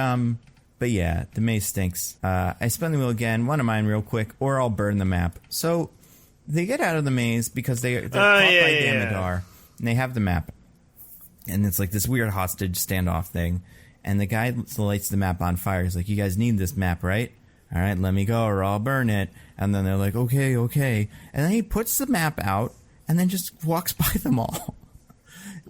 yeah, the maze stinks. I spin the wheel again. One of mine real quick, or I'll burn the map. So they get out of the maze because they're caught by Damodar, and they have the map. And it's like this weird hostage standoff thing. And the guy lights the map on fire. He's like, you guys need this map, right? All right, let me go or I'll burn it. And then they're like, okay. And then he puts the map out and then just walks by them all.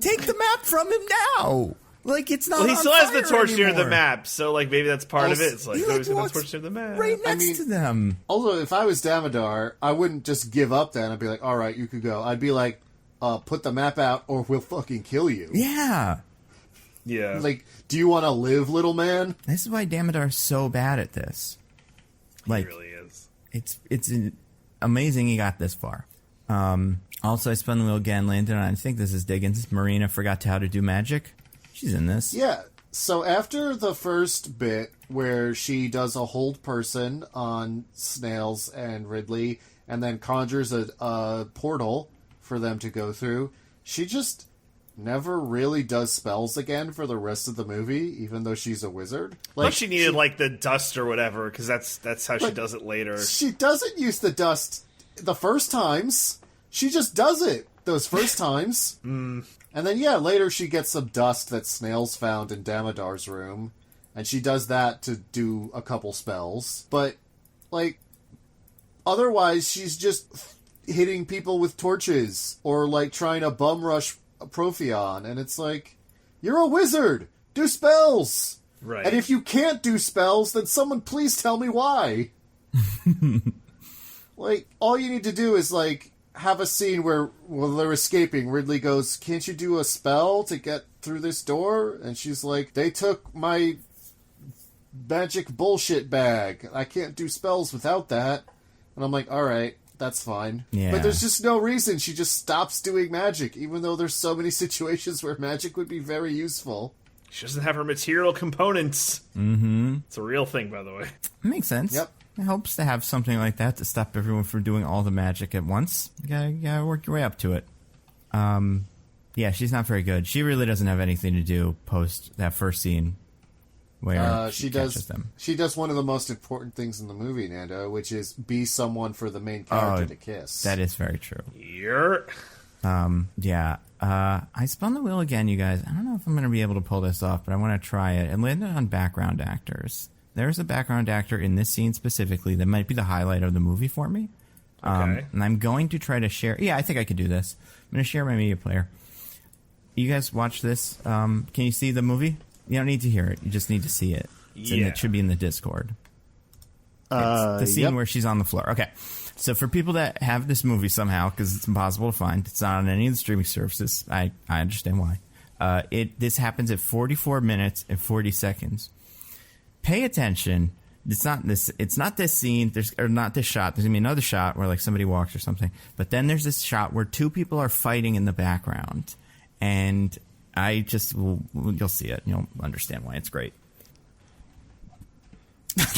Take the map from him now. Like, it's not. Well, he still has the torch anymore. near the map, so like maybe that's part of it. It's like, He, he's got walks the torch near the map. right next to them. Also, if I was Damodar, I wouldn't just give up then. I'd be like, all right, you could go. I'd be like, put the map out or we'll fucking kill you. Yeah. Yeah. Like, do you want to live, little man? This is why Damodar's so bad at this. Like, he really is. It's amazing he got this far. Also, I spun the wheel again, landed on, I think this is Diggins. Marina forgot how to do magic. She's in this. Yeah. So after the first bit where she does a hold person on Snails and Ridley and then conjures a portal for them to go through, she just never really does spells again for the rest of the movie, even though she's a wizard. Like, she needed like the dust or whatever, because that's how she does it later. She doesn't use the dust the first times. She just does it those first times. And then, later she gets some dust that Snails found in Damodar's room, and she does that to do a couple spells. But, like, otherwise she's just hitting people with torches, or, like, trying to bum rush Profion, and it's like, you're a wizard! Do spells! Right. And if you can't do spells, then someone please tell me why. Like, all you need to do is, like, have a scene where, while they're escaping, Ridley goes, can't you do a spell to get through this door? And she's like, they took my magic bullshit bag. I can't do spells without that. And I'm like, alright, that's fine. Yeah. But there's just no reason. She just stops doing magic, even though there's so many situations where magic would be very useful. She doesn't have her material components. Mm-hmm. It's a real thing, by the way. Makes sense. Yep. It helps to have something like that to stop everyone from doing all the magic at once. You gotta work your way up to it. Yeah, she's not very good. She really doesn't have anything to do post that first scene where she catches them. She does one of the most important things in the movie, Nando, which is be someone for the main character to kiss. That is very true. Yeah. I spun the wheel again, you guys. I don't know if I'm going to be able to pull this off, but I want to try it. It landed on background actors. There's a background actor in this scene specifically that might be the highlight of the movie for me. Okay. And I'm going to try to share... Yeah, I think I could do this. I'm going to share my media player. You guys watch this. Can you see the movie? You don't need to hear it. You just need to see it. It should be in the Discord. It's the scene where she's on the floor. Okay. So for people that have this movie somehow, because it's impossible to find, it's not on any of the streaming services. I understand why. This happens at 44 minutes and 40 seconds. Pay attention. It's not this scene. Or not this shot. There's gonna be another shot where like somebody walks or something. But then there's this shot where two people are fighting in the background, and you'll see it. You'll understand why it's great.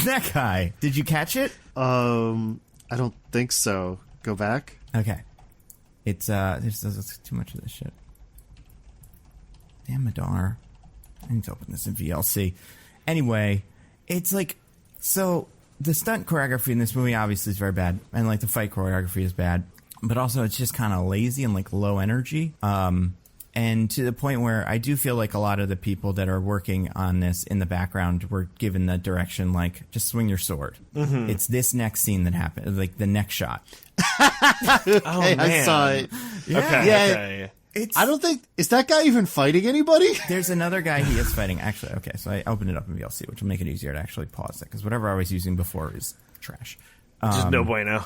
That guy. Did you catch it? I don't think so. Go back. Okay. It's there's too much of this shit. Damn Madar. I need to open this in VLC. Anyway, it's like, so the stunt choreography in this movie obviously is very bad, and like the fight choreography is bad, but also it's just kind of lazy and like low energy. And to the point where I do feel like a lot of the people that are working on this in the background were given the direction, like, just swing your sword. Mm-hmm. It's this next scene that happened, like the next shot. Oh, man. I saw it. Yeah. Okay. I don't think... Is that guy even fighting anybody? There's another guy he is fighting. Actually, okay, so I opened it up in VLC, which will make it easier to actually pause it, because whatever I was using before is trash. Just no bueno.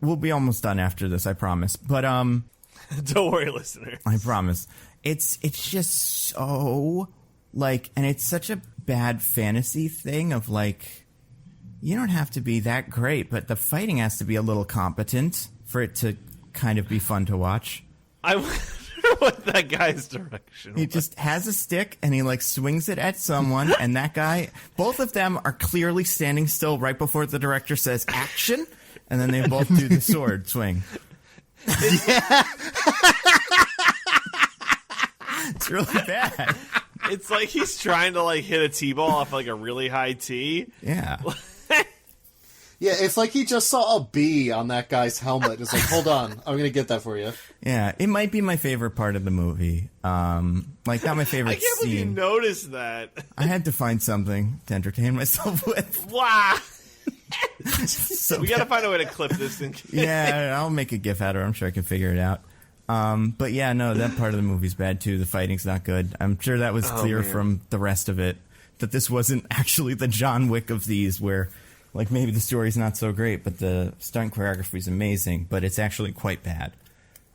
We'll be almost done after this, I promise. But, don't worry, listener. I promise. It's just so, like, and it's such a bad fantasy thing of, like, you don't have to be that great, but the fighting has to be a little competent for it to kind of be fun to watch. I wonder what that guy's direction was. He just has a stick, and he, like, swings it at someone, and that guy, both of them are clearly standing still right before the director says, action, and then they both do the sword swing. Yeah. It's really bad. It's like he's trying to like hit a T-ball off like a really high tee. Yeah. Yeah, it's like he just saw a bee on that guy's helmet. It's like, hold on, I'm going to get that for you. Yeah, it might be my favorite part of the movie. Like, not my favorite I can't scene. believe you noticed that. I had to find something to entertain myself with. Wow. So We got to find a way to clip this. Yeah, I'll make a GIF out of it. I'm sure I can figure it out. But yeah, no, that part of the movie's bad too. The fighting's not good. I'm sure that was clear from the rest of it, that this wasn't actually the John Wick of these, where like maybe the story's not so great, but the stunt choreography's amazing, but it's actually quite bad.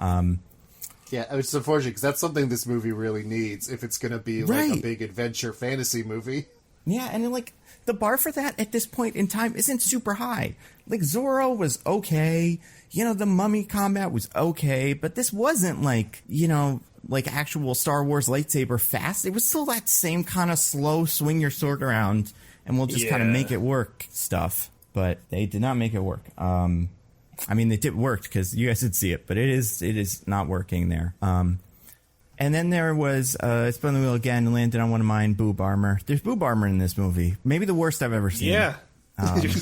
Yeah, it's unfortunate because that's something this movie really needs if it's going to be like Right. a big adventure fantasy movie. Yeah, and like the bar for that at this point in time isn't super high. Like Zorro was okay, you know, the mummy combat was okay, but this wasn't like, you know, like actual Star Wars lightsaber fast. It was still that same kind of slow swing your sword around and we'll just kind of make it work stuff. But they did not make it work. I mean, it did work because you guys did see it, but it is not working there. And then there was Spin the Wheel again, landed on one of mine, boob armor. There's boob armor in this movie. Maybe the worst I've ever seen. Yeah.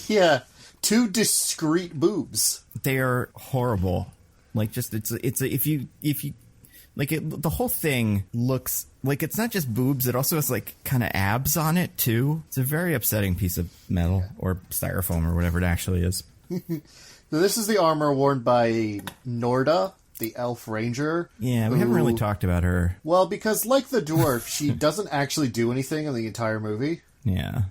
Yeah, two discrete boobs. They are horrible. Like, just if you like it, the whole thing looks like it's not just boobs. It also has like kind of abs on it too. It's a very upsetting piece of metal or styrofoam or whatever it actually is. So this is the armor worn by Norda, the elf ranger. Yeah, we haven't really talked about her. Well, because like the dwarf, she doesn't actually do anything in the entire movie. Yeah,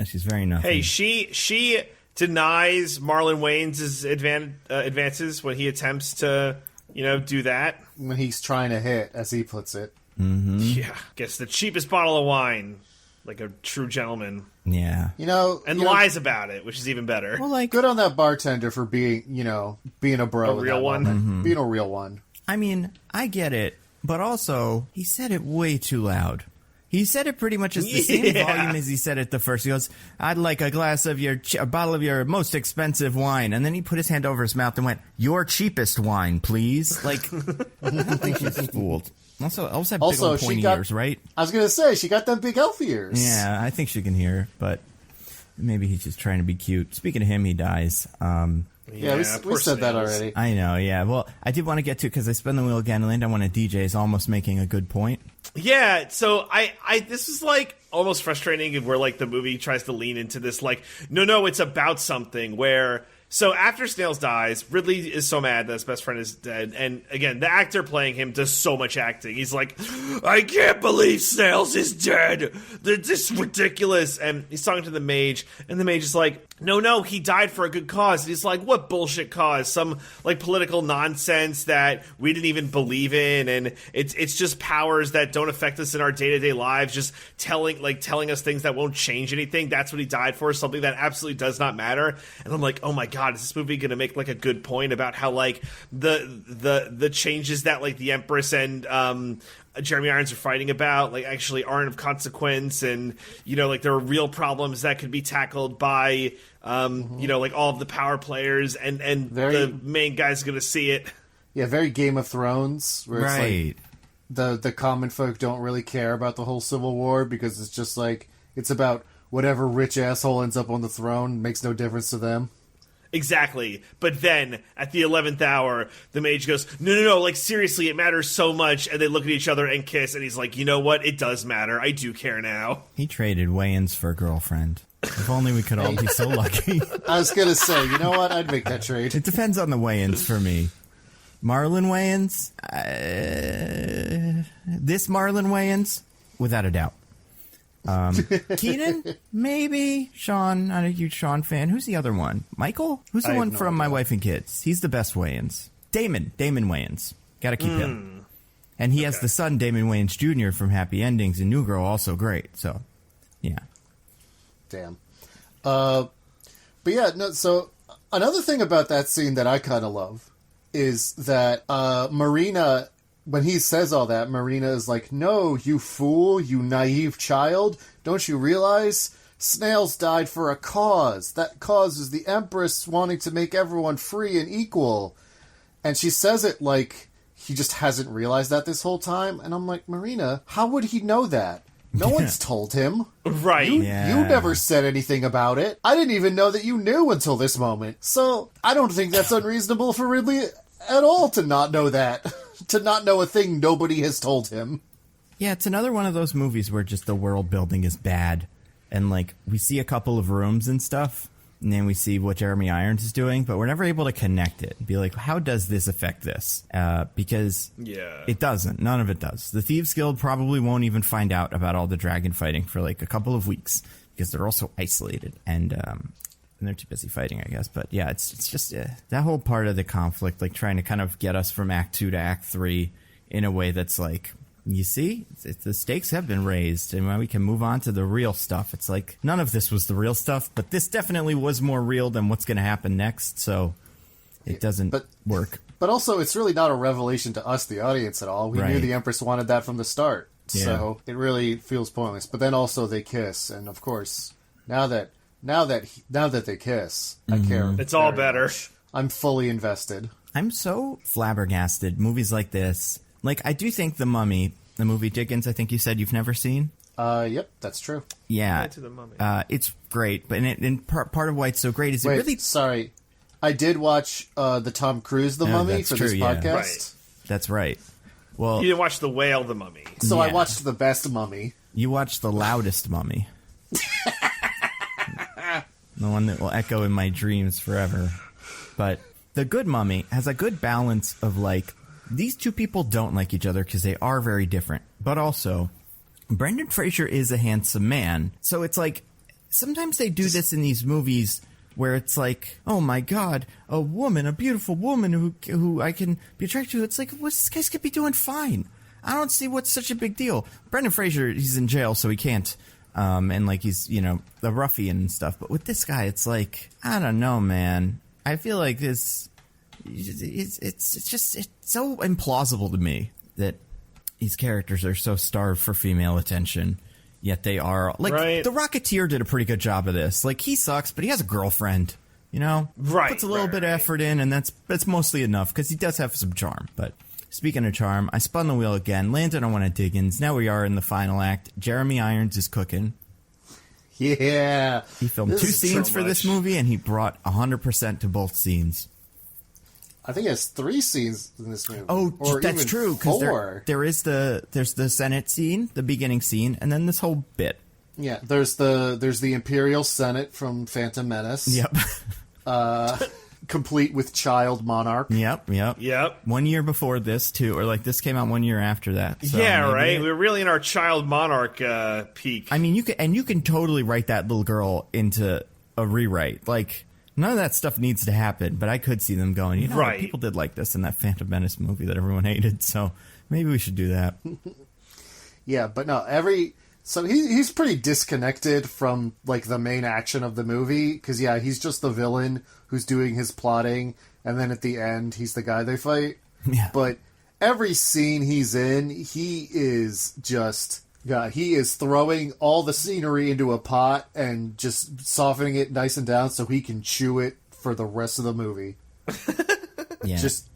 she's very nothing. Hey, she denies Marlon Wayans' advances when he attempts to, do that. When he's trying to hit, as he puts it. Mm-hmm. Yeah, gets the cheapest bottle of wine, like a true gentleman. Yeah. And lies about it, which is even better. Well, like, good on that bartender for being a bro. A real one. Mm-hmm. Being a real one. I mean, I get it, but also, he said it way too loud. He said it pretty much as the same volume as he said it the first. He goes, "I'd like a bottle of your most expensive wine." And then he put his hand over his mouth and went, "Your cheapest wine, please." Like, I don't think she's fooled. Also have big old pointy ears, right? I was going to say, she got them big elf ears. Yeah, I think she can hear, but maybe he's just trying to be cute. Speaking of him, he dies. Yeah, we said that already. I know, yeah. Well, I did want to get to, because I spin the wheel again and land on one of DJ's almost making a good point. Yeah, so I this is like almost frustrating where like the movie tries to lean into this like, no, it's about something where So after Snails dies, Ridley is so mad that his best friend is dead. And again, the actor playing him does so much acting. He's like, I can't believe Snails is dead. This is ridiculous. And he's talking to the mage, and the mage is like, no, he died for a good cause. And he's like, what bullshit cause? Some like political nonsense that we didn't even believe in. And it's just powers that don't affect us in our day-to-day lives, just telling us things that won't change anything. That's what he died for, something that absolutely does not matter. And I'm like, oh my God, is this movie going to make like a good point about how like the changes that like the Empress and Jeremy Irons are fighting about like actually aren't of consequence, and like there are real problems that could be tackled by like all of the power players, and the main guy's going to see it. Yeah, very Game of Thrones, where it's Right. like the common folk don't really care about the whole Civil War because it's just like it's about whatever rich asshole ends up on the throne. Makes no difference to them. Exactly. But then, at the 11th hour, the mage goes, no, like, seriously, it matters so much, and they look at each other and kiss, and he's like, you know what? It does matter. I do care now. He traded Wayans for a girlfriend. If only we could all be so lucky. I was gonna say, you know what? I'd make that trade. It depends on the Wayans for me. Marlon Wayans? This Marlon Wayans? Without a doubt. Keenan? Maybe. Sean? Not a huge Sean fan. Who's the other one? Michael? Who's the one from My Wife and Kids? He's the best Wayans. Damon Wayans. Gotta keep him. And he has the son, Damon Wayans Jr. from Happy Endings, and New Girl, also great. So, yeah. Damn. But yeah, no, so another thing about that scene that I kind of love is that Marina, when he says all that, Marina is like, no, you fool, you naive child. Don't you realize Snails died for a cause? That cause is the Empress wanting to make everyone free and equal. And she says it like he just hasn't realized that this whole time. And I'm like, Marina, how would he know that? No one's told him. Right. You never said anything about it. I didn't even know that you knew until this moment. So I don't think that's unreasonable for Ridley at all to not know that. To not know a thing nobody has told him. Yeah, it's another one of those movies where just the world building is bad. And, like, we see a couple of rooms and stuff, and then we see what Jeremy Irons is doing, but we're never able to connect it. Be like, how does this affect this? Because it doesn't. None of it does. The Thieves Guild probably won't even find out about all the dragon fighting for, like, a couple of weeks, because they're also isolated, and they're too busy fighting, I guess. But, yeah, it's just that whole part of the conflict, like, trying to kind of get us from Act 2 to Act 3 in a way that's like, you see, the stakes have been raised, and when we can move on to the real stuff, it's like, none of this was the real stuff, but this definitely was more real than what's going to happen next, so it doesn't work. But also, it's really not a revelation to us, the audience, at all. We knew the Empress wanted that from the start, so it really feels pointless. But then also they kiss, and of course, now that they kiss, I care. It's all better. Much. I'm fully invested. I'm so flabbergasted. Movies like this. Like, I do think The Mummy, the movie Dickens, I think you said you've never seen? Yep, that's true. Yeah. To the Mummy. It's great, but part of why it's so great is it really... Sorry. I did watch the Tom Cruise The Mummy for this podcast. Right. That's right. Well, you didn't watch The Whale, The Mummy. So I watched the best Mummy. You watched the loudest Mummy. The one that will echo in my dreams forever. But The Good Mummy has a good balance of, like, these two people don't like each other because they are very different. But also, Brendan Fraser is a handsome man. So it's like, sometimes they do this in these movies where it's like, oh my God, a beautiful woman who I can be attracted to. It's like, well, this guy's could be doing fine. I don't see what's such a big deal. Brendan Fraser, he's in jail, so he can't. And like he's, the ruffian and stuff. But with this guy, it's like, I don't know, man. I feel like this... It's so implausible to me that these characters are so starved for female attention, yet they are like The Rocketeer did a pretty good job of this. Like, he sucks, but he has a girlfriend, puts a little bit of effort in, and that's mostly enough because he does have some charm. But speaking of charm, I spun the wheel again, landed on one of Diggins. Now we are in the final act. Jeremy Irons is cooking. Yeah, he filmed 2 scenes for this movie, and he brought 100% to both scenes. I think it has 3 scenes in this movie. Oh, or that's even true. Because 4. there's the Senate scene, the beginning scene, and then this whole bit. Yeah, there's the Imperial Senate from Phantom Menace. Yep. complete with child monarch. Yep. 1 year before this, too. Or, like, this came out 1 year after that. So right? We're really in our child monarch peak. I mean, you can totally write that little girl into a rewrite. Like, none of that stuff needs to happen, but I could see them going, you know, right. People did like this in that Phantom Menace movie that everyone hated, so maybe we should do that. Yeah, but no, so he's pretty disconnected from, like, the main action of the movie, because, yeah, he's just the villain who's doing his plotting, and then at the end, he's the guy they fight. Yeah. But every scene he's in, he is just... God, he is throwing all the scenery into a pot and just softening it nice and down so he can chew it for the rest of the movie. Yeah. Just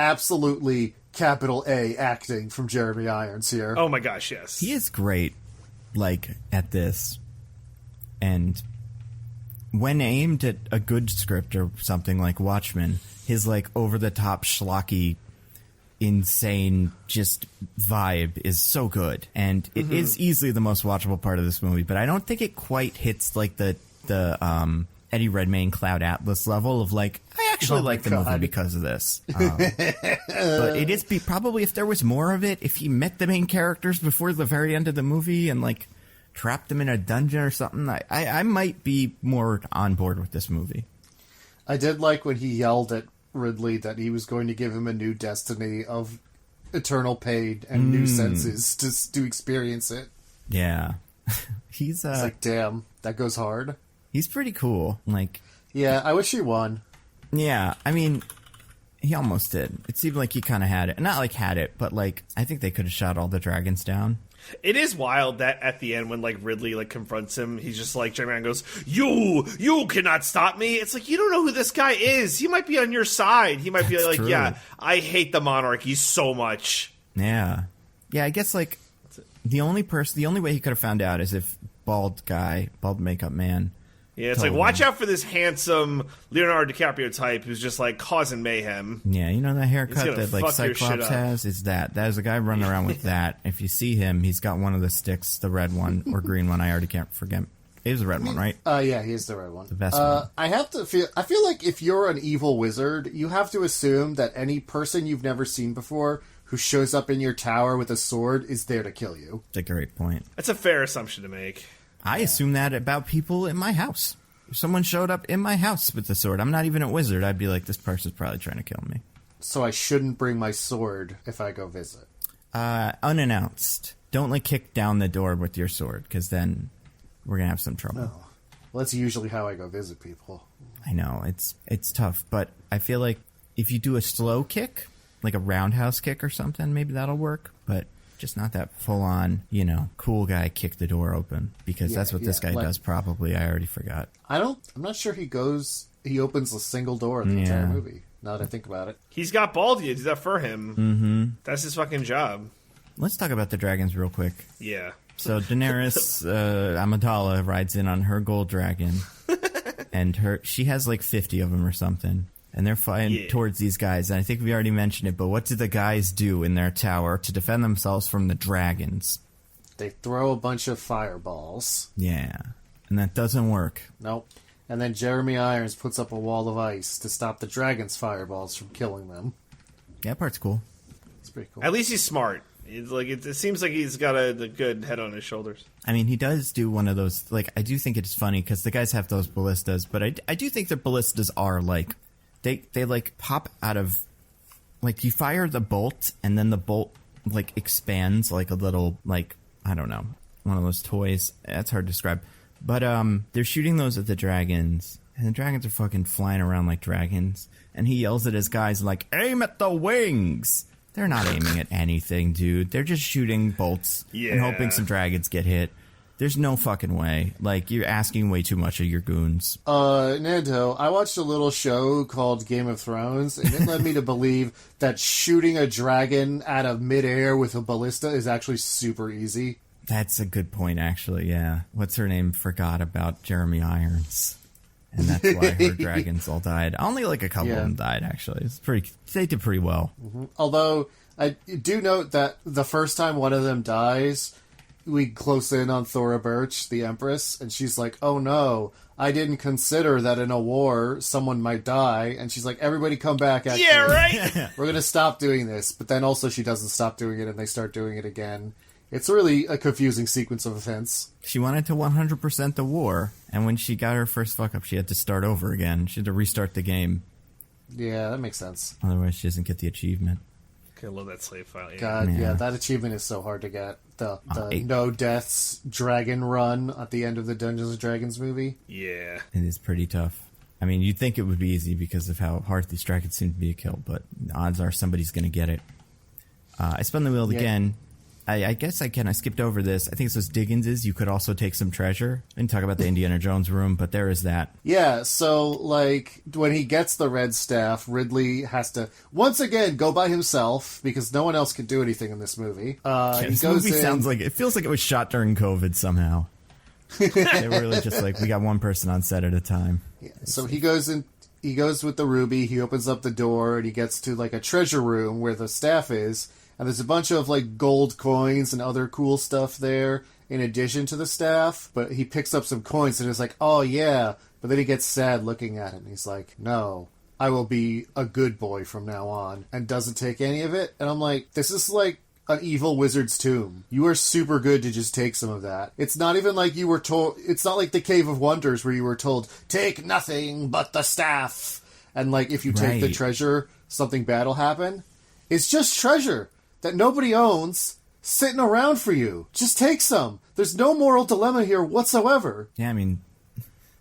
absolutely capital A acting from Jeremy Irons here. Oh my gosh, yes. He is great, like, at this. And when aimed at a good script or something like Watchmen, his, like, over-the-top schlocky, insane just vibe is so good, and it is easily the most watchable part of this movie, but I don't think it quite hits like the Eddie Redmayne Cloud Atlas level of, like, I actually like the movie because of this. But it is probably, if there was more of it, if he met the main characters before the very end of the movie and, like, trapped them in a dungeon or something, I might be more on board with this movie. I did like when he yelled at Ridley that he was going to give him a new destiny of eternal pain and new senses to experience it. Yeah. He's it's like, damn, that goes hard. He's pretty cool. Like, yeah, I wish he won. Yeah, I mean, he almost did. It seemed like he kind of had it. Not like had it, but, like, I think they could have shot all the dragons down. It is wild that at the end when, like, Ridley, like, confronts him, he's just like, Jeremy Irons goes, you cannot stop me. It's like, you don't know who this guy is. He might be on your side. He might be like, true. Yeah, I hate the monarchy so much. Yeah. Yeah, I guess, like, the only way he could have found out is if bald makeup man. Yeah, it's like, watch out for this handsome Leonardo DiCaprio type who's just, like, causing mayhem. Yeah, you know that haircut that, like, fuck your shit Cyclops up. has? Is that. That is a guy running around with that. If you see him, he's got one of the sticks, the red one or green one. I already can't forget. It was the red one, right? Yeah, he's the red one. The best one. I feel like if you're an evil wizard, you have to assume that any person you've never seen before who shows up in your tower with a sword is there to kill you. That's a great point. That's a fair assumption to make. I assume that about people in my house. If someone showed up in my house with a sword, I'm not even a wizard, I'd be like, this person's probably trying to kill me. So I shouldn't bring my sword if I go visit. Unannounced. Don't, like, kick down the door with your sword, because then we're going to have some trouble. Oh. Well, that's usually how I go visit people. I know, it's tough, but I feel like if you do a slow kick, like a roundhouse kick or something, maybe that'll work, but just not that full-on, you know, cool guy kick the door open, because that's what this guy does probably. I already forgot. I'm not sure he opens a single door in the entire movie, now that I think about it. He's got Baldy to do that for him. Mm-hmm. That's his fucking job. Let's talk about the dragons real quick. Yeah. So Daenerys Amidala rides in on her gold dragon, and she has like 50 of them or something. And they're fighting towards these guys. And I think we already mentioned it, but what do the guys do in their tower to defend themselves from the dragons? They throw a bunch of fireballs. Yeah. And that doesn't work. Nope. And then Jeremy Irons puts up a wall of ice to stop the dragon's fireballs from killing them. Yeah, that part's cool. It's pretty cool. At least he's smart. It seems like he's got a good head on his shoulders. I mean, he does do one of those, like, I do think it's funny because the guys have those ballistas, but I do think their ballistas are, like, they like, pop out of, like, you fire the bolt, and then the bolt, like, expands like a little, like, I don't know, one of those toys. That's hard to describe. But they're shooting those at the dragons, and the dragons are fucking flying around like dragons, and he yells at his guys, like, aim at the wings! They're not aiming at anything, dude. They're just shooting bolts and hoping some dragons get hit. There's no fucking way. Like, you're asking way too much of your goons. Nando, I watched a little show called Game of Thrones, and it led me to believe that shooting a dragon out of midair with a ballista is actually super easy. That's a good point, actually, yeah. What's her name forgot about Jeremy Irons. And that's why her dragons all died. Only like a couple of them died, actually. They did pretty well. Mm-hmm. Although, I do note that the first time one of them dies, we close in on Thora Birch, the Empress, and she's like, oh no, I didn't consider that in a war someone might die. And she's like, everybody come back. Actually. Yeah, right? We're going to stop doing this. But then also she doesn't stop doing it and they start doing it again. It's really a confusing sequence of events. She wanted to 100% the war, and when she got her first fuck up, she had to start over again. She had to restart the game. Yeah, that makes sense. Otherwise, she doesn't get the achievement. I love that slave file. Yeah. God, yeah, that achievement is so hard to get. The no deaths dragon run at the end of the Dungeons & Dragons movie. Yeah. It is pretty tough. I mean, you'd think it would be easy because of how hard these dragons seem to be to kill, but the odds are somebody's going to get it. I spun the wheel again. I guess I skipped over this. I think this was Diggins's. You could also take some treasure. I didn't talk about the Indiana Jones room, but there is that. Yeah, so, like, when he gets the red staff, Ridley has to, once again, go by himself, because no one else can do anything in this movie. This movie sounds like, it feels like it was shot during COVID somehow. They were really just like, we got one person on set at a time. Yeah, so he goes with the ruby, he opens up the door, and he gets to, like, a treasure room where the staff is. And there's a bunch of, like, gold coins and other cool stuff there in addition to the staff. But he picks up some coins and is like, oh, yeah. But then he gets sad looking at it. And he's like, no, I will be a good boy from now on. And doesn't take any of it. And I'm like, this is like an evil wizard's tomb. You are super good to just take some of that. It's not even like you were told... It's not like the Cave of Wonders where you were told, take nothing but the staff. And, like, if you take the treasure, something bad will happen. It's just treasure that nobody owns, sitting around for you. Just take some. There's no moral dilemma here whatsoever. Yeah, I mean,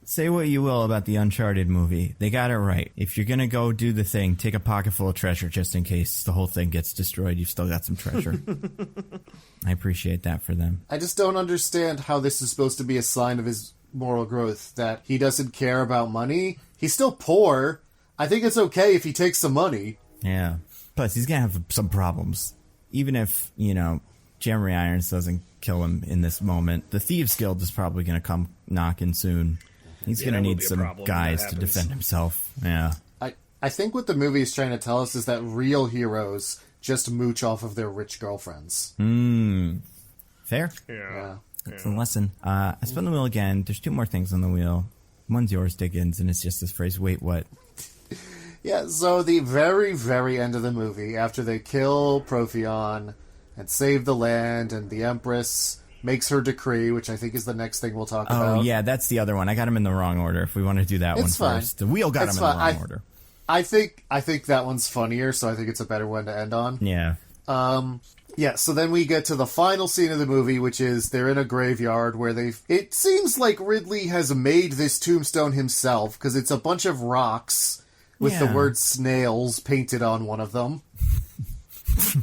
say what you will about the Uncharted movie. They got it right. If you're going to go do the thing, take a pocket full of treasure just in case the whole thing gets destroyed. You've still got some treasure. I appreciate that for them. I just don't understand how this is supposed to be a sign of his moral growth, that he doesn't care about money. He's still poor. I think it's okay if he takes some money. Yeah. Plus, he's going to have some problems. Even if, you know, Jeremy Irons doesn't kill him in this moment, the Thieves Guild is probably going to come knocking soon. He's going to need some guys to defend himself. Yeah. I think what the movie is trying to tell us is that real heroes just mooch off of their rich girlfriends. Fair. Yeah. That's a lesson. I spun the wheel again. There's two more things on the wheel. One's yours, Diggins, and it's just this phrase, wait, what? Yeah, so the very, very end of the movie, after they kill Protheon and save the land, and the Empress makes her decree, which I think is the next thing we'll talk about. Oh, yeah, that's the other one. I got him in the wrong order, if we want to do that one first. The wheel got him in the wrong order. I think that one's funnier, so I think it's a better one to end on. Yeah. Yeah, so then we get to the final scene of the movie, which is they're in a graveyard where it seems like Ridley has made this tombstone himself, because it's a bunch of rocks with the word Snails painted on one of them.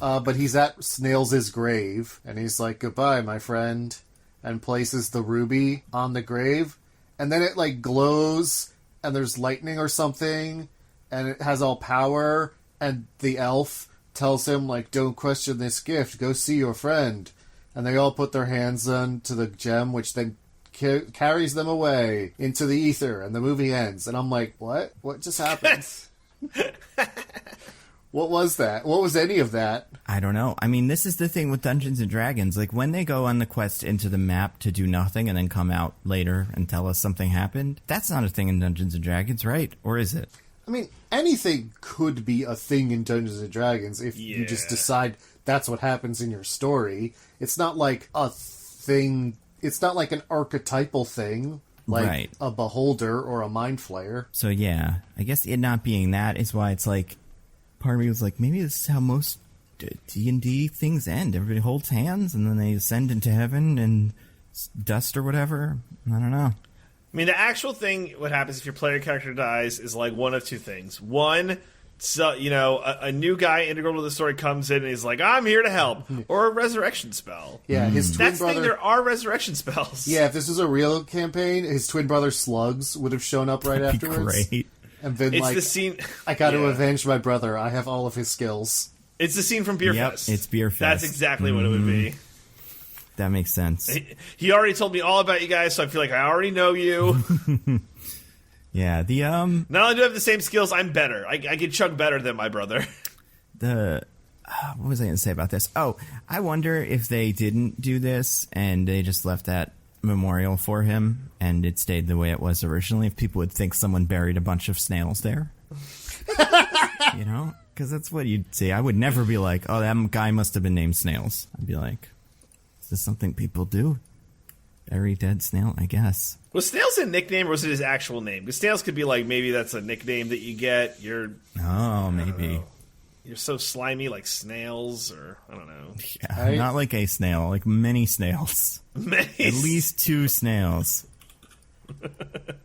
But he's at Snails' grave, and he's like, goodbye, my friend, and places the ruby on the grave. And then it, like, glows, and there's lightning or something, and it has all power, and the elf tells him, like, don't question this gift, go see your friend. And they all put their hands on to the gem, which then carries them away into the ether, and the movie ends. And I'm like, what? What just happened? What was that? What was any of that? I don't know. I mean, this is the thing with Dungeons & Dragons. Like, when they go on the quest into the map to do nothing and then come out later and tell us something happened, that's not a thing in Dungeons & Dragons, right? Or is it? I mean, anything could be a thing in Dungeons & Dragons if you just decide that's what happens in your story. It's not like a thing... It's not like an archetypal thing, like a beholder or a mind flayer. So yeah, I guess it not being that is why it's like, part of me was like, maybe this is how most D&D things end. Everybody holds hands and then they ascend into heaven and dust or whatever. I don't know. I mean, the actual thing, what happens if your player character dies is like one of two things. One, so, you know, a new guy integral to the story comes in and he's like, I'm here to help. Or a resurrection spell. Yeah, his twin brother... That's the thing, there are resurrection spells. Yeah, if this was a real campaign, his twin brother Slugs would have shown up right afterwards. Great. And been it's the scene... I got to avenge my brother. I have all of his skills. It's the scene from Beer Fest. It's Beer Fest. That's exactly what it would be. That makes sense. He already told me all about you guys, so I feel like I already know you. Yeah, Not only do I have the same skills, I'm better. I can chug better than my brother. The what was I going to say about this? Oh, I wonder if they didn't do this and they just left that memorial for him and it stayed the way it was originally, if people would think someone buried a bunch of snails there. You know? Because that's what you'd see. I would never be like, oh, that guy must have been named Snails. I'd be like, is this something people do? Bury dead snail, I guess. Was Snails a nickname or was it his actual name? Because Snails could be like, maybe that's a nickname that you get. Oh, maybe. You're so slimy like snails, or I don't know. Yeah, not like a snail, like many snails. At least 2 snails.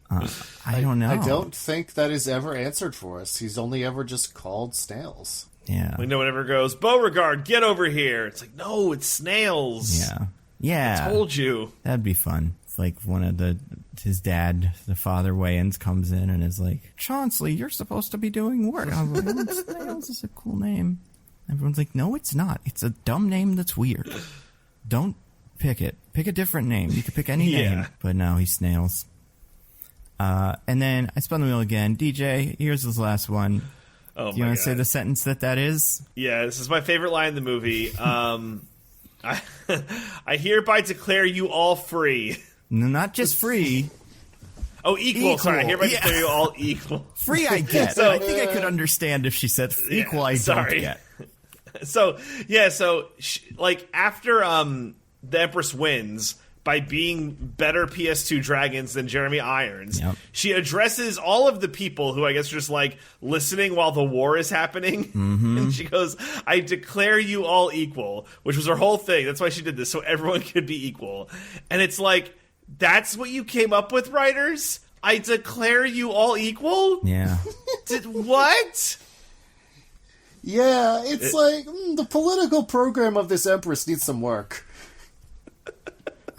I don't know. I don't think that is ever answered for us. He's only ever just called Snails. Yeah. Like no one ever goes, Beauregard, get over here. It's like, no, it's Snails. Yeah. Yeah. I told you. That'd be fun. It's like one of his dad, the father Wayans, comes in and is like, Chauncey, you're supposed to be doing work. I'm like, oh, Snails is a cool name. Everyone's like, no, it's not. It's a dumb name that's weird. Don't pick it. Pick a different name. You could pick any name. But no, he's Snails. And then I spun the wheel again. DJ, here's his last one. Oh, do you want to say the sentence that is? Yeah, this is my favorite line in the movie. I hereby declare you all free. No, not just free. Oh, equal. Sorry, I hereby declare you all equal. Free I get. So, I think I could understand if she said equal I don't get. So like, after the Empress wins by being better PS2 dragons than Jeremy Irons, she addresses all of the people who I guess are just like listening while the war is happening. Mm-hmm. And she goes, I declare you all equal, which was her whole thing. That's why she did this, so everyone could be equal. And it's like, that's what you came up with, writers? I declare you all equal? Yeah. What? Yeah, it's like, the political program of this Empress needs some work.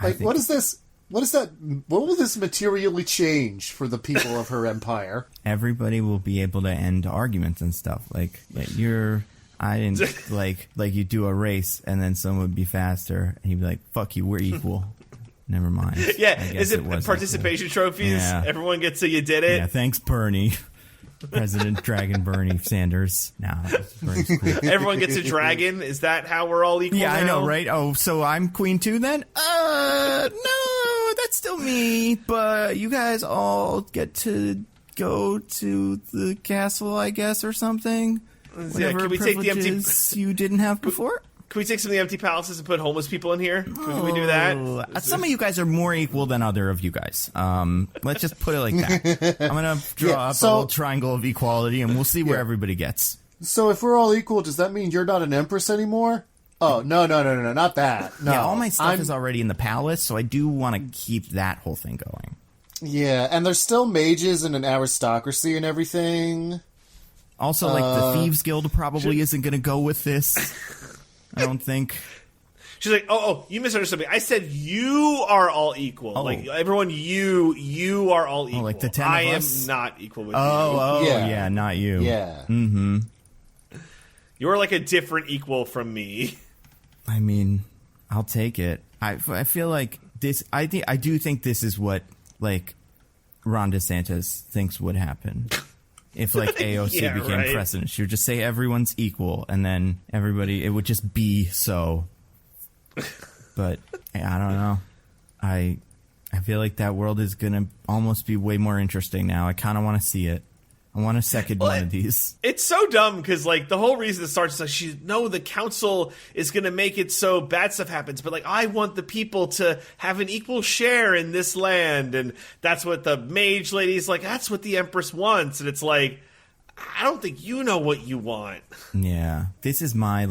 Like, what is this? What is that? What will this materially change for the people of her empire? Everybody will be able to end arguments and stuff. Like, I didn't like you do a race and then someone would be faster and he'd be like, "Fuck you, we're equal." Never mind. Yeah, is it participation trophies? Yeah. Everyone gets you did it. Yeah, thanks, Bernie. President Dragon Bernie Sanders. Nah, Bernie's cool. Everyone gets a dragon. Is that how we're all equal? Yeah, now? I know, right? Oh, so I'm queen too then? No, that's still me. But you guys all get to go to the castle, I guess, or something. Whatever can we take the empty you didn't have before? Can we take some of the empty palaces and put homeless people in here? Can we do that? Some of you guys are more equal than other of you guys. Let's just put it like that. I'm going to draw up a little triangle of equality, and we'll see where everybody gets. So if we're all equal, does that mean you're not an empress anymore? Oh, no, not that. No. Yeah, all my stuff is already in the palace, so I do want to keep that whole thing going. Yeah, and there's still mages and an aristocracy and everything. Also, like, the Thieves Guild probably isn't going to go with this. I don't think. She's like, oh, you misunderstood me. I said you are all equal. Oh. Like, everyone, you are all equal. Oh, like the 10 of us? I am not equal with you. Oh, yeah, not you. Yeah. Mm-hmm. You're like a different equal from me. I mean, I'll take it. I feel like this, I do think this is what, like, Ron DeSantis thinks would happen. If, like, AOC became president, she would just say everyone's equal, and then everybody, it would just be so. But, I don't know. I feel like that world is going to almost be way more interesting now. I kind of want to see it. I want a second one of these. It's so dumb, because, like, the whole reason it starts is like, the council is going to make it so bad stuff happens, but, like, I want the people to have an equal share in this land, and that's what the mage lady's like, that's what the Empress wants, and it's like, I don't think you know what you want. Yeah. This is my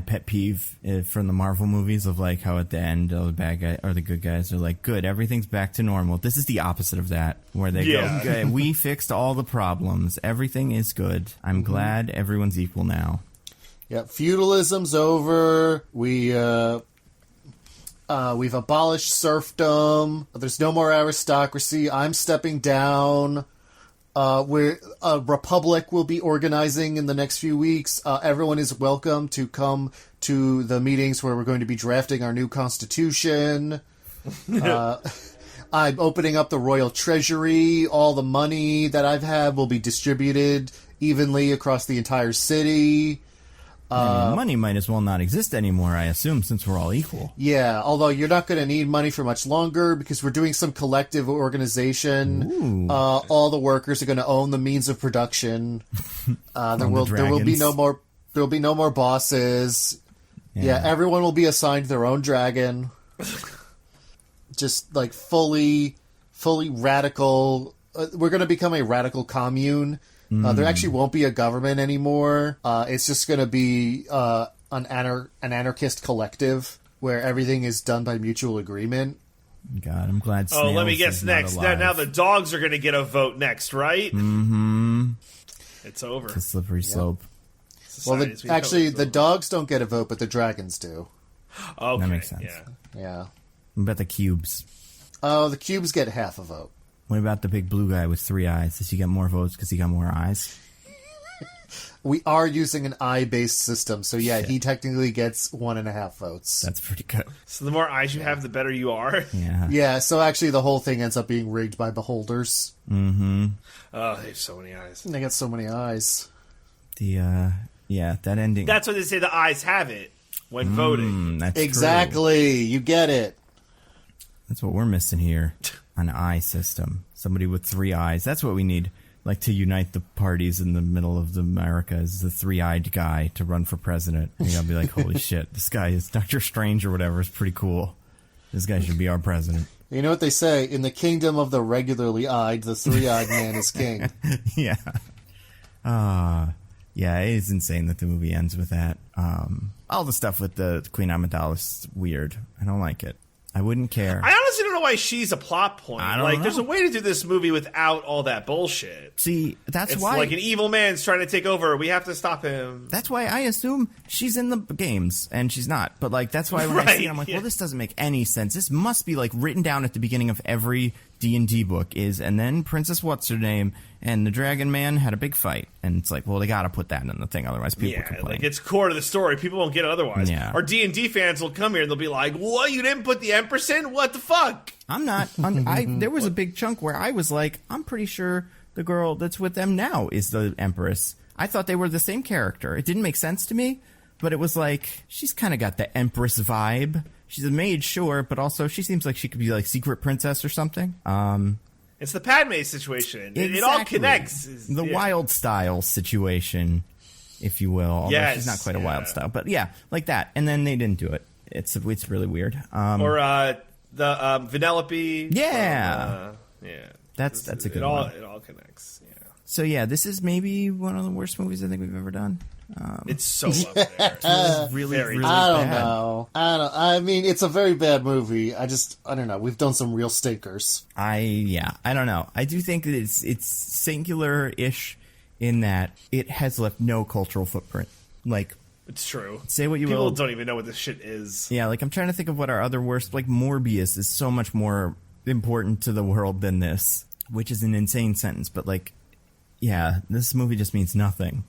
pet peeve from the Marvel movies of, like, how at the end all the bad guys or the good guys are like, good, everything's back to normal. This is the opposite of that, where they go, okay, we fixed all the problems. Everything is good. I'm glad everyone's equal now. Yeah, feudalism's over. We've abolished serfdom. There's no more aristocracy. I'm stepping down. Where a republic will be organizing in the next few weeks. Everyone is welcome to come to the meetings where we're going to be drafting our new constitution. I'm opening up the royal treasury. All the money that I've had will be distributed evenly across the entire city. Money might as well not exist anymore, I assume, since we're all equal. Yeah, although you're not going to need money for much longer because we're doing some collective organization. All the workers are going to own the means of production. There will be no more bosses. Yeah, everyone will be assigned their own dragon. Just like fully radical. We're going to become a radical commune. There actually won't be a government anymore. It's just going to be an anarchist collective where everything is done by mutual agreement. God, I'm glad Snails let me guess next. Now the dogs are going to get a vote next, right? Mm-hmm. It's over. It's a slippery slope. Well, the dogs don't get a vote, but the dragons do. Okay. That makes sense. Yeah. What about the cubes? Oh, the cubes get half a vote. What about the big blue guy with 3 eyes? Does he get more votes because he got more eyes? We are using an eye-based system, so yeah, he technically gets 1.5 votes. That's pretty good. So the more eyes you have, the better you are. Yeah. Yeah, so actually the whole thing ends up being rigged by beholders. Mm-hmm. Oh, they have so many eyes. They got so many eyes. That ending. That's why they say the eyes have it when voting. That's exactly. True. You get it. That's what we're missing here. An eye system. Somebody with 3 eyes. That's what we need. Like to unite the parties in the middle of America is the 3-eyed guy to run for president. And you gotta be like, holy shit, this guy is Dr. Strange or whatever is pretty cool. This guy should be our president. You know what they say? In the kingdom of the regularly eyed, the 3-eyed man is king. Yeah. Yeah, it is insane that the movie ends with that. All the stuff with the Queen Amidala is weird. I don't like it. I wouldn't care. I honestly don't know why she's a plot point. I don't know. There's a way to do this movie without all that bullshit. See, that's it's why... like an evil man's trying to take over. We have to stop him. That's why I assume she's in the games, and she's not. But, that's why when I see it, I'm like, well, this doesn't make any sense. This must be, written down at the beginning of every D&D book and then Princess What's-Her-Name and the Dragon Man had a big fight. And it's like, well, they gotta put that in the thing, otherwise people complain. It's core to the story. People won't get it otherwise. Yeah. Our D&D fans will come here and they'll be like, what, you didn't put the Empress in? What the fuck? I'm not. There was a big chunk where I was like, I'm pretty sure the girl that's with them now is the Empress. I thought they were the same character. It didn't make sense to me, but it was like, she's kind of got the Empress vibe. She's a mage, sure, but also she seems like she could be secret princess or something. It's the Padme situation. Exactly. It all connects. The wild style situation, if you will. Although she's not quite a wild style, but yeah, like that. And then they didn't do it. It's really weird. Or the Vanellope. Yeah. Yeah. That's a good one. It all connects. Yeah. So yeah, this is maybe one of the worst movies I think we've ever done. It's so up there. It's really very bad. I don't know. I mean, it's a very bad movie. I don't know. We've done some real stinkers. I don't know. I do think that it's singular-ish in that it has left no cultural footprint. It's true. Say what you People will. don't even know what this shit is. Yeah, I'm trying to think of what our other worst, Morbius is so much more important to the world than this, which is an insane sentence, but yeah, this movie just means nothing.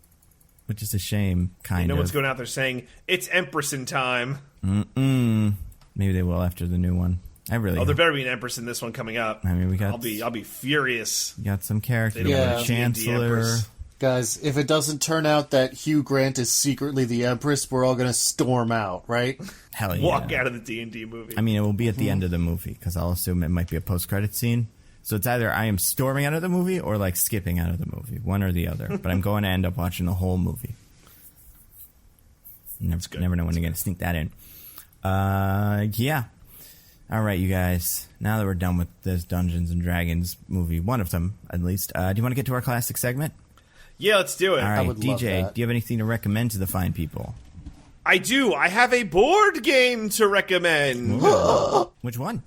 Which is a shame, kind of. No one's going out there saying, it's Empress in time. Maybe they will after the new one. There better be an Empress in this one coming up. I mean, I'll be furious. You got some characters. Yeah. Chancellor. Guys, if it doesn't turn out that Hugh Grant is secretly the Empress, we're all going to storm out, right? Hell yeah. Walk out of the D&D movie. I mean, it will be at the end of the movie, because I'll assume it might be a post-credit scene. So it's either I am storming out of the movie or skipping out of the movie, one or the other. But I'm going to end up watching the whole movie. Never know when you're going to sneak that in. Yeah. All right, you guys. Now that we're done with this Dungeons and Dragons movie, one of them at least, do you want to get to our classic segment? Yeah, let's do it. All right, I would love DJ, that. do you have anything to recommend to the fine people? I do. I have a board game to recommend. Which one?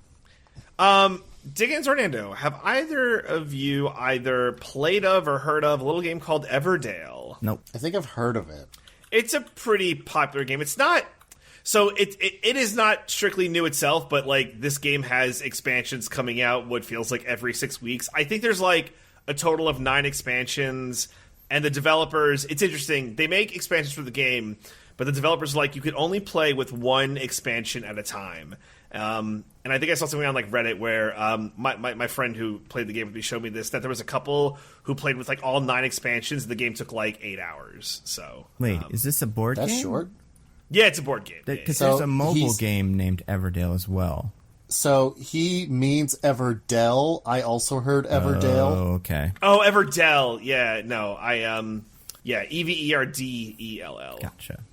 Diggins or Nando, have either of you either played of or heard of a little game called Everdale? Nope. I think I've heard of it. It's a pretty popular game. It's not... So it is not strictly new itself, but this game has expansions coming out what feels like every 6 weeks. I think there's a total of 9 expansions, and the developers... It's interesting. They make expansions for the game, but the developers you could only play with one expansion at a time. And I think I saw something on like Reddit where my friend who played the game with me showed me this, that there was a couple who played with like all 9 expansions and the game took like 8 hours. So wait, is this a board game? That's short. Yeah, it's a board game. Because there's a mobile game named Everdale as well. So he means Everdell. I also heard Everdale. Oh, okay. Oh, Everdell. Yeah, no, Everdell. Gotcha.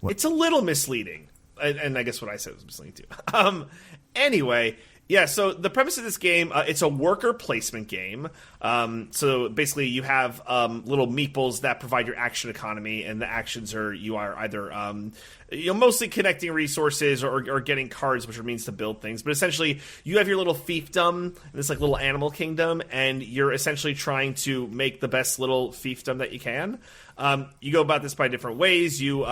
It's a little misleading. And I guess what I said was misleading too. Anyway, yeah, so the premise of this game, it's a worker placement game. So basically you have little meeples that provide your action economy, and the actions are either mostly connecting resources or getting cards, which are means to build things. But essentially, you have your little fiefdom, this like little animal kingdom, and you're essentially trying to make the best little fiefdom that you can. You go about this by different ways. You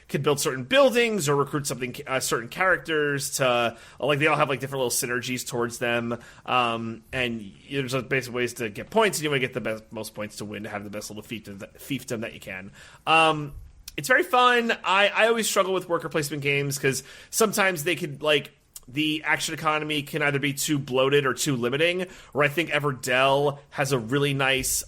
could build certain buildings or recruit certain characters to, like, they all have like different little synergies towards them. And there's basic ways to get points, and you want to get the most points to win, to have the best little fiefdom that you can. It's very fun. I always struggle with worker placement games because sometimes they could, like, the action economy can either be too bloated or too limiting, where I think Everdell has a really nice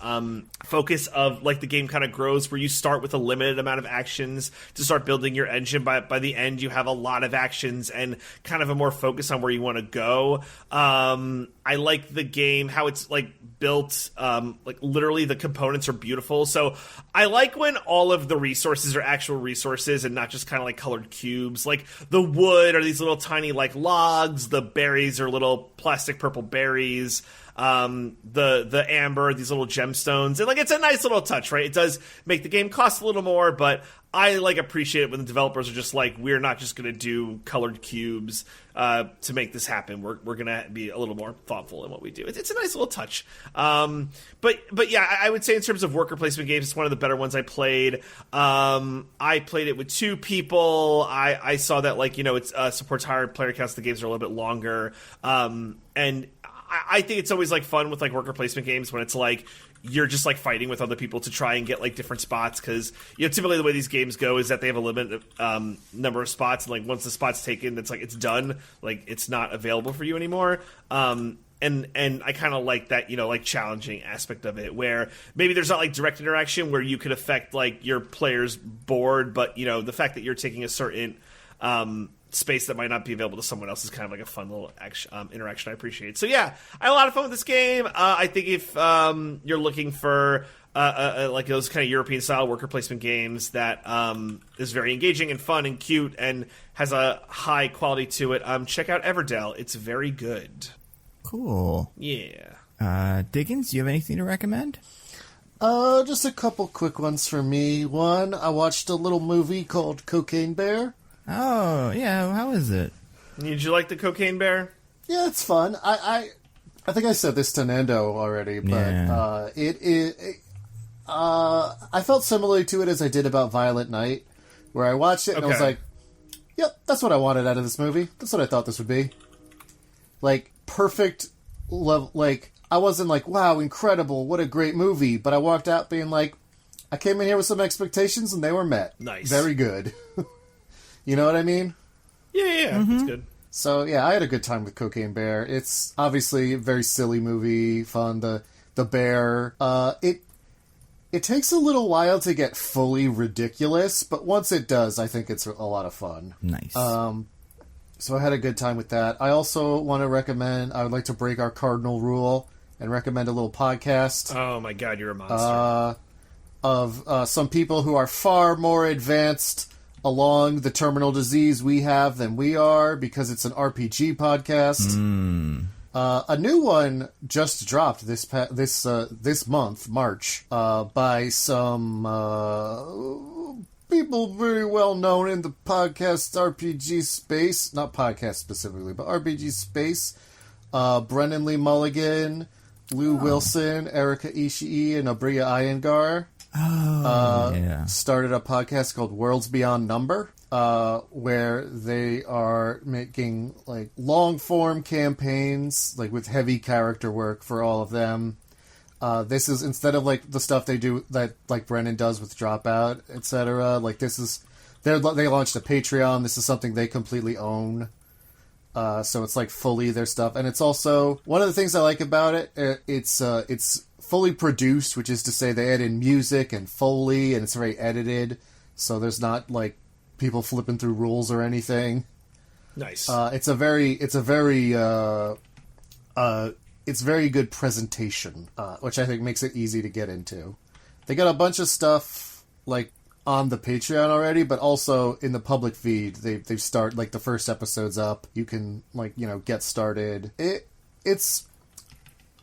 focus of, like, the game kind of grows where you start with a limited amount of actions to start building your engine. By the end, you have a lot of actions and kind of a more focus on where you want to go. I like the game, how it's, like, built, like, literally the components are beautiful. So I like when all of the resources are actual resources and not just kind of like colored cubes. Like, the wood are these little tiny, like, logs. The berries are little plastic purple berries. The amber, these little gemstones. And, like, it's a nice little touch, right? It does make the game cost a little more, but I, like, appreciate it when the developers are just like, we're not just going to do colored cubes to make this happen. We're going to be a little more thoughtful in what we do. It's a nice little touch. But yeah, I would say in terms of worker placement games, it's one of the better ones I played. I played it with 2 people. I saw that, like, it supports higher player counts. The games are a little bit longer. And I think it's always, like, fun with, like, worker placement games when it's like you're just, like, fighting with other people to try and get, like, different spots, because typically the way these games go is that they have a limited number of spots, and, like, once the spot's taken, it's like it's done, like, it's not available for you anymore. And I kind of like that, like, challenging aspect of it, where maybe there's not, like, direct interaction where you could affect, like, your player's board, but the fact that you're taking a certain space that might not be available to someone else is kind of like a fun little interaction I appreciate. So yeah, I had a lot of fun with this game. I think if you're looking for like those kind of European style worker placement games that is very engaging and fun and cute and has a high quality to it, check out Everdell. It's very good. Cool. Yeah. Diggins, do you have anything to recommend? Just a couple quick ones for me. One, I watched a little movie called Cocaine Bear. Oh, yeah. How is it? Did you like the Cocaine Bear? Yeah, it's fun. I think I said this to Nando already, but I felt similarly to it as I did about Violent Night, where I watched it and I was like, yep, that's what I wanted out of this movie. That's what I thought this would be. Like, perfect level. Like, I wasn't like, wow, incredible, what a great movie, but I walked out being like, I came in here with some expectations and they were met. Nice. Very good. You know what I mean? Yeah, that's good. So, yeah, I had a good time with Cocaine Bear. It's obviously a very silly movie, fun. The bear, it takes a little while to get fully ridiculous, but once it does, I think it's a lot of fun. Nice. So I had a good time with that. I also want to recommend, I would like to break our cardinal rule and recommend a little podcast. Oh my god, you're a monster. Of some people who are far more advanced along the terminal disease we have than we are, because it's an RPG podcast. A new one just dropped this month, March, by some people very well known in the podcast RPG space. Not podcast specifically, but RPG space. Brennan Lee Mulligan, Lou Wilson, Erika Ishii, and Abria Iyengar. Started a podcast called Worlds Beyond Number, where they are making, like, long-form campaigns, like, with heavy character work for all of them. This is, instead of, like, the stuff they do that, like, Brennan does with Dropout, etc., like, this is, they launched a Patreon. This is something they completely own. So it's like fully their stuff. And it's also, one of the things I like about it, it's fully produced, which is to say they add in music and Foley, and it's very edited. So there's not like people flipping through rules or anything. Nice. It's very good presentation, which I think makes it easy to get into. They got a bunch of stuff like on the Patreon already, but also in the public feed. They've start like the first episode's up. You can get started. It's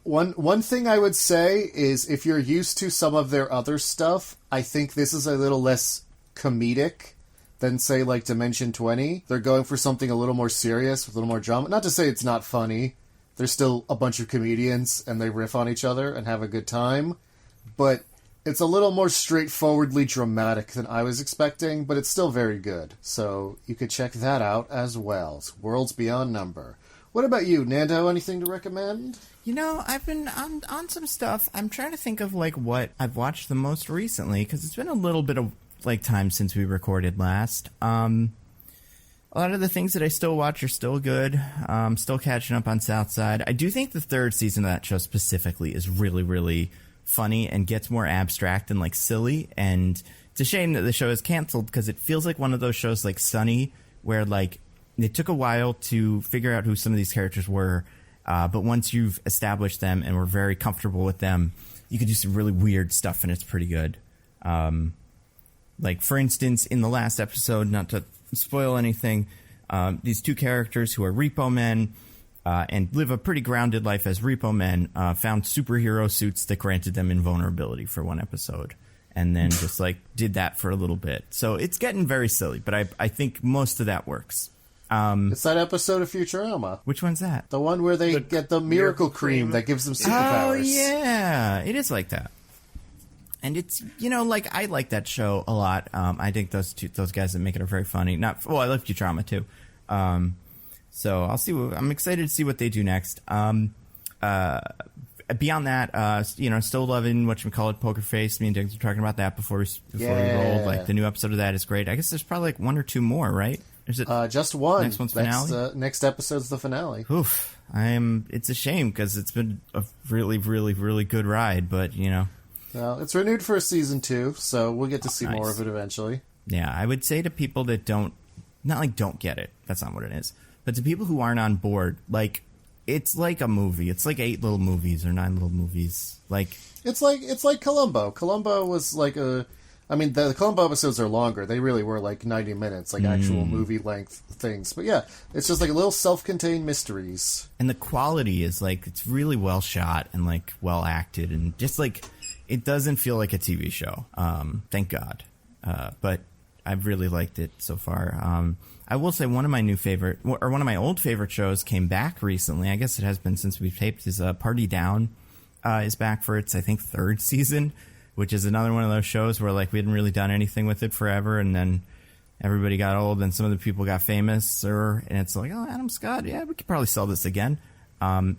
one thing I would say is if you're used to some of their other stuff, I think this is a little less comedic than, say, like Dimension 20. They're going for something a little more serious with a little more drama. Not to say it's not funny. There's still a bunch of comedians and they riff on each other and have a good time, but it's a little more straightforwardly dramatic than I was expecting, but it's still very good. So you could check that out as well. It's Worlds Beyond Number. What about you, Nando? Anything to recommend? I've been on some stuff. I'm trying to think of like what I've watched the most recently, because it's been a little bit of like time since we recorded last. A lot of the things that I still watch are still good. Still catching up on Southside. I do think the third season of that show specifically is really, really funny and gets more abstract and like silly. And it's a shame that the show is canceled, because it feels like one of those shows like Sunny, where like it took a while to figure out who some of these characters were. But once you've established them and were very comfortable with them, you can do some really weird stuff and it's pretty good. Like, for instance, in the last episode, not to spoil anything, these two characters who are repo men and live a pretty grounded life as repo men found superhero suits that granted them invulnerability for one episode, and then just like did that for a little bit. So it's getting very silly, but I think most of that works. It's that episode of Futurama. Which one's that? The one where they get the miracle cream that gives them superpowers. Oh, yeah. It is like that. And it's, like, I like that show a lot. I think those guys that make it are very funny. I love Futurama, too. So I'll see. I'm excited to see what they do next. Beyond that, still loving whatchamacallit, Poker Face. Me and Diggins were talking about that before we rolled. Like, the new episode of that is great. I guess there's probably like one or two more, right? Is it just one? Next one's finale. Next episode's the finale. Oof! It's a shame because it's been a really, really, really good ride, but Well, it's renewed for season 2, so we'll get to see more of it eventually. Yeah, I would say to people that don't get it. That's not what it is. But to people who aren't on board, like, it's like a movie. It's like 8 little movies or 9 little movies. Like, it's like Columbo. Columbo was like the Columbo episodes are longer. They really were like 90 minutes, like actual movie-length things. But yeah, it's just like little self-contained mysteries. And the quality is, like, it's really well shot and, like, well acted. And just, like, it doesn't feel like a TV show. Thank God. But I've really liked it so far. I will say one of my old favorite shows came back recently. I guess it has been since we've taped. Is Party Down is back for its, I think, 3rd season, which is another one of those shows where, like, we hadn't really done anything with it forever, and then everybody got old and some of the people got famous, and it's like, oh, Adam Scott, yeah, we could probably sell this again. And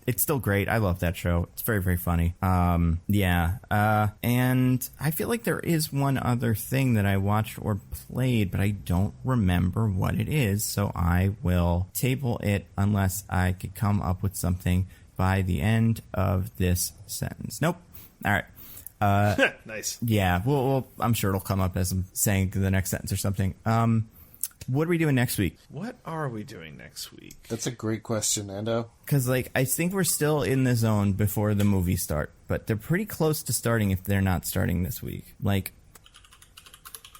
it's still great. I love that show. It's very, very funny. And I feel like there is one other thing that I watched or played, but I don't remember what it is, so I will table it unless I could come up with something by the end of this sentence. Nope. All right. Nice. Yeah, well, I'm sure it'll come up as I'm saying the next sentence or something. What are we doing next week? What are we doing next week? That's a great question, Nando. Because, like, I think we're still in the zone before the movies start, but they're pretty close to starting if they're not starting this week. Like,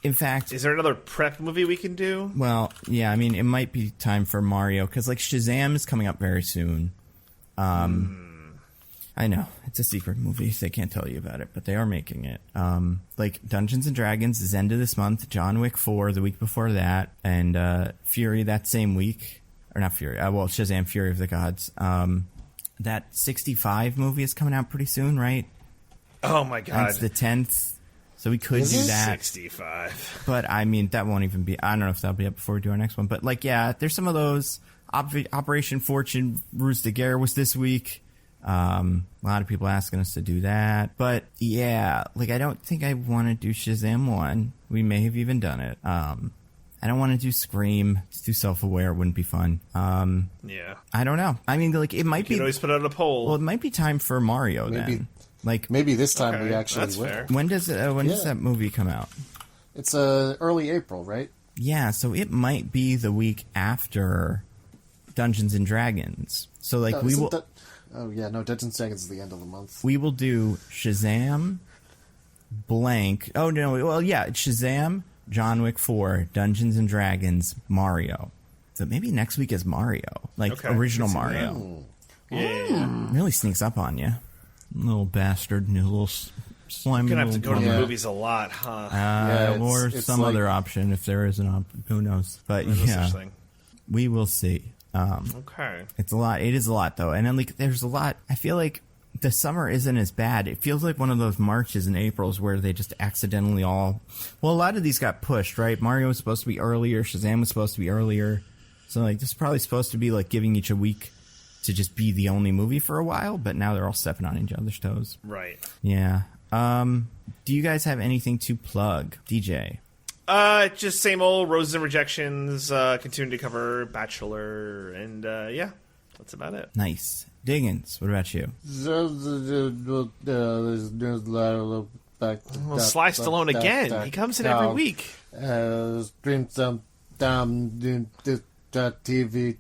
in fact... Is there another prep movie we can do? Well, yeah, I mean, it might be time for Mario, because, like, Shazam is coming up very soon. I know, it's a secret movie, so they can't tell you about it, but they are making it. Like, Dungeons & Dragons is end of this month, John Wick 4 the week before that, and Fury that same week. Or not Fury, Shazam, Fury of the Gods. That 65 movie is coming out pretty soon, right? Oh my God. That's the 10th, so we could do that. 65. But, I mean, that won't even be... I don't know if that'll be up before we do our next one, but, like, yeah, there's some of those. Operation Fortune, Ruse de Guerre was this week. A lot of people asking us to do that, but yeah, like, I don't think I want to do Shazam 1. We may have even done it. I I don't want to do Scream. It's too self-aware. It wouldn't be fun. Yeah. I don't know. I mean, like, it might You be... can always put out a poll. Well, it might be time for Mario then. Like, maybe this time Okay, we actually that's will. fair. when does that movie come out? It's early April, right? Yeah, so it might be the week after Dungeons and Dragons. So, like, we will... Oh, yeah, no, Dungeons and Dragons is the end of the month. We will do Shazam, blank... Oh, no, well, yeah, Shazam, John Wick 4, Dungeons and Dragons, Mario. So maybe next week is Mario. Like, original Mario. Yeah. Really sneaks up on you. Little bastard, you little slimy You're going to have to go to the Yeah. movies a lot, huh? or it's some like- other option if there is an option. Who knows? But There's no yeah, such thing. we will see. Okay. It's a lot. It is a lot, though. And then, like, there's a lot. I feel like the summer isn't as bad. It feels like one of those Marches and Aprils where they just accidentally all... Well, a lot of these got pushed, right? Mario was supposed to be earlier. Shazam was supposed to be earlier. So, like, this is probably supposed to be, like, giving each a week to just be the only movie for a while. But now they're all stepping on each other's toes. Right. Yeah. Do you guys have anything to plug? DJ? Just same old Roses and Rejections, continue to cover Bachelor, and yeah, that's about it. Nice. Diggins, what about you? Well, Sly Stallone again. He comes in every week. Stream some TV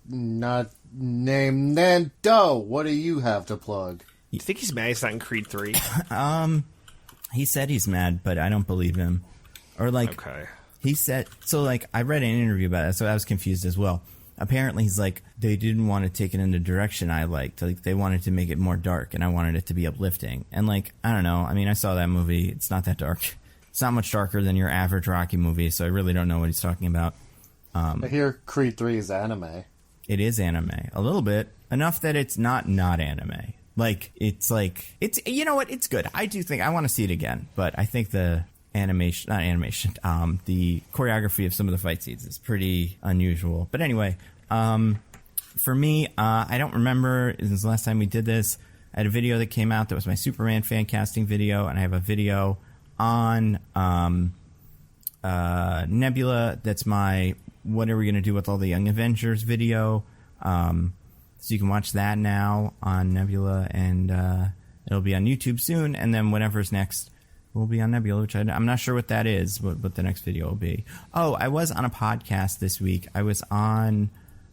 not name Nando. What do you have to plug? You think he's mad he's not in Creed 3? He said he's mad, but I don't believe him. Or, like, Okay. he said... So, like, I read an interview about it, so I was confused as well. Apparently, he's like, they didn't want to take it in the direction I liked. Like, they wanted to make it more dark, and I wanted it to be uplifting. And, like, I don't know. I mean, I saw that movie. It's not that dark. It's not much darker than your average Rocky movie, so I really don't know what he's talking about. I hear Creed 3 is anime. It is anime. A little bit. Enough that it's not anime. Like, it's, you know what? It's good. I do think, I want to see it again, but I think the the choreography of some of the fight scenes is pretty unusual. But anyway, for me, I don't remember, since the last time we did this, I had a video that came out that was my Superman fan casting video, and I have a video on Nebula that's my what are we going to do with all the Young Avengers video. So you can watch that now on Nebula, and it'll be on YouTube soon, and then whatever's next will be on Nebula, which I'm not sure what that is, what the next video will be. Oh, I was on a podcast this week. I was on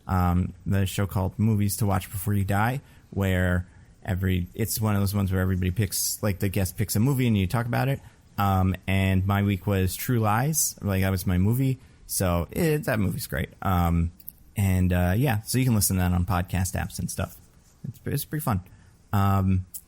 the show called Movies to Watch Before You Die, where it's one of those ones where everybody picks, like, the guest picks a movie and you talk about it. And my week was True Lies. Like, that was my movie. So that movie's great. Yeah, so you can listen to that on podcast apps and stuff. It's pretty fun.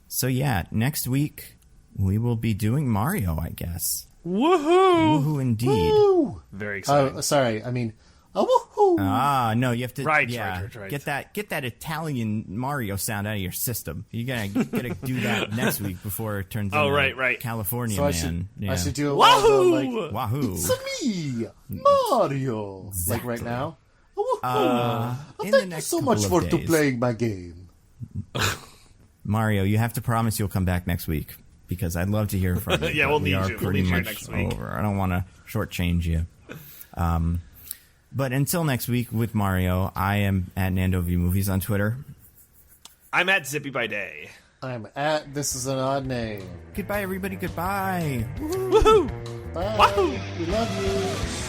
So yeah, next week we will be doing Mario, I guess. Woohoo! Woohoo indeed. Woo! Very exciting. Oh, sorry. I mean, woohoo! Ah, no, you have to Right. Get that Italian Mario sound out of your system. You gotta do that next week before it turns into right. California So Man. I should do it Wahoo! like, Wahoo! it's me, Mario. Like right now. In the Thank you next so couple much of for days. playing my game. Mario, you have to promise you'll come back next week, because I'd love to hear from you. Yeah, but we'll we need are you. We'll pretty need you much next week. over. I don't want to shortchange you. But until next week with Mario, I am at Nando V Movies on Twitter. I'm at Zippy by Day. I'm at This Is an Odd Name. Goodbye, everybody. Goodbye. Woohoo! Bye. Wahoo! We love you.